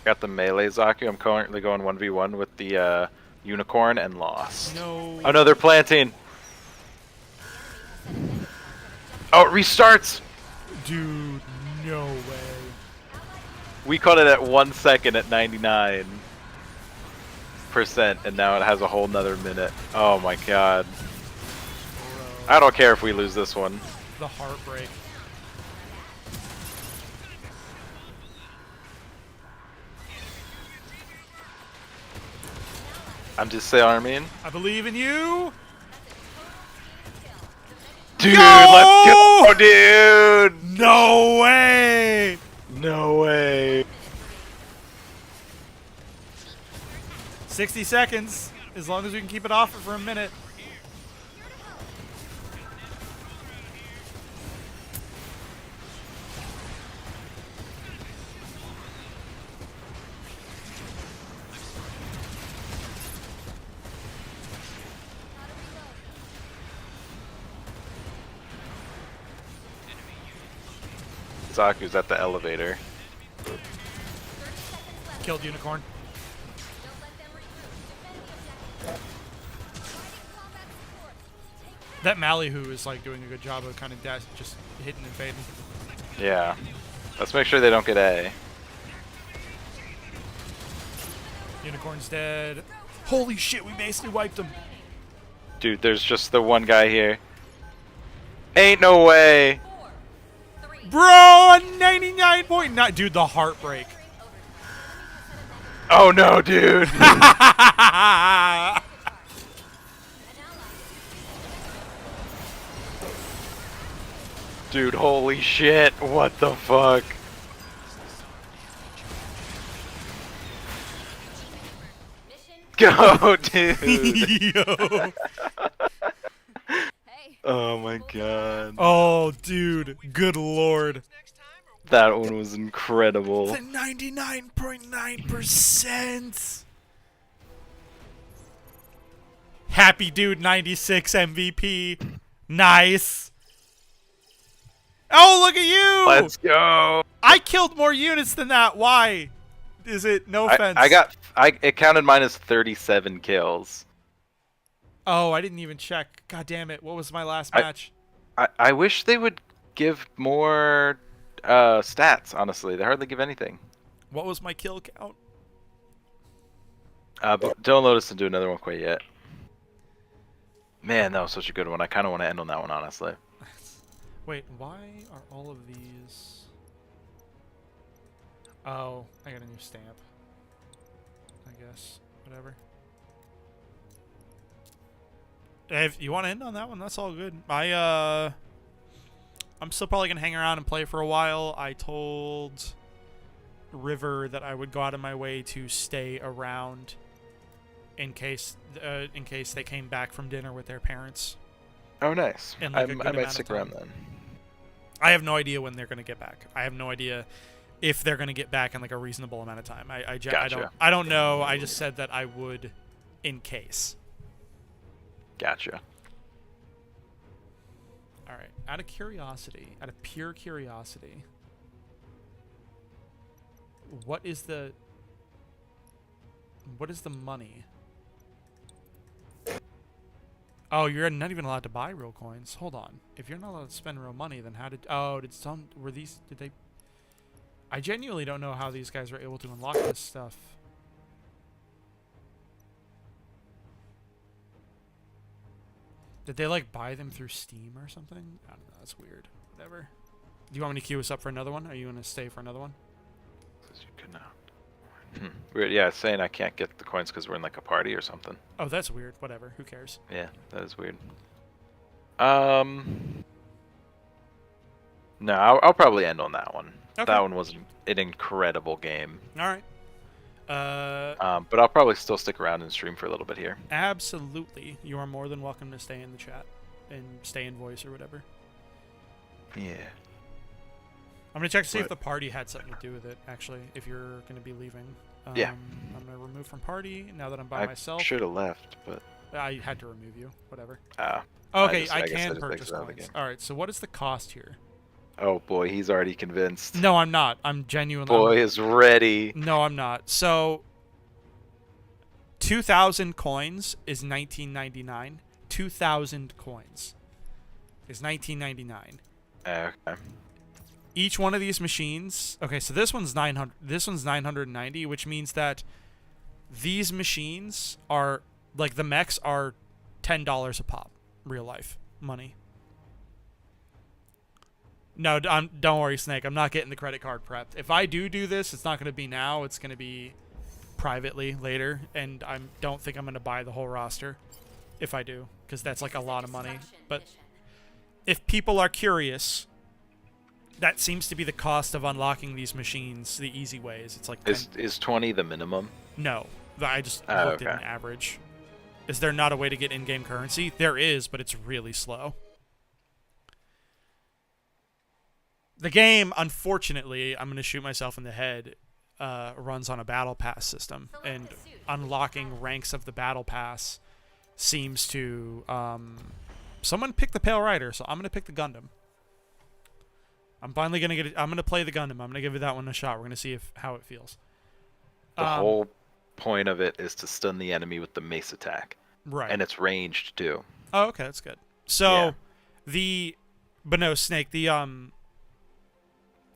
Got the melee Zaku. I'm currently going 1v1 with the unicorn and lost. No. Oh no, they're planting. Oh, it restarts. Dude, no way. We caught it at 1 second at 99%, and now it has a whole nother minute. Oh my god. I don't care if we lose this one. The heartbreak. I'm disarming. I believe in you. Dude, No! let's go, dude! No way. No way. 60 seconds. As long as we can keep it off for a minute. Zaku's at the elevator. Killed unicorn. That Mallyhoo is like doing a good job of kind of just hitting and fading. Yeah. Let's make sure they don't get A. Unicorn's dead. Holy shit, we basically wiped him. Dude, there's just the one guy here. Ain't no way. Bro, a 99.9. Dude, the heartbreak. Oh no, dude. Dude, holy shit. What the fuck? Go, dude. Yo. Oh my god. Oh, dude. Good lord. That one was incredible. The 99.9%. Happy dude 96 MVP. Nice. Oh, look at you. Let's go. I killed more units than that. Why? Is it no offense? It counted mine as 37 kills. Oh, I didn't even check. God damn it. What was my last match? I wish they would give more stats, honestly. They hardly give anything. What was my kill count? But don't load us to do another one quite yet. Man, that was such a good one. I kind of want to end on that one, honestly. Wait, why are all of these... Oh, I got a new stamp. I guess. Whatever. If you want to end on that one, that's all good. I'm still probably going to hang around and play for a while. I told River that I would go out of my way to stay around in case they came back from dinner with their parents. Oh, nice. In like a I good might amount of stick time. around then. I have no idea when they're going to get back. I have no idea if they're going to get back in like a reasonable amount of time. Gotcha. I don't know. I just said that I would in case. Gotcha. All right. Out of curiosity, out of pure curiosity, what is the money? Oh, you're not even allowed to buy real coins. Hold on. If you're not allowed to spend real money, then how did... Oh, did they... I genuinely don't know how these guys are able to unlock this stuff. Did they, like, buy them through Steam or something? I don't know. That's weird. Whatever. Do you want me to queue us up for another one? Are you going to stay for another one? You could not. Weird. Yeah, it's saying I can't get the coins because we're in like a party or something. Oh, that's weird. Whatever. Who cares? Yeah, that is weird. No, I'll probably end on that one. Okay. That one was an incredible game. All right. But I'll probably still stick around and stream for a little bit here. Absolutely. You are more than welcome to stay in the chat and stay in voice or whatever. Yeah. I'm going to check to see if Right. the party had something to do with it, actually, if you're going to be leaving. Yeah. I'm gonna remove from party now that I'm by I myself. should have left, but I had to remove you. Whatever. I Okay, I guess I can just purchase exited out of the coins. game. All right. So what is the cost here? Oh boy, he's already convinced. No, I'm not. I'm genuinely. Boy is ready. No, I'm not. So 2,000 coins is 19.99. 2,000 coins is 19.99. Okay. Each one of these machines. Okay, so this one's 900. This one's 990, which means that these machines are like the mechs are $10 a pop, real life money. No, don't worry, Snake. I'm not getting the credit card prepped. If I do this, it's not going to be now. It's going to be privately later, and I don't think I'm going to buy the whole roster if I do, because that's like a lot of money. But if people are curious, that seems to be the cost of unlocking these machines the easy ways. It's like Is 20 the minimum? no, I just Oh, looked at an okay. average. Is there not a way to get in-game currency? There is, but it's really slow. The game, unfortunately, I'm going to shoot myself in the head, runs on a battle pass system, and unlocking ranks of the battle pass seems to... someone picked the Pale Rider, so I'm going to pick the Gundam. I'm finally going to get it. I'm going to play the Gundam. I'm going to give that one a shot. We're going to see how it feels. The whole point of it is to stun the enemy with the mace attack. Right. And it's ranged too. Oh, okay, that's good. So, Yeah. but no, Snake,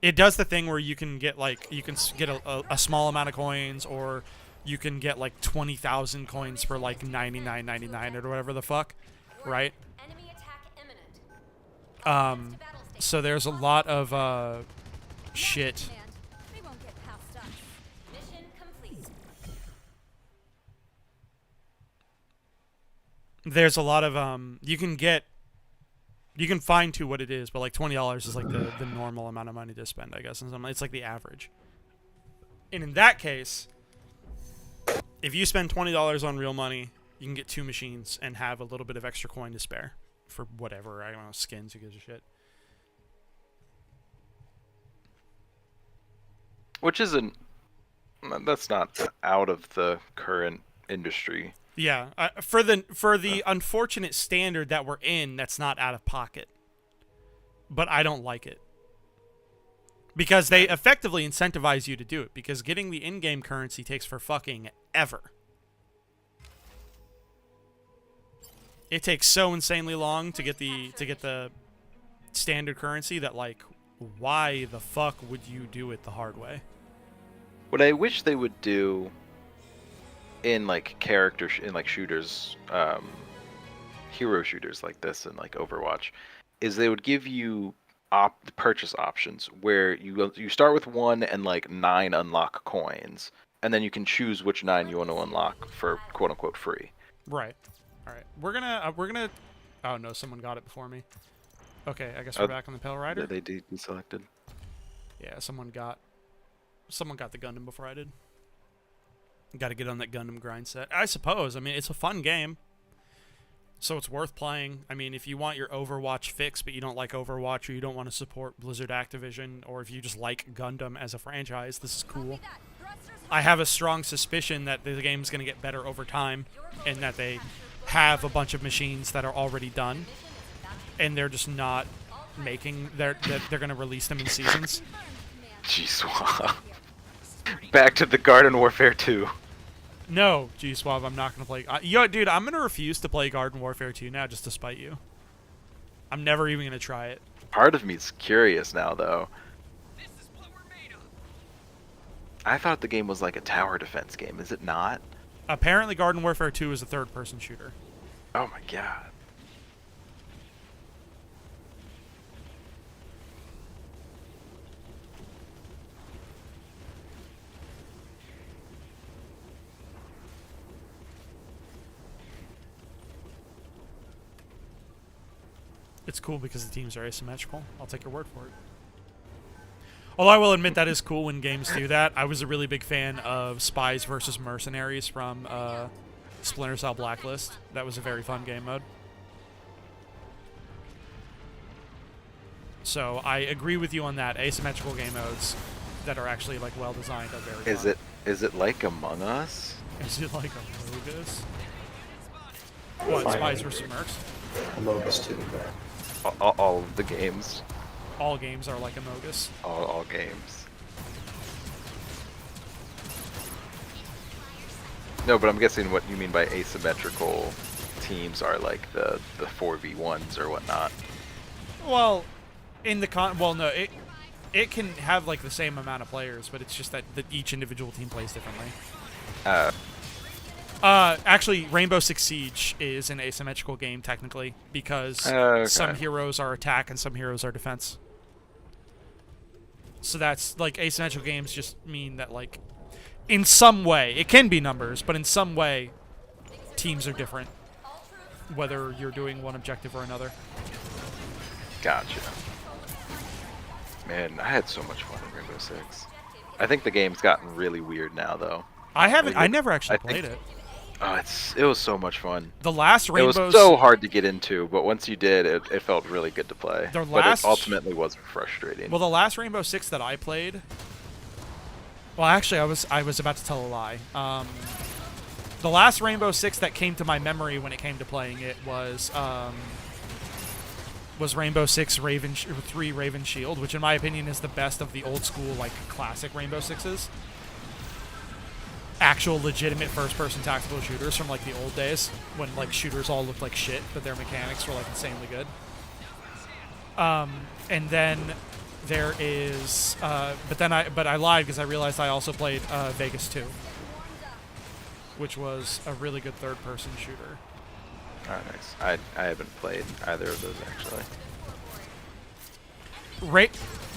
it does the thing where you can get, like, you can get a small amount of coins, or you can get, like, 20,000 coins for, like, 99.99 or whatever the fuck, right? Enemy attack imminent. So there's a lot of, shit. They won't get past us. Mission complete. There's a lot of, you can fine tune what it is, but like $20 is like the normal amount of money to spend, I guess. And it's like the average. And in that case, if you spend $20 on real money, you can get 2 machines and have a little bit of extra coin to spare for whatever, I don't know, skins, who gives a shit. Which isn't... That's not out of the current industry. Yeah, for the unfortunate standard that we're in, that's not out of pocket. But I don't like it. Because they effectively incentivize you to do it, because getting the in-game currency takes for fucking ever. It takes so insanely long to get the standard currency that, like, why the fuck would you do it the hard way? What I wish they would do in like shooters, hero shooters like this and like Overwatch, is they would give you purchase options where you start with 1 and like 9 unlock coins, and then you can choose which 9 you want to unlock for quote unquote free. Right. All right. We're gonna. Oh no! Someone got it before me. Okay, I guess we're back on the Pale Rider. They deselected. Yeah, someone got the Gundam before I did. Got to get on that Gundam grind set, I suppose. I mean, it's a fun game, so it's worth playing. I mean, if you want your Overwatch fix, but you don't like Overwatch, or you don't want to support Blizzard Activision, or if you just like Gundam as a franchise, this is cool. I have a strong suspicion that the game's going to get better over time, and that they have a bunch of machines that are already done, and they're just not making... They're going to release them in seasons. G-Swab. Back to the Garden Warfare 2. No, G-Swab, I'm not going to play... yo, dude, I'm going to refuse to play Garden Warfare 2 now just to spite you. I'm never even going to try it. Part of me's curious now, though. This is what we're made of. I thought the game was like a tower defense game. Is it not? Apparently, Garden Warfare 2 is a third-person shooter. Oh my god. It's cool because the teams are asymmetrical. I'll take your word for it. Although I will admit that is cool when games do that. I was a really big fan of Spies versus Mercenaries from Splinter Cell Blacklist. That was a very fun game mode. So I agree with you on that. Asymmetrical game modes that are actually like well designed are very fun. Is it like Among Us? Is it like Amogus? What, Spies vs. Mercs? Amogus too, but All of the games. All games are like Amogus. All games. No, but I'm guessing what you mean by asymmetrical teams are like the 4v1s or whatnot. Well, in the well, no, it can have like the same amount of players, but it's just that each individual team plays differently. Actually, Rainbow Six Siege is an asymmetrical game technically because Okay. some heroes are attack and some heroes are defense. So that's like asymmetrical games just mean that like in some way it can be numbers, but in some way teams are different, whether you're doing one objective or another. Gotcha. Man, I had so much fun in Rainbow Six. I think the game's gotten really weird now, though. I haven't. Like, I never actually I think- played it. Oh, it was so much fun. The last It Rainbow. was so hard to get into, but once you did, it felt really good to play. The But last- it ultimately was frustrating. Well, the last Rainbow Six that I played. Well, actually, I was about to tell a lie. The last Rainbow Six that came to my memory when it came to playing it was Rainbow Six 3 Raven Shield, which in my opinion is the best of the old school like classic Rainbow Sixes. Actual legitimate first-person tactical shooters from like the old days when like shooters all looked like shit, but their mechanics were like insanely good. And then there is, but I lied because I realized I also played Vegas 2, which was a really good third-person shooter. Oh, nice. I haven't played either of those actually.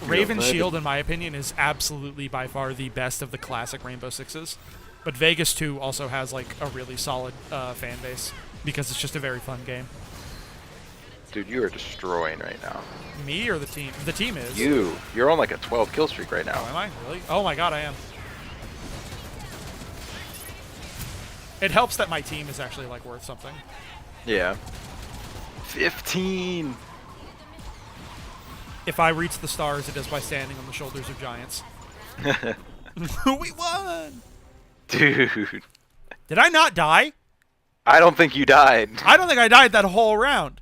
Raven Yeah, Shield, in my opinion, is absolutely by far the best of the classic Rainbow Sixes. But Vegas 2 also has like a really solid fan base because it's just a very fun game. Dude, you are destroying right now. Me or the team? The team is. You're on like a 12 kill streak right Oh, now. am I really? Oh my god, I am. It helps that my team is actually like worth something. Yeah. 15. If I reach the stars, it is by standing on the shoulders of giants. We won! Dude, Did I not die? I don't think you died. I don't think I died that whole round.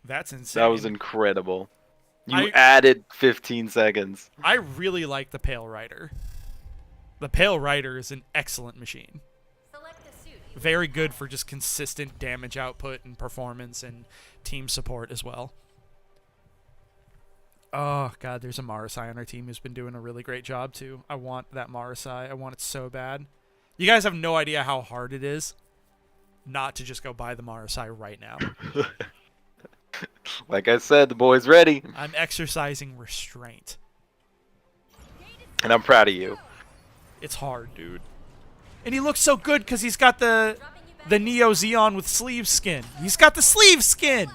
That's insane. That was incredible. You I- added 15 seconds. I really like the Pale Rider. The Pale Rider is an excellent machine. Select a suit. Very good for just consistent damage output and performance and team support as well. Oh, God, there's a Marasai on our team who's been doing a really great job, too. I want that Marasai. I want it so bad. You guys have no idea how hard it is not to just go buy the Marasai right now. Like I said, the boy's ready. I'm exercising restraint. And I'm proud of you. It's hard, dude. And he looks so good because he's got the Neo Xeon with sleeve skin. He's got the sleeve skin!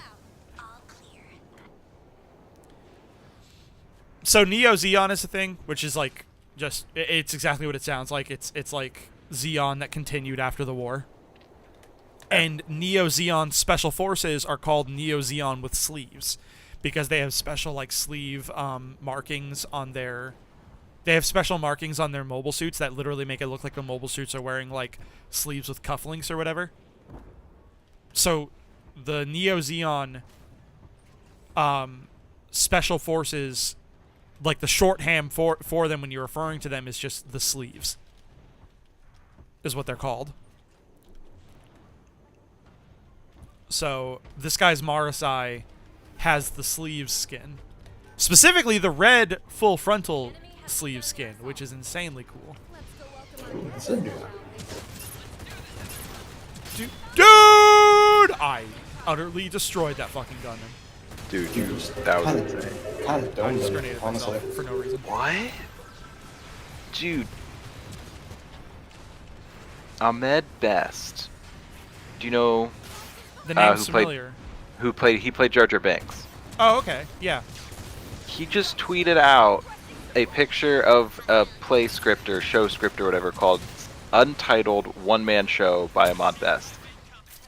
So Neo Xeon is a thing, which is like just it's exactly what it sounds like. It's like Xeon that continued after the war. And Neo Xeon special forces are called Neo Xeon with sleeves because they have special like sleeve markings on their mobile suits that literally make it look like the mobile suits are wearing like sleeves with cufflinks or whatever. So the Neo Xeon special forces, like the shorthand for them when you're referring to them is just the sleeves, is what they're called. So this guy's Marasai has the sleeves skin. Specifically the red full frontal sleeve skin, which is insanely cool. Dude! I utterly destroyed that fucking gunman. Dude, that was insane. Kind of I done, just grenaded honestly. myself for no reason. What? Dude. Ahmed Best. Do you know The name's who played- familiar. he played Jar Jar Binks? Oh, okay. Yeah. He just tweeted out a picture of a play script or show script or whatever called Untitled One-Man Show by Ahmed Best.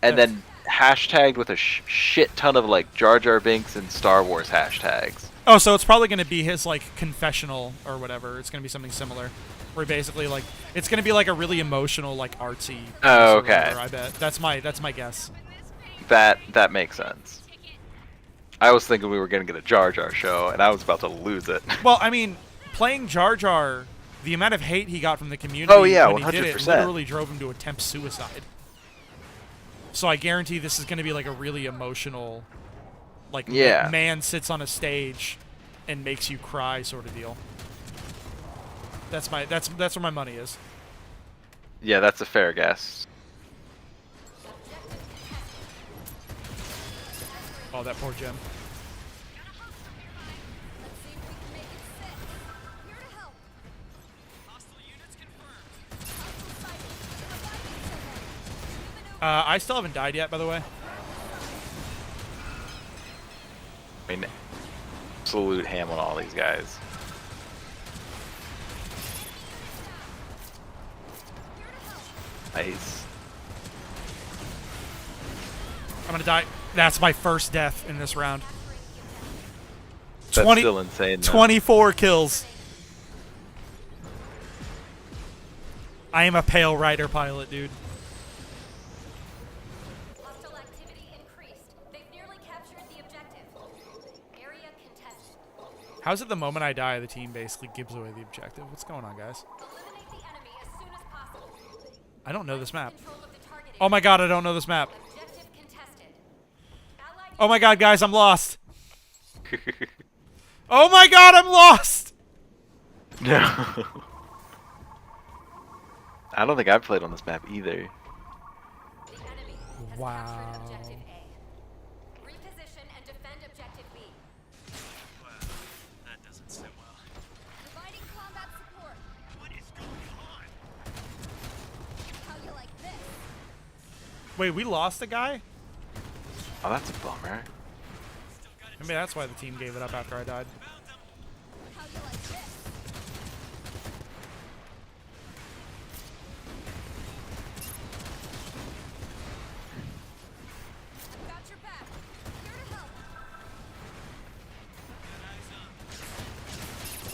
And Yes. then hashtagged with a shit ton of like Jar Jar Binks and Star Wars hashtags. Oh, so it's probably going to be his like confessional or whatever. It's going to be something similar, where basically like it's going to be like a really emotional, like artsy. Oh, piece or whatever, okay. I bet that's my guess. That makes sense. I was thinking we were gonna get a Jar Jar show, and I was about to lose it. Well, I mean, playing Jar Jar, the amount of hate he got from the community Oh, yeah, when he did it 100%. literally drove him to attempt suicide. So I guarantee this is going to be like a really emotional, like Yeah. man sits on a stage and makes you cry sort of deal. That's where my money is. Yeah, that's a fair guess. Oh, that poor Jim. Let's see if we can make it stick. Here to help. Hostile units confirmed. Hostile sighted. Providing survey. I still haven't died yet, by the way. I mean, absolute ham on all these guys. Nice. I'm gonna die. That's my first death in this round. That's still insane. Though. 24 kills. I am a Pale Rider pilot, dude. Hostile activity increased. They've nearly captured the objective. Area contested. How's it the moment I die, the team basically gives away the objective? What's going on, guys? Eliminate the enemy as soon as possible. I don't know this map. Control of the target Oh my god, I don't know this map. Objective contested. Allied Oh my god, guys, I'm lost. Oh my god, I'm lost. No. I don't think I've played on this map either. The enemy has Wow. captured objective A. Reposition and defend objective B. That doesn't sit well. Providing combat support. What is going on? How you like this? Wait, we lost a guy? Oh, that's a bummer. Maybe that's why the team gave it up after I died. How you like this? I've got your back. Here to help.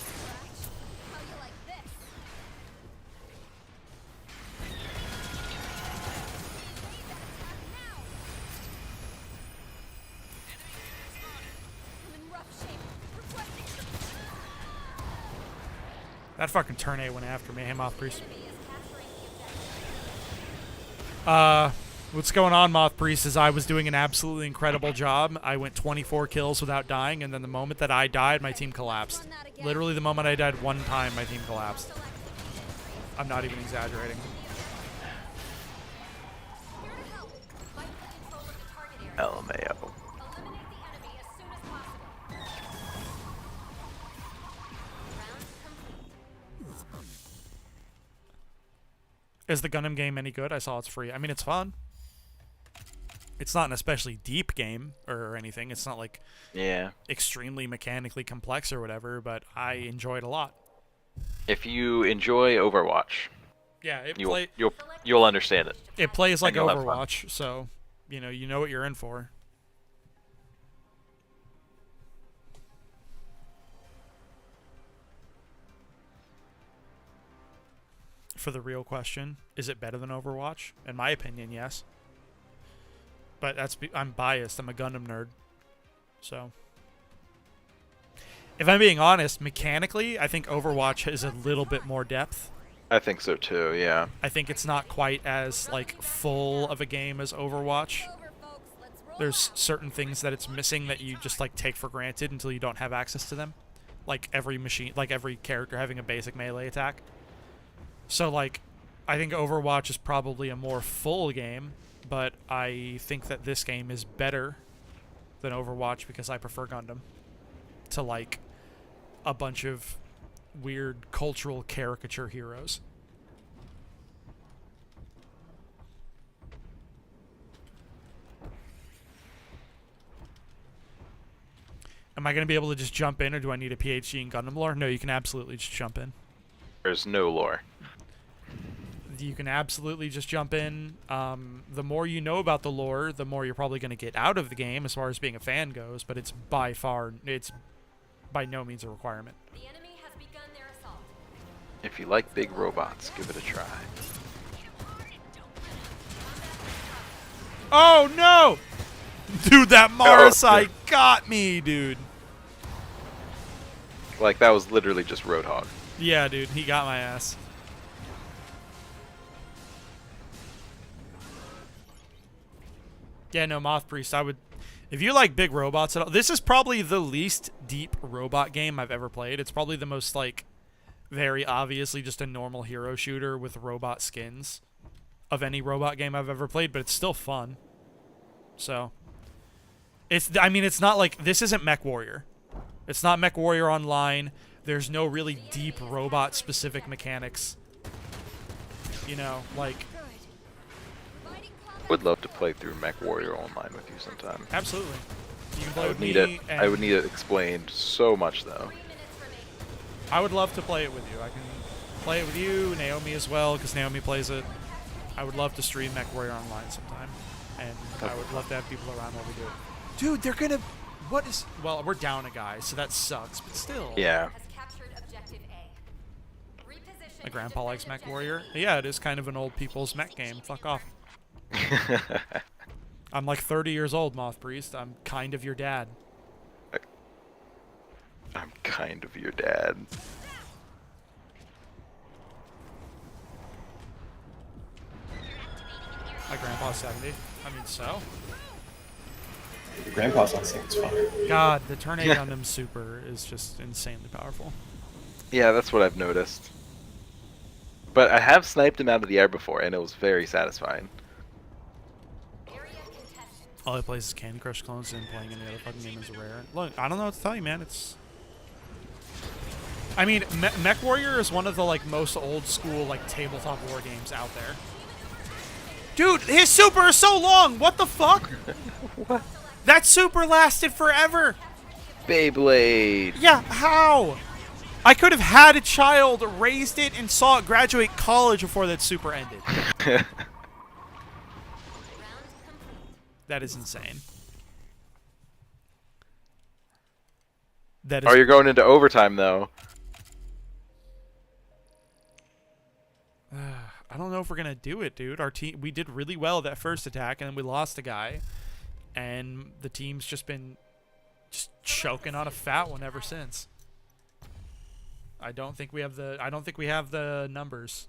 Scratch. How you like this? Save that attack now. I'm in rough shape. Requesting support. That fucking turn A went after me. Hey, Moth Priest. Enemy is capturing the objective. What's going on, Moth Priest, is I was doing an absolutely incredible job. I went 24 kills without dying, and then the moment that I died, my team collapsed. Literally the moment I died one time, my team collapsed. Hostile activity increased. I'm not even exaggerating. Here to help. Fight for control of the target area. LMAO. Eliminate the enemy as soon as possible. Round complete. Is the Gundam game any good? I saw it's free. I mean, it's fun. It's not an especially deep game or anything. It's not like Yeah. extremely mechanically complex or whatever, but I enjoy it a lot. If you enjoy Overwatch, Yeah, you'll understand it. it plays like and you'll have fun. Overwatch, so you know what you're in for. For the real question, is it better than Overwatch? In my opinion, yes. But I'm biased. I'm a Gundam nerd. So, if I'm being honest, mechanically, I think Overwatch has a little bit more depth. I think so too. Yeah. I think it's not quite as like full of a game as Overwatch. Over, folks. Let's roll There's out. certain things that it's missing that you just like take for granted until you don't have access to them. Like every character having a basic melee attack. So like, I think Overwatch is probably a more full game, but I think that this game is better than Overwatch because I prefer Gundam to like a bunch of weird cultural caricature heroes. Am I going to be able to just jump in, or do I need a PhD in Gundam lore? No, you can absolutely just jump in. There's no lore. You can absolutely just jump in. The more you know about the lore, the more you're probably going to get out of the game as far as being a fan goes, but it's by far, it's by no means a requirement. The enemy has begun their assault. If you like big robots, give it a try. Oh no! Dude, that Marisai got me, dude. Like, that was literally just Roadhog. Yeah, dude, he got my ass. Yeah, no, Moth Priest, I would... If you like big robots at all... This is probably the least deep robot game I've ever played. It's probably the most, like, very obviously just a normal hero shooter with robot skins of any robot game I've ever played, but it's still fun. So... I mean, it's not like... This isn't MechWarrior. It's not MechWarrior Online. There's no really deep robot-specific mechanics. You know, like... Providing combat Would love to play through MechWarrior Online with you sometime. Absolutely. You can play I with would need me, it. and I would need it explained so much, though. 3 minutes remaining. I would love to play it with you. I can play it with you, Naomi as well, because Naomi plays it. I would love to stream MechWarrior Online sometime, and I would love to have people around while we do it. Dude, they're gonna... What is... Well, we're down a guy, so that sucks, but still. Yeah. Has captured objective A. Reposition My grandpa likes defend MechWarrior. Yeah, it is kind of an old people's mech game. Fuck off. I'm like 30 years old, Moth Priest. I'm kind of your dad. I'm kind of your dad. My grandpa's 70. I mean, so? Your grandpa's on Saints fun. God, the Turn 8 on them super is just insanely powerful. Yeah, that's what I've noticed. But I have sniped him out of the air before, and it was very satisfying. Area contested. All I play is Candy Crush clones, and playing any other fucking game is rare. Look, I don't know what to tell you, man. It's... I mean, MechWarrior is one of the, like, most old school, like, tabletop war games out there. Dude, his super is so long! What the fuck? What? That super lasted forever! Beyblade! Yeah, how? I could have had a child, raised it, and saw it graduate college before that super ended. Round complete. That is insane. That Oh, is... you're going into overtime, though. I don't know if we're gonna do it, dude. Our team, we did really well that first attack, and then we lost a guy, and the team's just been choking on a fat one ever since. I don't think we have the numbers.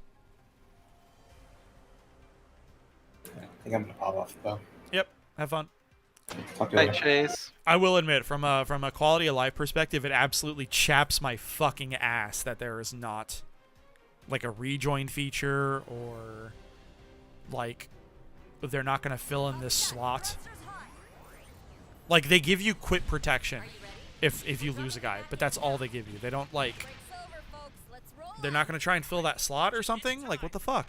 I think I'm gonna pop off though. Yep. Have fun. Talk to you Night, later. Chase. I will admit, from a quality of life perspective, it absolutely chaps my fucking ass that there is not like a rejoin feature, or like they're not gonna fill in this slot. Like, they give you quit protection if you lose a guy, but that's all they give you. They don't, like, Break's over, folks. Let's roll. they're not gonna try and fill that slot or something. Like, what the fuck?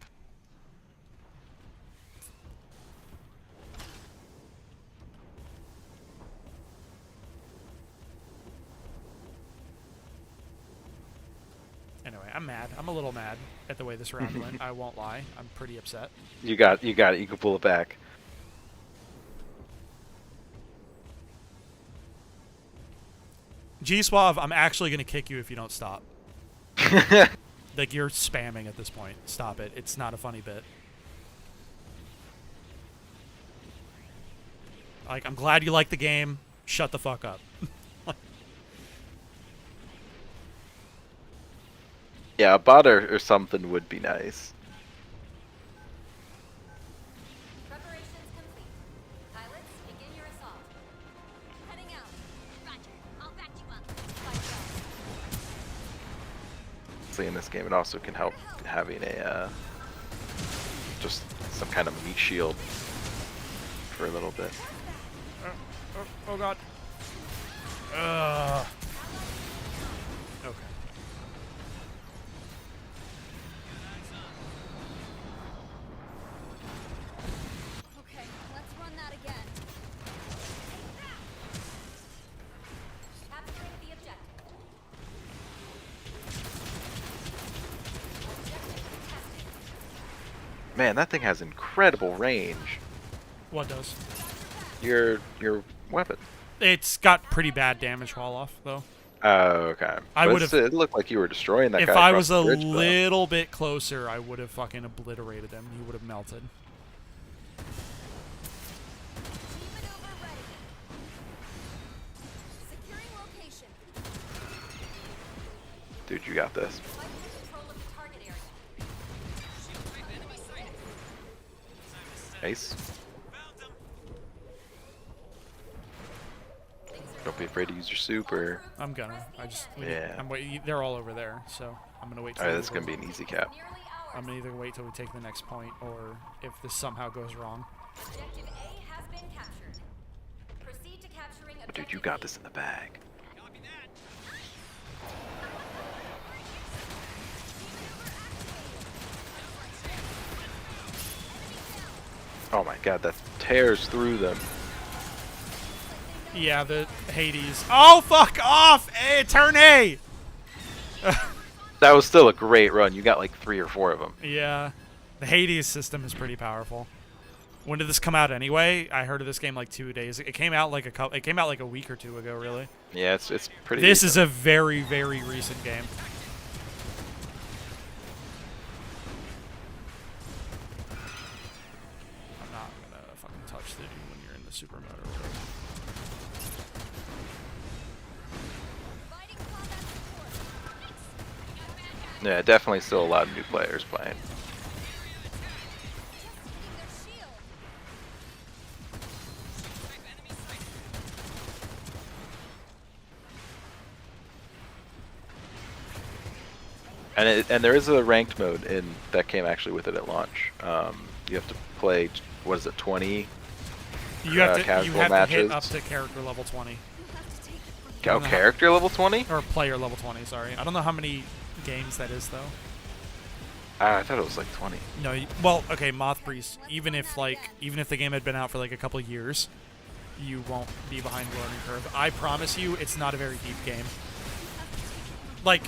Anyway, I'm mad. I'm a little mad at the way this round went. I won't lie. I'm pretty upset. You got it. You can pull it back. G-Suave, I'm actually gonna kick you if you don't stop. Like, you're spamming at this point. Stop it. It's not a funny bit. Like, I'm glad you like the game. Shut the fuck up. Yeah, a bot or something would be nice. Preparations complete. Pilots, begin your assault. Heading out. Roger. I'll back you up. Fight well. See, in this game, it also can help having a just some kind of meat shield for a little bit. Oh god. Okay. Okay, let's run that again. Capturing the objective. Objective contested. Man, that thing has incredible range. What does? Your weapon. It's got pretty bad damage fall off, though. Oh, okay. I But would've- it looked like you were destroying that If guy I across was a the bridge, though. little bit closer, I would have fucking obliterated him. He would have melted. Keep it over ready. Securing location. Dude, you got this. Fighting control of the target area. Ace. Don't be afraid to use your super. I'm gonna. Yeah. They're all over there, so I'm gonna wait. Till Alright, we this is gonna be an easy cap. Nearly ours. I'm gonna either wait till we take the next point, or if this somehow goes wrong. Objective A has been captured. Proceed to capturing But dude, objective you got B. this in the bag. Oh my god, that tears through them. Yeah, the Hades. Oh, fuck off! Turn A! That was still a great run. You got like 3 or 4 of them. Yeah. The Hades system is pretty powerful. When did this come out anyway? I heard of this game like 2 days. It came out like a week or 2 ago, really. Yeah, it's pretty. This is decent. a very, very recent game. I'm not gonna fucking touch the dude when you're in the super mode or whatever. Providing combat support. Yeah, definitely still a lot of new players playing. Hitting their shield. And there is a ranked mode in that came actually with it at launch. You have to play, what is it, 20 You have to casual hit matches? up to character level 20. Oh, know how- character level 20? Or player level 20, sorry. I don't know how many games that is, though. I thought it was like 20. No, well, okay, Moth Priest. Even if the game had been out for like a couple of years, you won't be behind the learning curve. I promise you, it's not a very deep game. Like,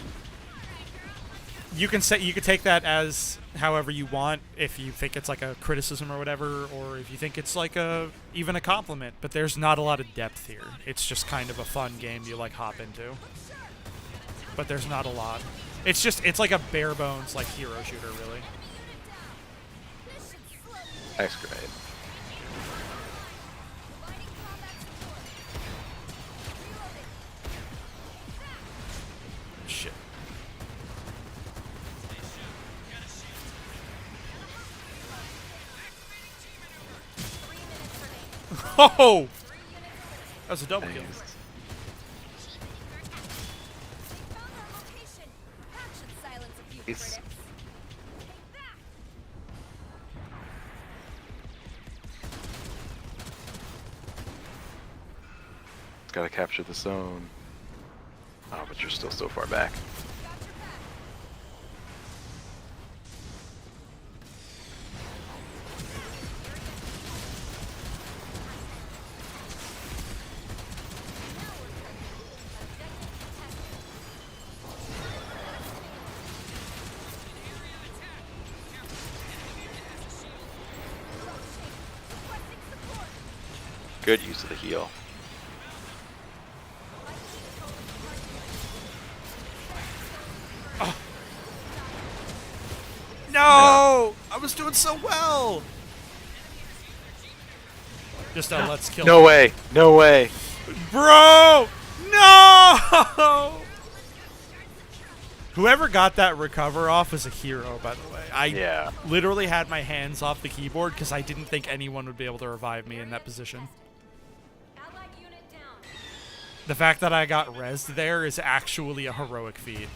you can take that as however you want. If you think it's like a criticism or whatever, or if you think it's like even a compliment. But there's not a lot of depth here. It's just kind of a fun game you like hop into. But there's not a lot. It's like a bare bones like hero shooter, really. Nice grenade. Providing combat support. Reloading. Shit. Oh! That was a double kill. Nice. Found our location. That should silence a few It's- critics. Take that. Gotta capture the zone. Oh, but you're still so far back. Got your back. Good use of the heal. No! I was doing so well! Just let's kill No way! No way! Bro! No! Whoever got that recover off is a hero, by the way. I Yeah. literally had my hands off the keyboard because I didn't think anyone would be able to revive me in that position. Allied unit down. The fact that I got rezzed there is actually a heroic feat.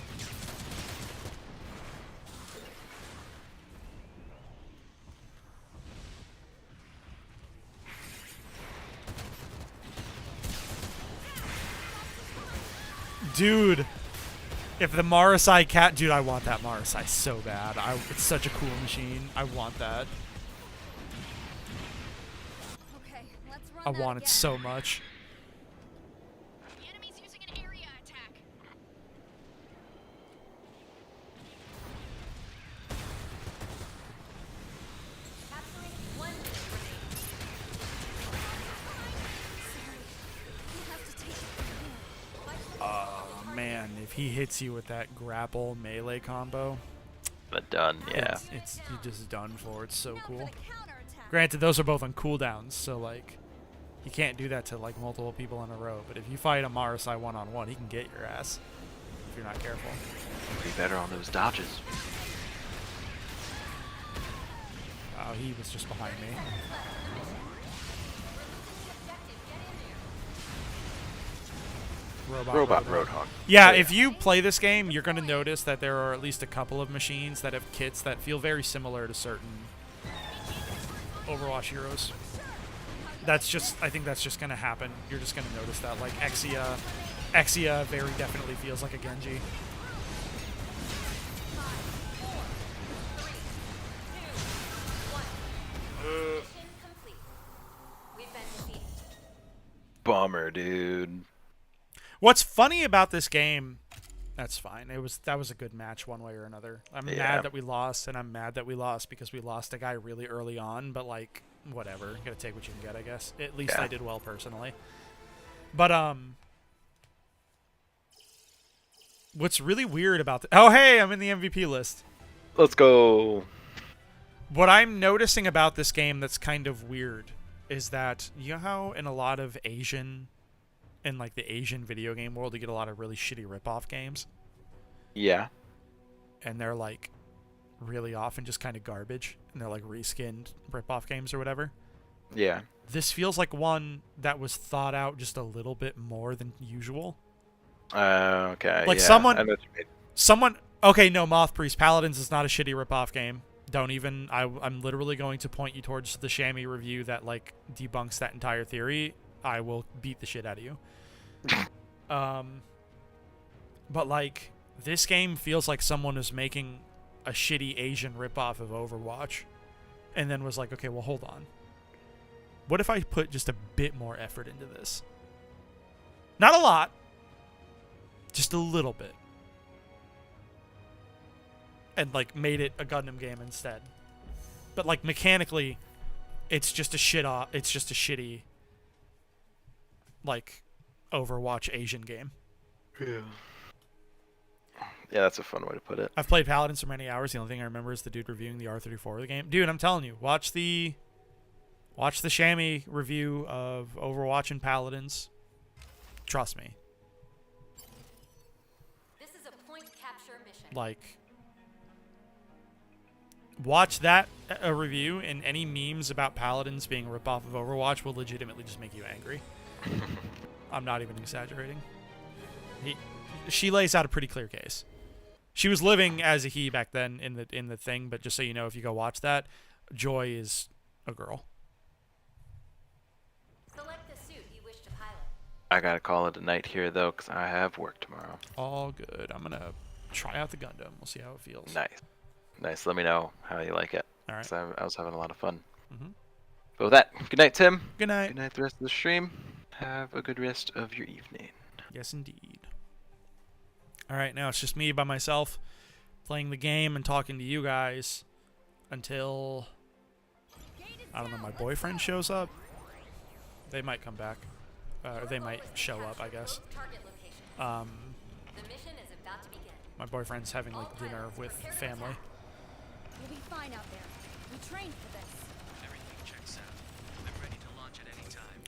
Dude, if the Marasai cat... Dude, I want that Marasai so bad. It's such a cool machine. I want that. Okay, let's run I that want it again. so much. The enemy's using an area attack. Capturing one minute remaining. Sorry. You have to take it from here. if he hits you with that grapple melee combo, But done, yeah. it's you're just done for. It's so cool. Granted, those are both on cooldowns, so like you can't do that to like multiple people in a row. But if you fight a Marasai one-on-one, he can get your ass if you're not careful. Be better on those dodges. Oh, he was just behind me. Robot Roadhog. Yeah, Oh, if you play this game, you're going to notice that there are at least a couple of machines that have kits that feel very similar to certain Overwatch heroes. That's just, I think that's just going to happen. You're just going to notice that. Like, Exia very definitely feels like a Genji. Mission complete. We've been defeated. Bummer, dude. What's funny about this game, that's fine. That was a good match one way or another. I'm Yeah. mad that we lost, and I'm mad that we lost because we lost a guy really early on, but like whatever. You gotta take what you can get, I guess. At least Yeah. I did well personally. But what's really weird about oh hey, I'm in the MVP list. Let's go. What I'm noticing about this game that's kind of weird is that you know how in a lot of Asian in like the Asian video game world you get a lot of really shitty rip-off games, Yeah. and they're like really often just kind of garbage, and they're like reskinned rip-off games or whatever. Yeah. This feels like one that was thought out just a little bit more than usual. Okay. Like yeah. someone- I know what you mean. Okay, no, Moth Priest Paladins is not a shitty rip-off game. Don't even. I'm literally going to point you towards the Shammy review that like debunks that entire theory. I will beat the shit out of you. But like this game feels like someone was making a shitty Asian ripoff of Overwatch, and then was like, okay, well hold on. What if I put just a bit more effort into this? Not a lot, just a little bit, and like made it a Gundam game instead. But like mechanically, it's just a shitty like Overwatch Asian game. Yeah. Yeah, that's a fun way to put it. I've played Paladins for many hours. The only thing I remember is the dude reviewing the R34 of the game. Dude, I'm telling you, watch the Shammy review of Overwatch and Paladins. Trust me. This is a point capture mission. Like, watch that a review, and any memes about Paladins being a ripoff of Overwatch will legitimately just make you angry. I'm not even exaggerating. She lays out a pretty clear case. She was living as a he back then in the thing, but just so you know, if you go watch that, Joy is a girl. Select the suit you wish to pilot. I gotta call it a night here though, because I have work tomorrow. All good. I'm gonna try out the Gundam. We'll see how it feels. Nice. Nice. Let me know how you like it. All right. 'Cause I was having a lot of fun. Mhm. But with that, good night, Tim. Good night. Good night, the rest of the stream. Have a good rest of your evening. Yes, indeed. All right, now it's just me by myself playing the game and talking to you guys until, I don't know, my boyfriend shows up. They might come back. Or they might show up, I guess. Target location. The mission is about to begin. My boyfriend's having like dinner with family. We'll be fine out there. We trained for this. Everything checks out. I'm ready to launch at any time.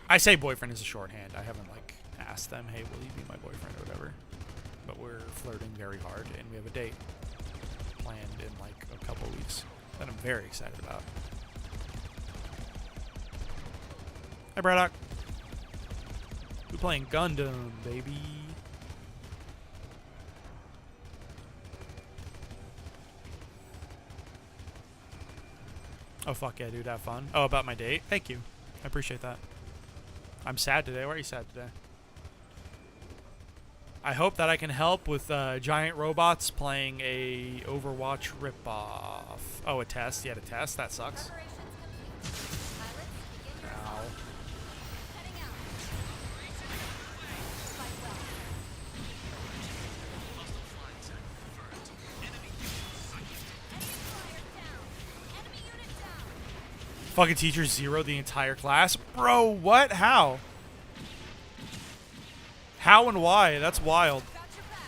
I say boyfriend is a shorthand. I haven't like asked them, hey, will you be my boyfriend or whatever. But we're flirting very hard, and we have a date planned in like a couple weeks that I'm very excited about. Hey, Braddock. We're playing Gundam, baby. Oh, fuck yeah, dude. Have fun. Oh, about my date? Thank you. I appreciate that. I'm sad today. Why are you sad today? I hope that I can help with giant robots playing a Overwatch ripoff. Oh, a test? You had a test? That sucks. Preparations complete. Pilots, begin your Ow. assault. Heading out. Fight well. Hostile flying zone confirmed. Enemy Enemy flyer down. Enemy unit down. Fucking teacher zeroed the entire class? Bro, what? How? How and why? That's wild. Got your back.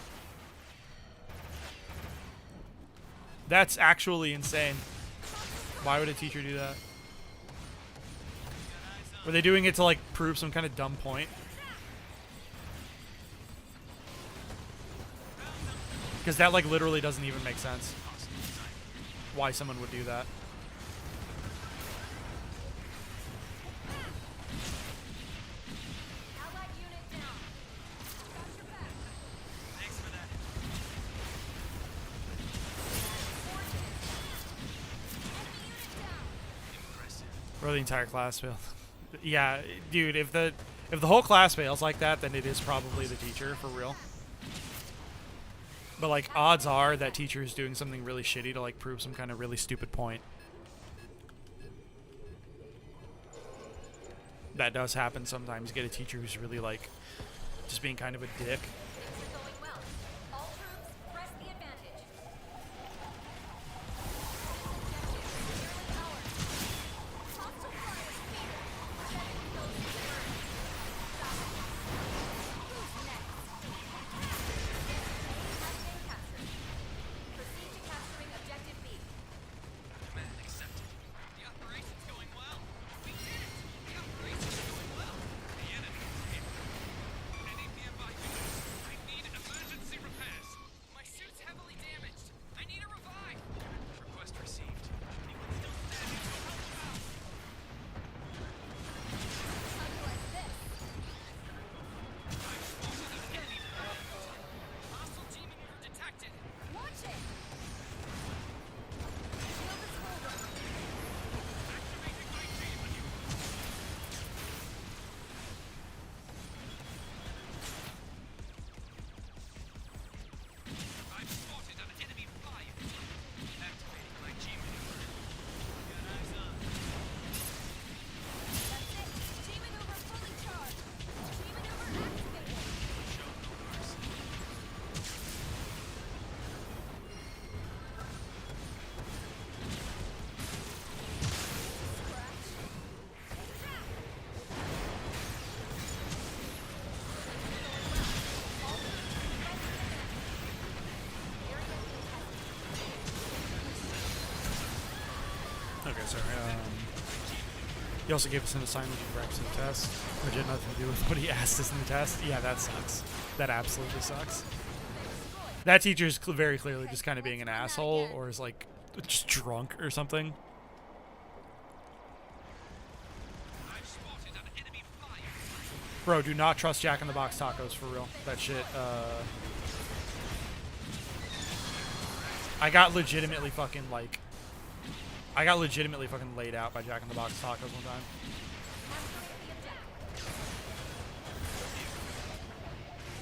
That's actually insane. Why would a teacher do that? Were they doing it to like prove some kind of dumb point? Because that like literally doesn't even make sense. Why someone would do that. Allied unit down. Got your back. Thanks for that. Enemy unit down. Impressive. Or the entire class failed. Yeah, dude, if the whole class fails like that, then it is probably the teacher, for real. But like, odds are that teacher is doing something really shitty to like prove some kind of really stupid point. That does happen sometimes. You get a teacher who's really like just being kind of a dick. Things are going well. All troops, press the advantage. Hostile fire speeder. Objective close to burn. Stop it. Who's next? Has been captured. Proceed to capturing objective B. Command accepted. The operation's going well. We did it! The operation's going well. The enemy is here. Any nearby units? I need emergency repairs. My suit's heavily damaged. I need a revive. Request received. Anyone still standing to help them out? How do you like this? I've spotted an enemy fire. Hostile G maneuver detected. Watch it! Shield is over. Activating my G maneuver. I've spotted an enemy fire. Activating my G maneuver. Got eyes on. That's it. G maneuver fully charged. G maneuver activated. Show no mercy. Okay, sorry. He also gave us an assignment to correct the test, which had nothing to do with what he asked us in the test. Yeah, that sucks. That absolutely sucks. That teacher's very clearly just kind of being an asshole, or is like just drunk or something. I've spotted an enemy fire. Bro, do not trust Jack in the Box tacos for real. That shit. I got legitimately fucking like. I got legitimately fucking laid out by Jack in the Box tacos one time.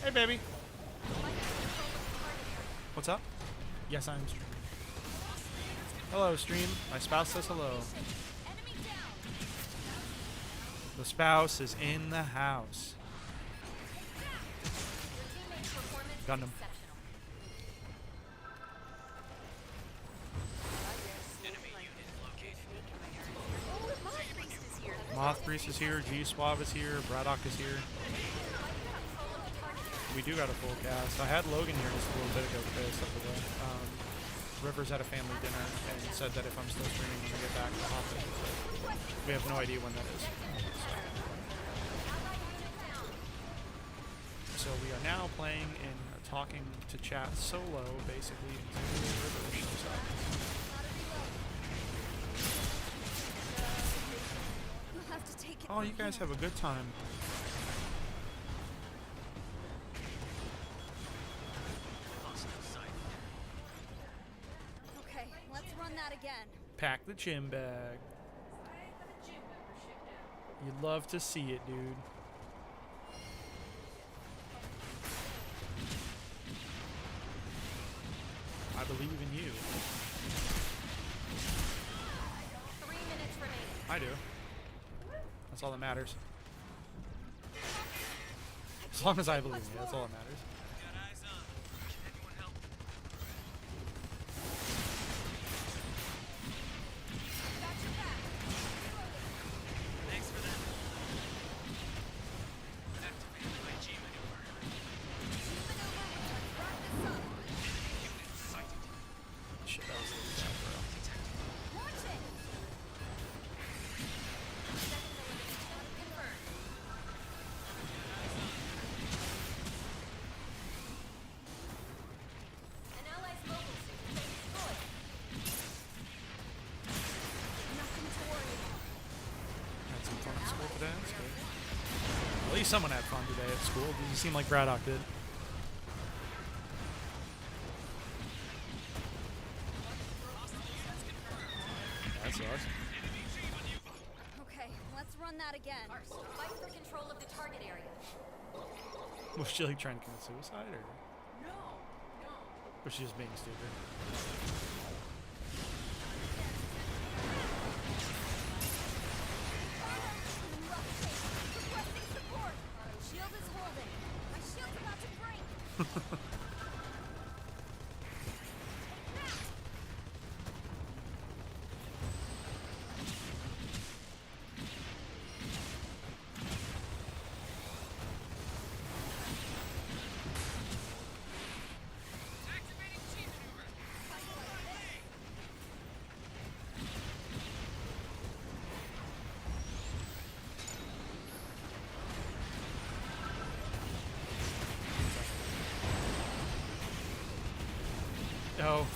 Hey, baby. What's up? Yes, I'm streaming. Hello, stream. My spouse says hello. Enemy down. The spouse is in the house. Your teammate's performance was Gundam. exceptional. Enemy unit located. Moth Priest is here. G Suave is here. Braddock is here. We do got a full cast. I had Logan here just a little bit ago today, stepped away. Rivers had a family dinner and said that if I'm still streaming when I get back, I'll hop in. But we have no idea when that is. So we are now playing and talking to chat solo, basically, until Rivers shows up. You'll have to take it. Oh, you guys have a good time. Okay, let's run that again. Pack the gym bag. You'd love to see it, dude. I believe in you. 3 minutes remaining. I do. That's all that matters. As long as I believe in you, that's all that matters. Got eyes on. Can anyone help? Got your back. Thanks for that. Activating my G maneuver. G maneuver. Wrap this up. Enemy unit sighted. Shit, that was At least someone had fun today at school. Doesn't seem like Braddock did. That sucks. Okay, let's run that again. Fight for control of the target area. Was she like trying to commit suicide, or was she just being stupid? Rough shape. Requesting support. Shield is holding. My shield's about to break. Activating G maneuver. Oh,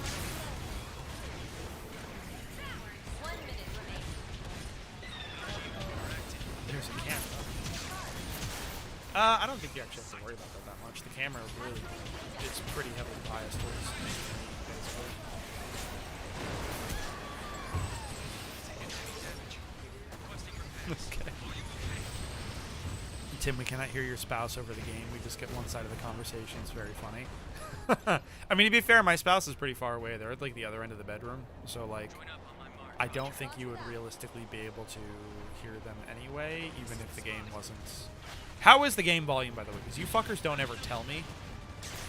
1 minute remaining. there's a camera. I don't think you actually have to worry about that much. The camera really is pretty heavily biased towards me, basically. Okay. Tim, we cannot hear your spouse over the game. We just get one side of the conversation. It's very funny. I mean, to be fair, my spouse is pretty far away. They're at like the other end of the bedroom, so like, Join up on my mark. I don't think you would realistically be able to hear them anyway, even if the game wasn't. How is the game volume, by the way? Because you fuckers don't ever tell me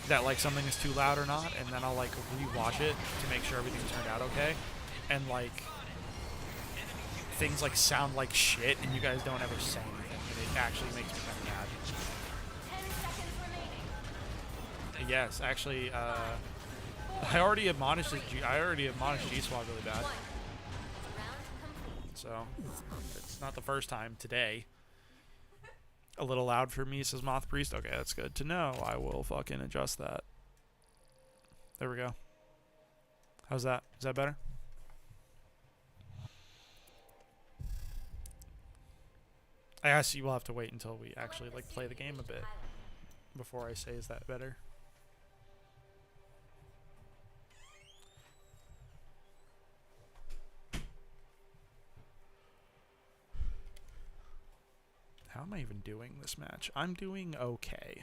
that like something is too loud or not, and then I'll like rewatch it to make sure everything turned out okay, and like things like sound like shit, and you guys don't ever say anything, and it actually makes me kind of mad. 10 seconds remaining. Yes, actually, I already admonished G-Swag really bad, Round complete. so it's not the first time today. A little loud for me, says Moth Priest. Okay, that's good to know. I will fucking adjust that. There we go. How's that? Is that better? I guess you will have to wait until we actually like play the game a bit before I say is that better. How am I even doing this match? I'm doing okay.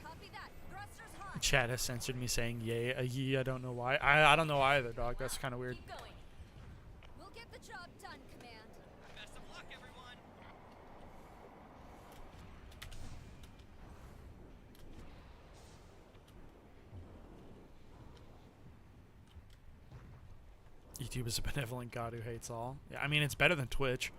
Copy that. Thrusters hot. Chat has censored me saying yay a yee. I don't know why. I don't know either, dog. That's kind of weird. Keep going. We'll get the job done, Command. Best of luck, everyone. YouTube is a benevolent god who hates all. Yeah, I mean, it's better than Twitch.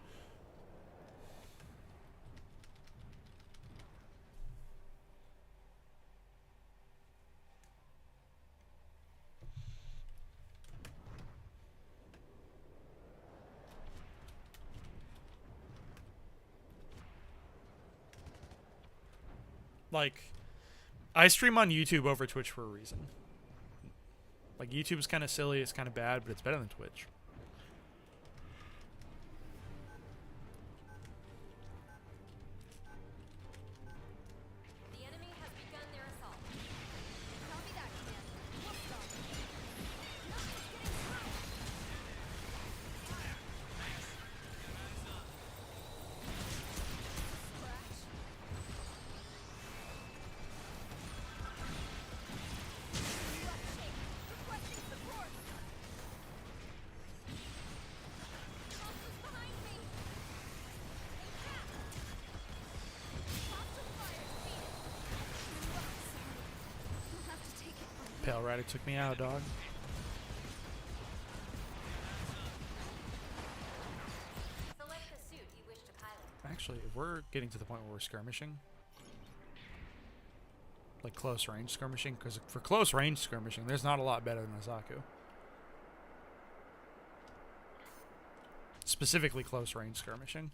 Like, I stream on YouTube over Twitch for a reason. Like, YouTube's kind of silly, it's kind of bad, but it's better than Twitch. The enemy has begun their assault. Copy that, Command. We'll stop. Nothing's getting through. Scratch. Rough shape. Requesting support. Monsters behind me. Attack. Monster fire defeated. Sorry. You'll have to take it from me. Pale Rider took me out, dog. Select the suit you wish to pilot. Actually, if we're getting to the point where we're skirmishing, like close range skirmishing, because for close range skirmishing, there's not a lot better than Azaku. Specifically close range skirmishing.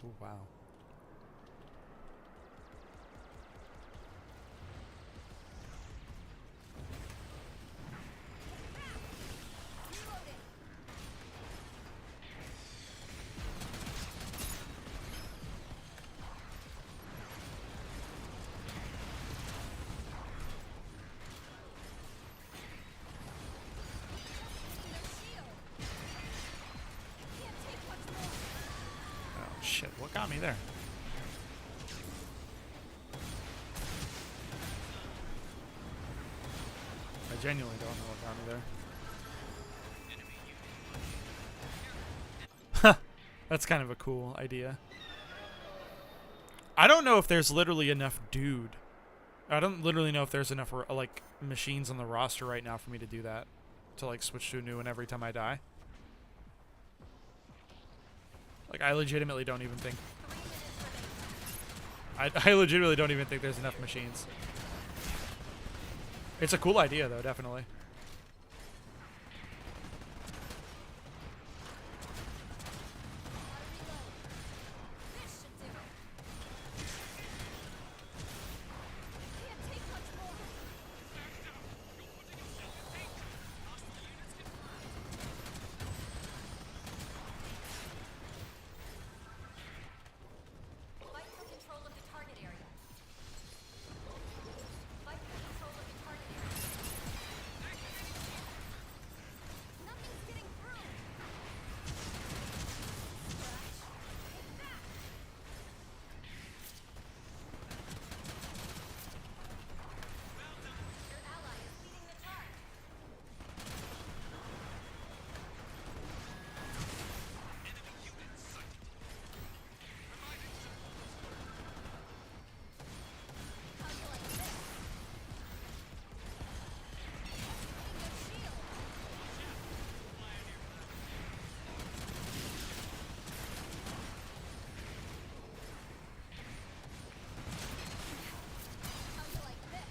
Oh, wow. Shit, what got me there? I genuinely don't know what got me there. That's kind of a cool idea. I don't know if there's literally enough dude. I don't literally know if there's enough like machines on the roster right now for me to do that. To like switch to a new one every time I die. Like I legitimately don't even think I legitimately don't even think there's enough machines. It's a cool idea though, definitely. This should do it. Can't take much more. Fight for control of the target area. Fight for control of the target area. Nothing's getting through. Scratch. Take that. Your ally is leading the charge. How do you like this? Hitting their shield. How do you like this?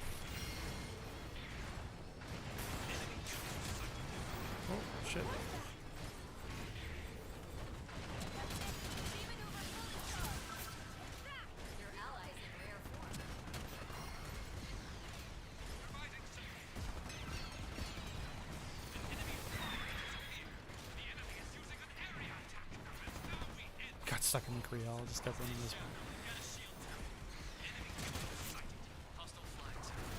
Oh shit. Your ally is in rare form. Got stuck in the Creole. Just kept running this one. How do you like this? Maneuver activated. Multiplier defeated.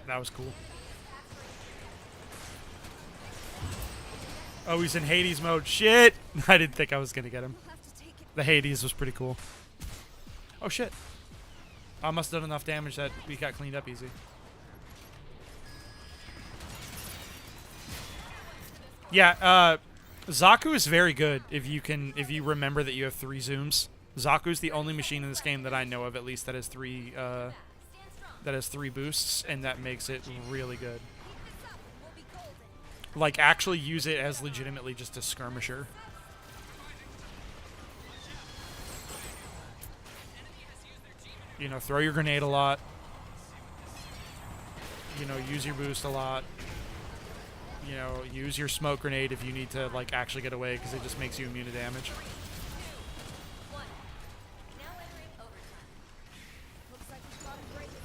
That was cool. Oh, he's in Hades mode. Shit! I didn't think I was gonna get him. We'll have to take it. The Hades was pretty cool. Oh shit. I must have done enough damage that we got cleaned up easy. Yeah, Zaku is very good if you remember that you have 3 zooms. Zaku's the only machine in this game that I know of at least that has 3 Stand strong. boosts, and that makes it really good. Keep this up. We'll be golden. Like actually use it as legitimately just a skirmisher. You know, throw your grenade a lot. You know, use your boost a lot. You know, use your smoke grenade if you need to like actually get away because it just makes you immune to damage. 2, 1. Now entering overtime. Looks like we've got a break there.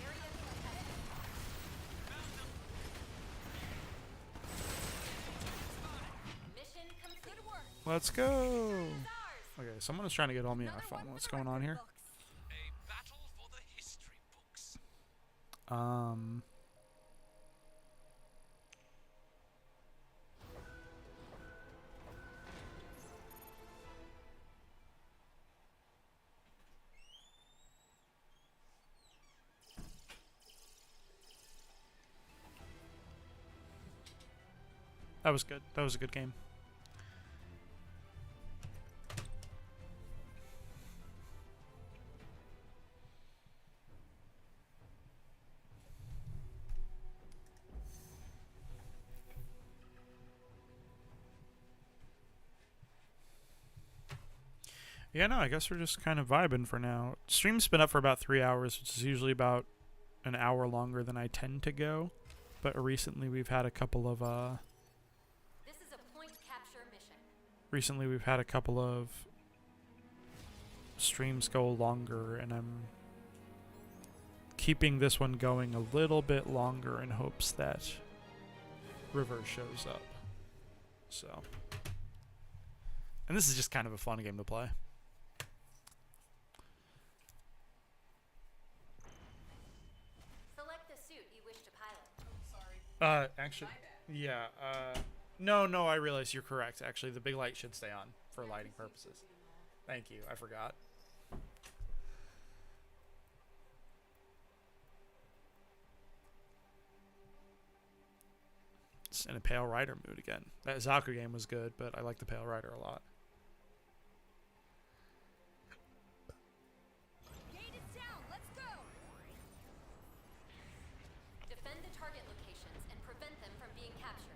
Area contested. Mission complete. Good work. Let's go. Ours. Okay, someone is trying to get on me on my Another phone. one What's for the going on here? record books. A battle for the history books. That was good. That was a good game. Yeah, no, I guess we're just kind of vibing for now. Stream's been up for about 3 hours, which is usually about an hour longer than I tend to go. But recently we've had a couple of This is a point capture mission. recently we've had a couple of streams go longer, and I'm keeping this one going a little bit longer in hopes that River shows up. So, and this is just kind of a fun game to play. Actually, yeah. No, I realize you're correct. Actually, the big light should stay on for lighting purposes. Thank you. I forgot. It's in a Pale Rider mood again. That Zaku game was good, but I like the Pale Rider a lot. Gate is down. Let's go. Defend the target locations and prevent them from being captured.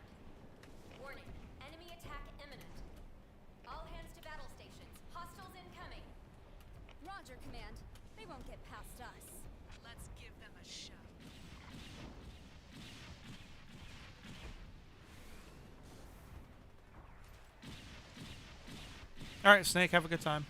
Warning, enemy attack imminent. All hands to battle stations. Hostiles incoming. Roger, Command. They won't get past us. Let's give them a show. All right, Snake, have a good time.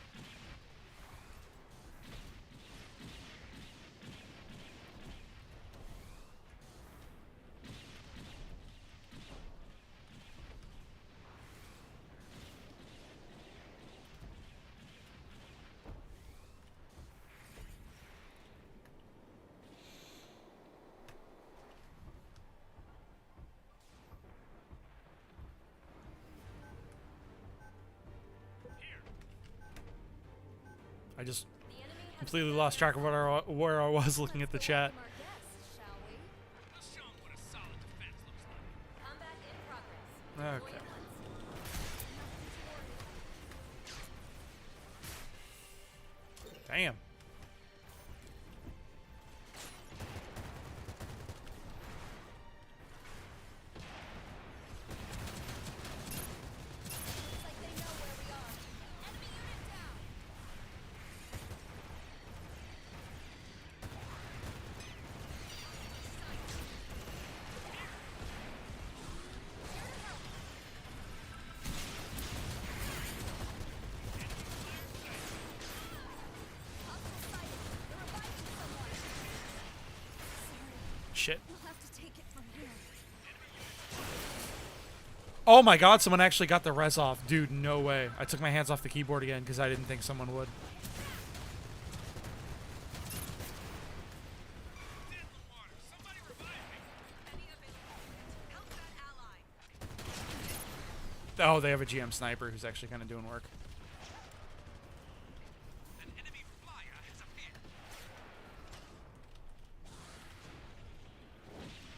I just The enemy has completely lost track of where I was looking at the chat. Our guests, shall we? Let's show 'em what a solid defense looks like. combat in progress. Okay. Deploying once. Damn. Looks like they know where we are. Enemy unit down. Here to help. Hostile sighted. They're reviving someone. Sorry, Shit. we'll have to take it from here. Oh my god, someone actually got the res off. Dude, no way. I took my hands off the keyboard again because I didn't think someone would. Dead in the water. Somebody revive me. Any available. Help that ally. Oh, they have a GM sniper who's actually kind of doing work. An enemy flyer has appeared.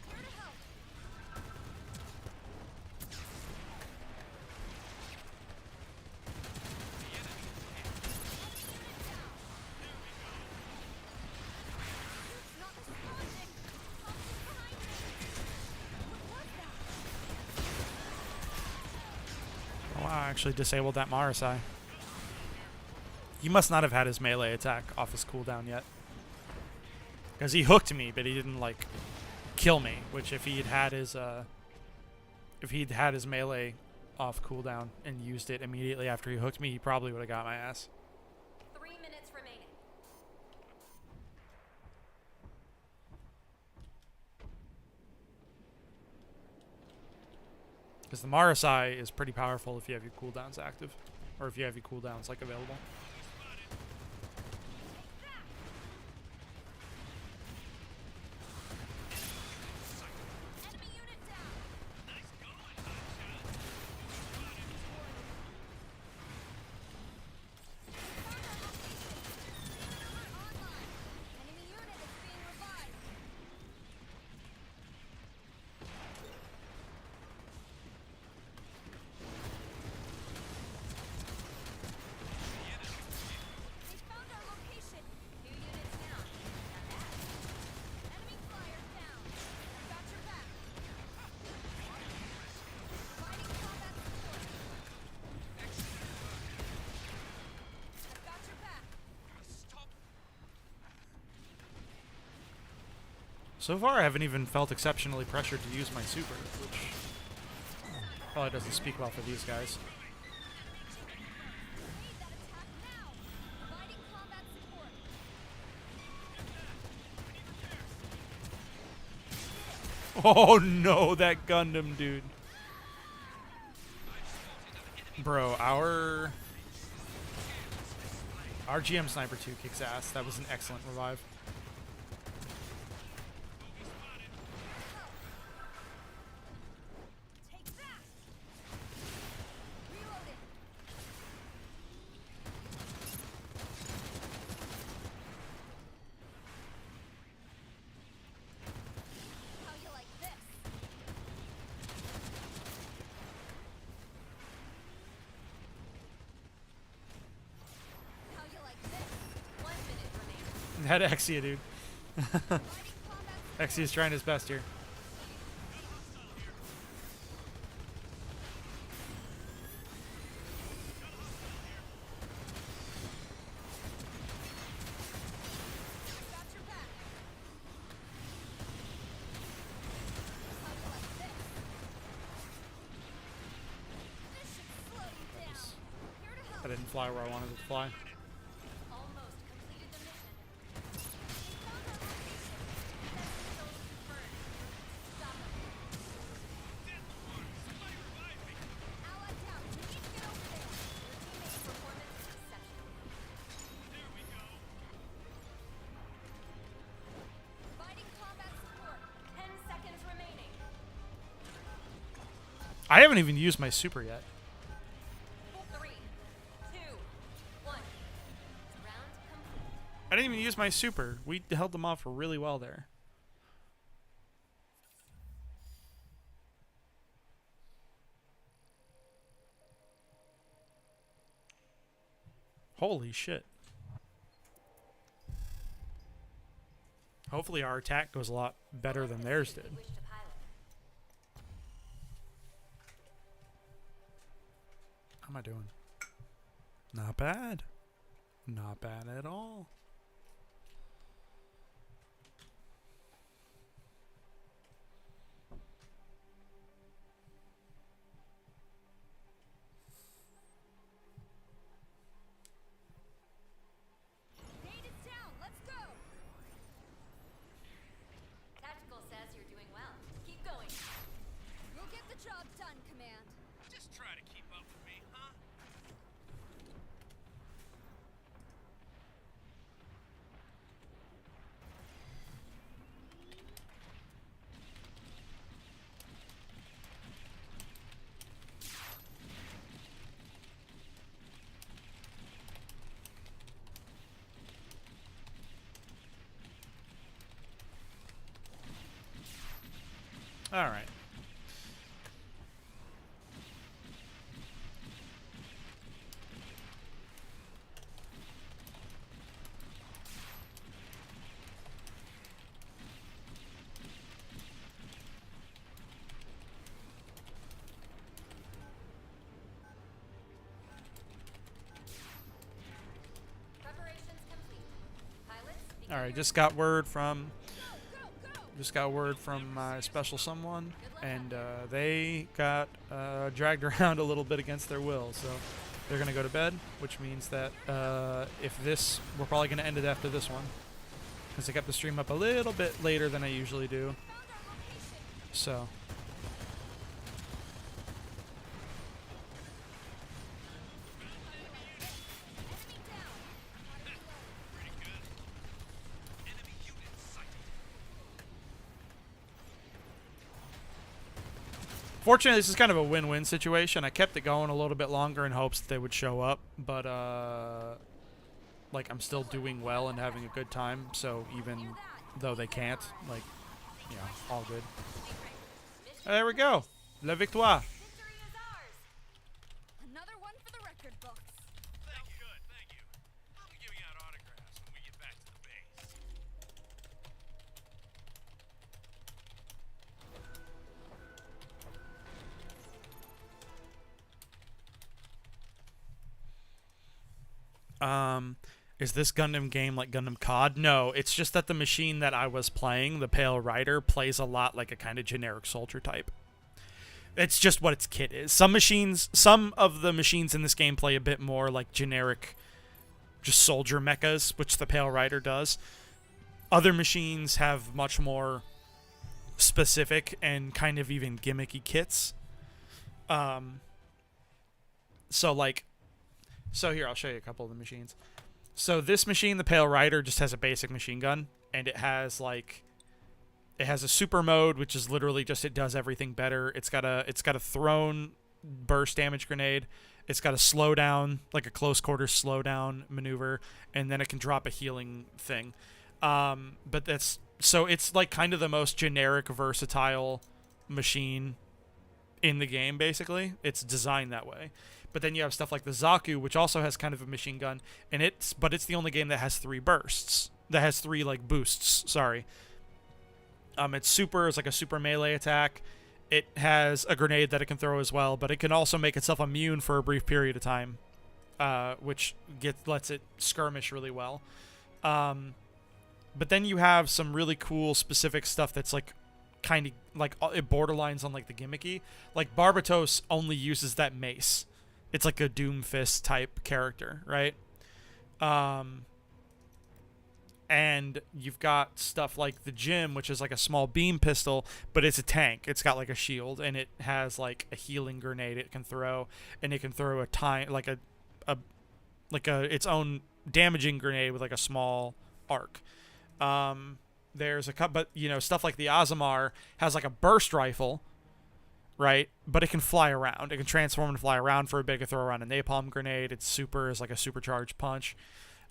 Here to help. Not responding. Hostiles behind me. What was that? Oh, wow, I actually disabled that Marasai. He must not have had his melee attack off his cooldown yet. Because he hooked me, but he didn't, like, kill me. Which, if he'd had his melee off cooldown and used it immediately after he hooked me, he probably would have got my ass. 3 minutes remaining. Because the Marasai is pretty powerful if you have your cooldowns active. Or if you have your cooldowns, like, available. Enemy unit down. Nice going, hotshot. Found our location. Unit online. Enemy unit is being revived. They found our location. 2 units down. Not bad. Enemy flyer down. I've got your back. Providing combat support. I've got your back. Stop. So far, I haven't even felt exceptionally pressured to use my super, which probably doesn't speak well for these guys. Evade that attack now. Providing combat support. Oh no, that Gundam dude. Bro, our GM Sniper 2 kicks ass. That was an excellent revive. Head Exia, dude. Exia's trying his best here. Got your back. How you like this? This should slow you down. Here to I help. didn't fly where I wanted it to fly. Almost completed the mission. We found our location. Sector zone confirmed. Stop them. Allied down. We need to get over there. Your teammate's performance is exceptional. Providing combat support. 10 seconds remaining. I haven't even used my super yet. 3, 2, 1. Round complete. I didn't even use my super. We held them off really well there. Holy shit. Hopefully our attack goes a lot better than theirs did. Wish to pilot. How am I doing? Not bad. Not bad at all. Gate is down. Let's go. Tactical says you're doing well. Keep going. We'll get the job done, Command. Just try to keep up with me, huh? All right. Preparations complete. Pilots, begin All right, your just got word from Go, go, go. my special someone, and they got dragged around a little bit against their will, so they're gonna go to bed, which means that we're probably gonna end it after this one, because I kept the stream up a little bit later than I usually do. Found our location. So Enemy down. Pretty good. Enemy unit sighted. fortunately, this is kind of a win-win situation. I kept it going a little bit longer in hopes that they would show up, but like I'm still doing well and having a good time. So even though they can't, like, you know, all good. There we go. La victoire. victory is ours. Another one for the record books. Thank you. Good, thank you. I'll be giving out autographs when we get back to the base. Is this Gundam game like Gundam COD? No, it's just that the machine that I was playing, the Pale Rider, plays a lot like a kind of generic soldier type. It's just what its kit is. Some of the machines in this game play a bit more like generic, just soldier mechas, which the Pale Rider does. Other machines have much more specific and kind of even gimmicky kits. So here, I'll show you a couple of the machines. So this machine, the Pale Rider, just has a basic machine gun, and it has a super mode, which is literally just it does everything better. It's got a thrown burst damage grenade. It's got a slowdown, like a close quarters slowdown maneuver, and then it can drop a healing thing. But it's like kind of the most generic, versatile machine in the game. Basically, it's designed that way. But then you have stuff like the Zaku, which also has kind of a machine gun, and it's the only game that has 3 bursts. that has 3 like boosts. Sorry. Its super is like a super melee attack. It has a grenade that it can throw as well, but it can also make itself immune for a brief period of time, which lets it skirmish really well. But then you have some really cool specific stuff that's like kind of like it borderlines on like the gimmicky. Like Barbatos only uses that mace. It's like a Doomfist type character, right? And you've got stuff like the Gym, which is like a small beam pistol, but it's a tank. It's got like a shield, and it has like a healing grenade it can throw, and it can throw a its own damaging grenade with like a small arc. There's a but stuff like the Azamar has like a burst rifle, right? But it can fly around. It can transform and fly around for a bit. It can throw around a napalm grenade. Its super is like a supercharged punch.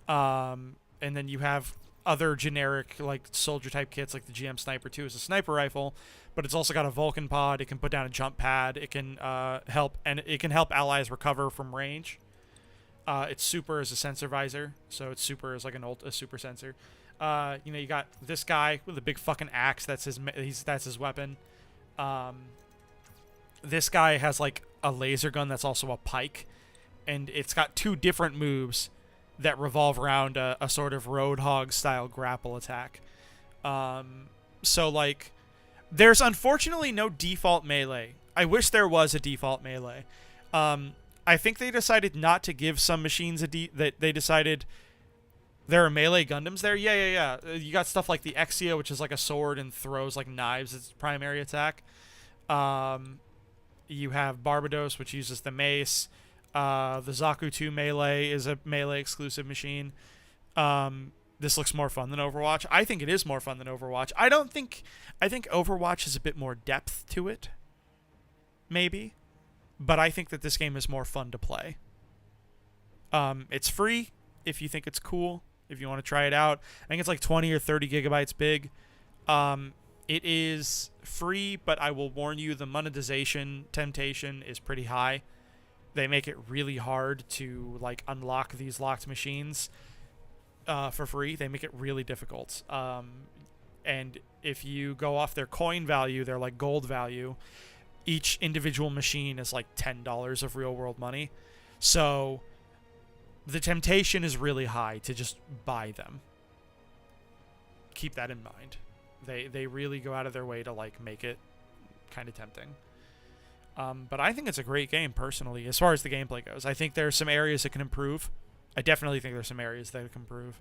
And then you have other generic like soldier type kits like the GM Sniper 2 is a sniper rifle, but it's also got a Vulcan pod. It can put down a jump pad. It can help allies recover from range. Its super is a sensor visor, so its super is like a super sensor. You got this guy with a big fucking axe. That's his weapon. This guy has like a laser gun that's also a pike, and it's got 2 different moves that revolve around a sort of Roadhog style grapple attack. So like, there's unfortunately no default melee. I wish there was a default melee. I think they decided not to give some machines they decided there are melee Gundams there. Yeah. You got stuff like the Exia, which is like a sword and throws like knives as its primary attack. You have Barbados, which uses the mace. The Zaku 2 melee is a melee exclusive machine. This looks more fun than Overwatch. I think it is more fun than Overwatch. I think Overwatch has a bit more depth to it. Maybe. But I think that this game is more fun to play. It's free if you think it's cool, if you want to try it out. I think it's like 20 or 30 gigabytes big. It is free, but I will warn you, the monetization temptation is pretty high. They make it really hard to like unlock these locked machines for free. They make it really difficult. And if you go off their coin value, their like gold value, each individual machine is like $10 of real world money. So the temptation is really high to just buy them. Keep that in mind. They really go out of their way to like make it kind of tempting. But I think it's a great game, personally, as far as the gameplay goes. I think there's some areas that can improve. I definitely think there's some areas that can improve.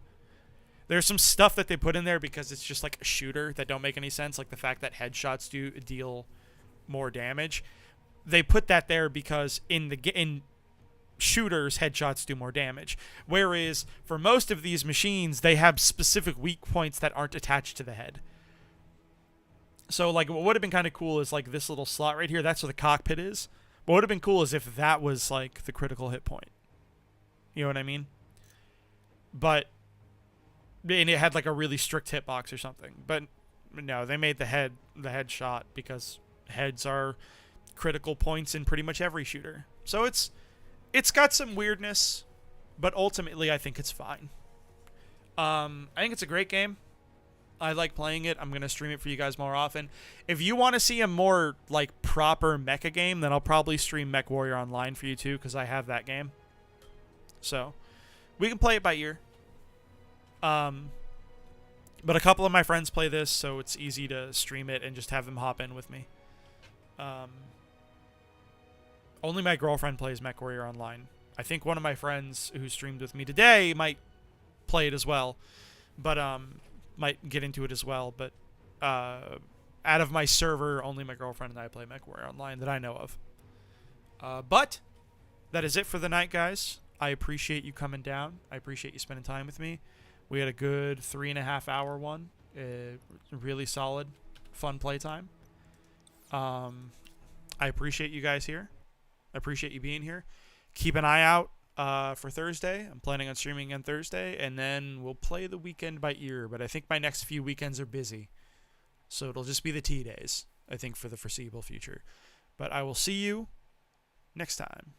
There's some stuff that they put in there because it's just like a shooter that don't make any sense, like the fact that headshots deal more damage. They put that there because in shooters, headshots do more damage. Whereas for most of these machines, they have specific weak points that aren't attached to the head. So, like, what would have been kind of cool is, like, this little slot right here. That's where the cockpit is. What would have been cool is if that was, like, the critical hit point. You know what I mean? And it had, like, a really strict hitbox or something. But, no, they made the headshot because heads are critical points in pretty much every shooter. So, it's got some weirdness, but ultimately, I think it's fine. I think it's a great game. I like playing it. I'm going to stream it for you guys more often. If you want to see a more, like, proper mecha game, then I'll probably stream MechWarrior Online for you, too, because I have that game. So, we can play it by ear. But a couple of my friends play this, so it's easy to stream it and just have them hop in with me. Only my girlfriend plays MechWarrior Online. I think one of my friends who streamed with me today might play it as well. But, might get into it as well, but out of my server, only my girlfriend and I play MechWarrior Online that I know of. But that is it for the night, guys. I appreciate you coming down. I appreciate you spending time with me. We had a good 3.5 hour one. Really solid, fun playtime. I appreciate you guys here. I appreciate you being here. Keep an eye out for Thursday. I'm planning on streaming on Thursday, and then we'll play the weekend by ear, but I think my next few weekends are busy. So it'll just be the T days, I think, for the foreseeable future. But I will see you next time.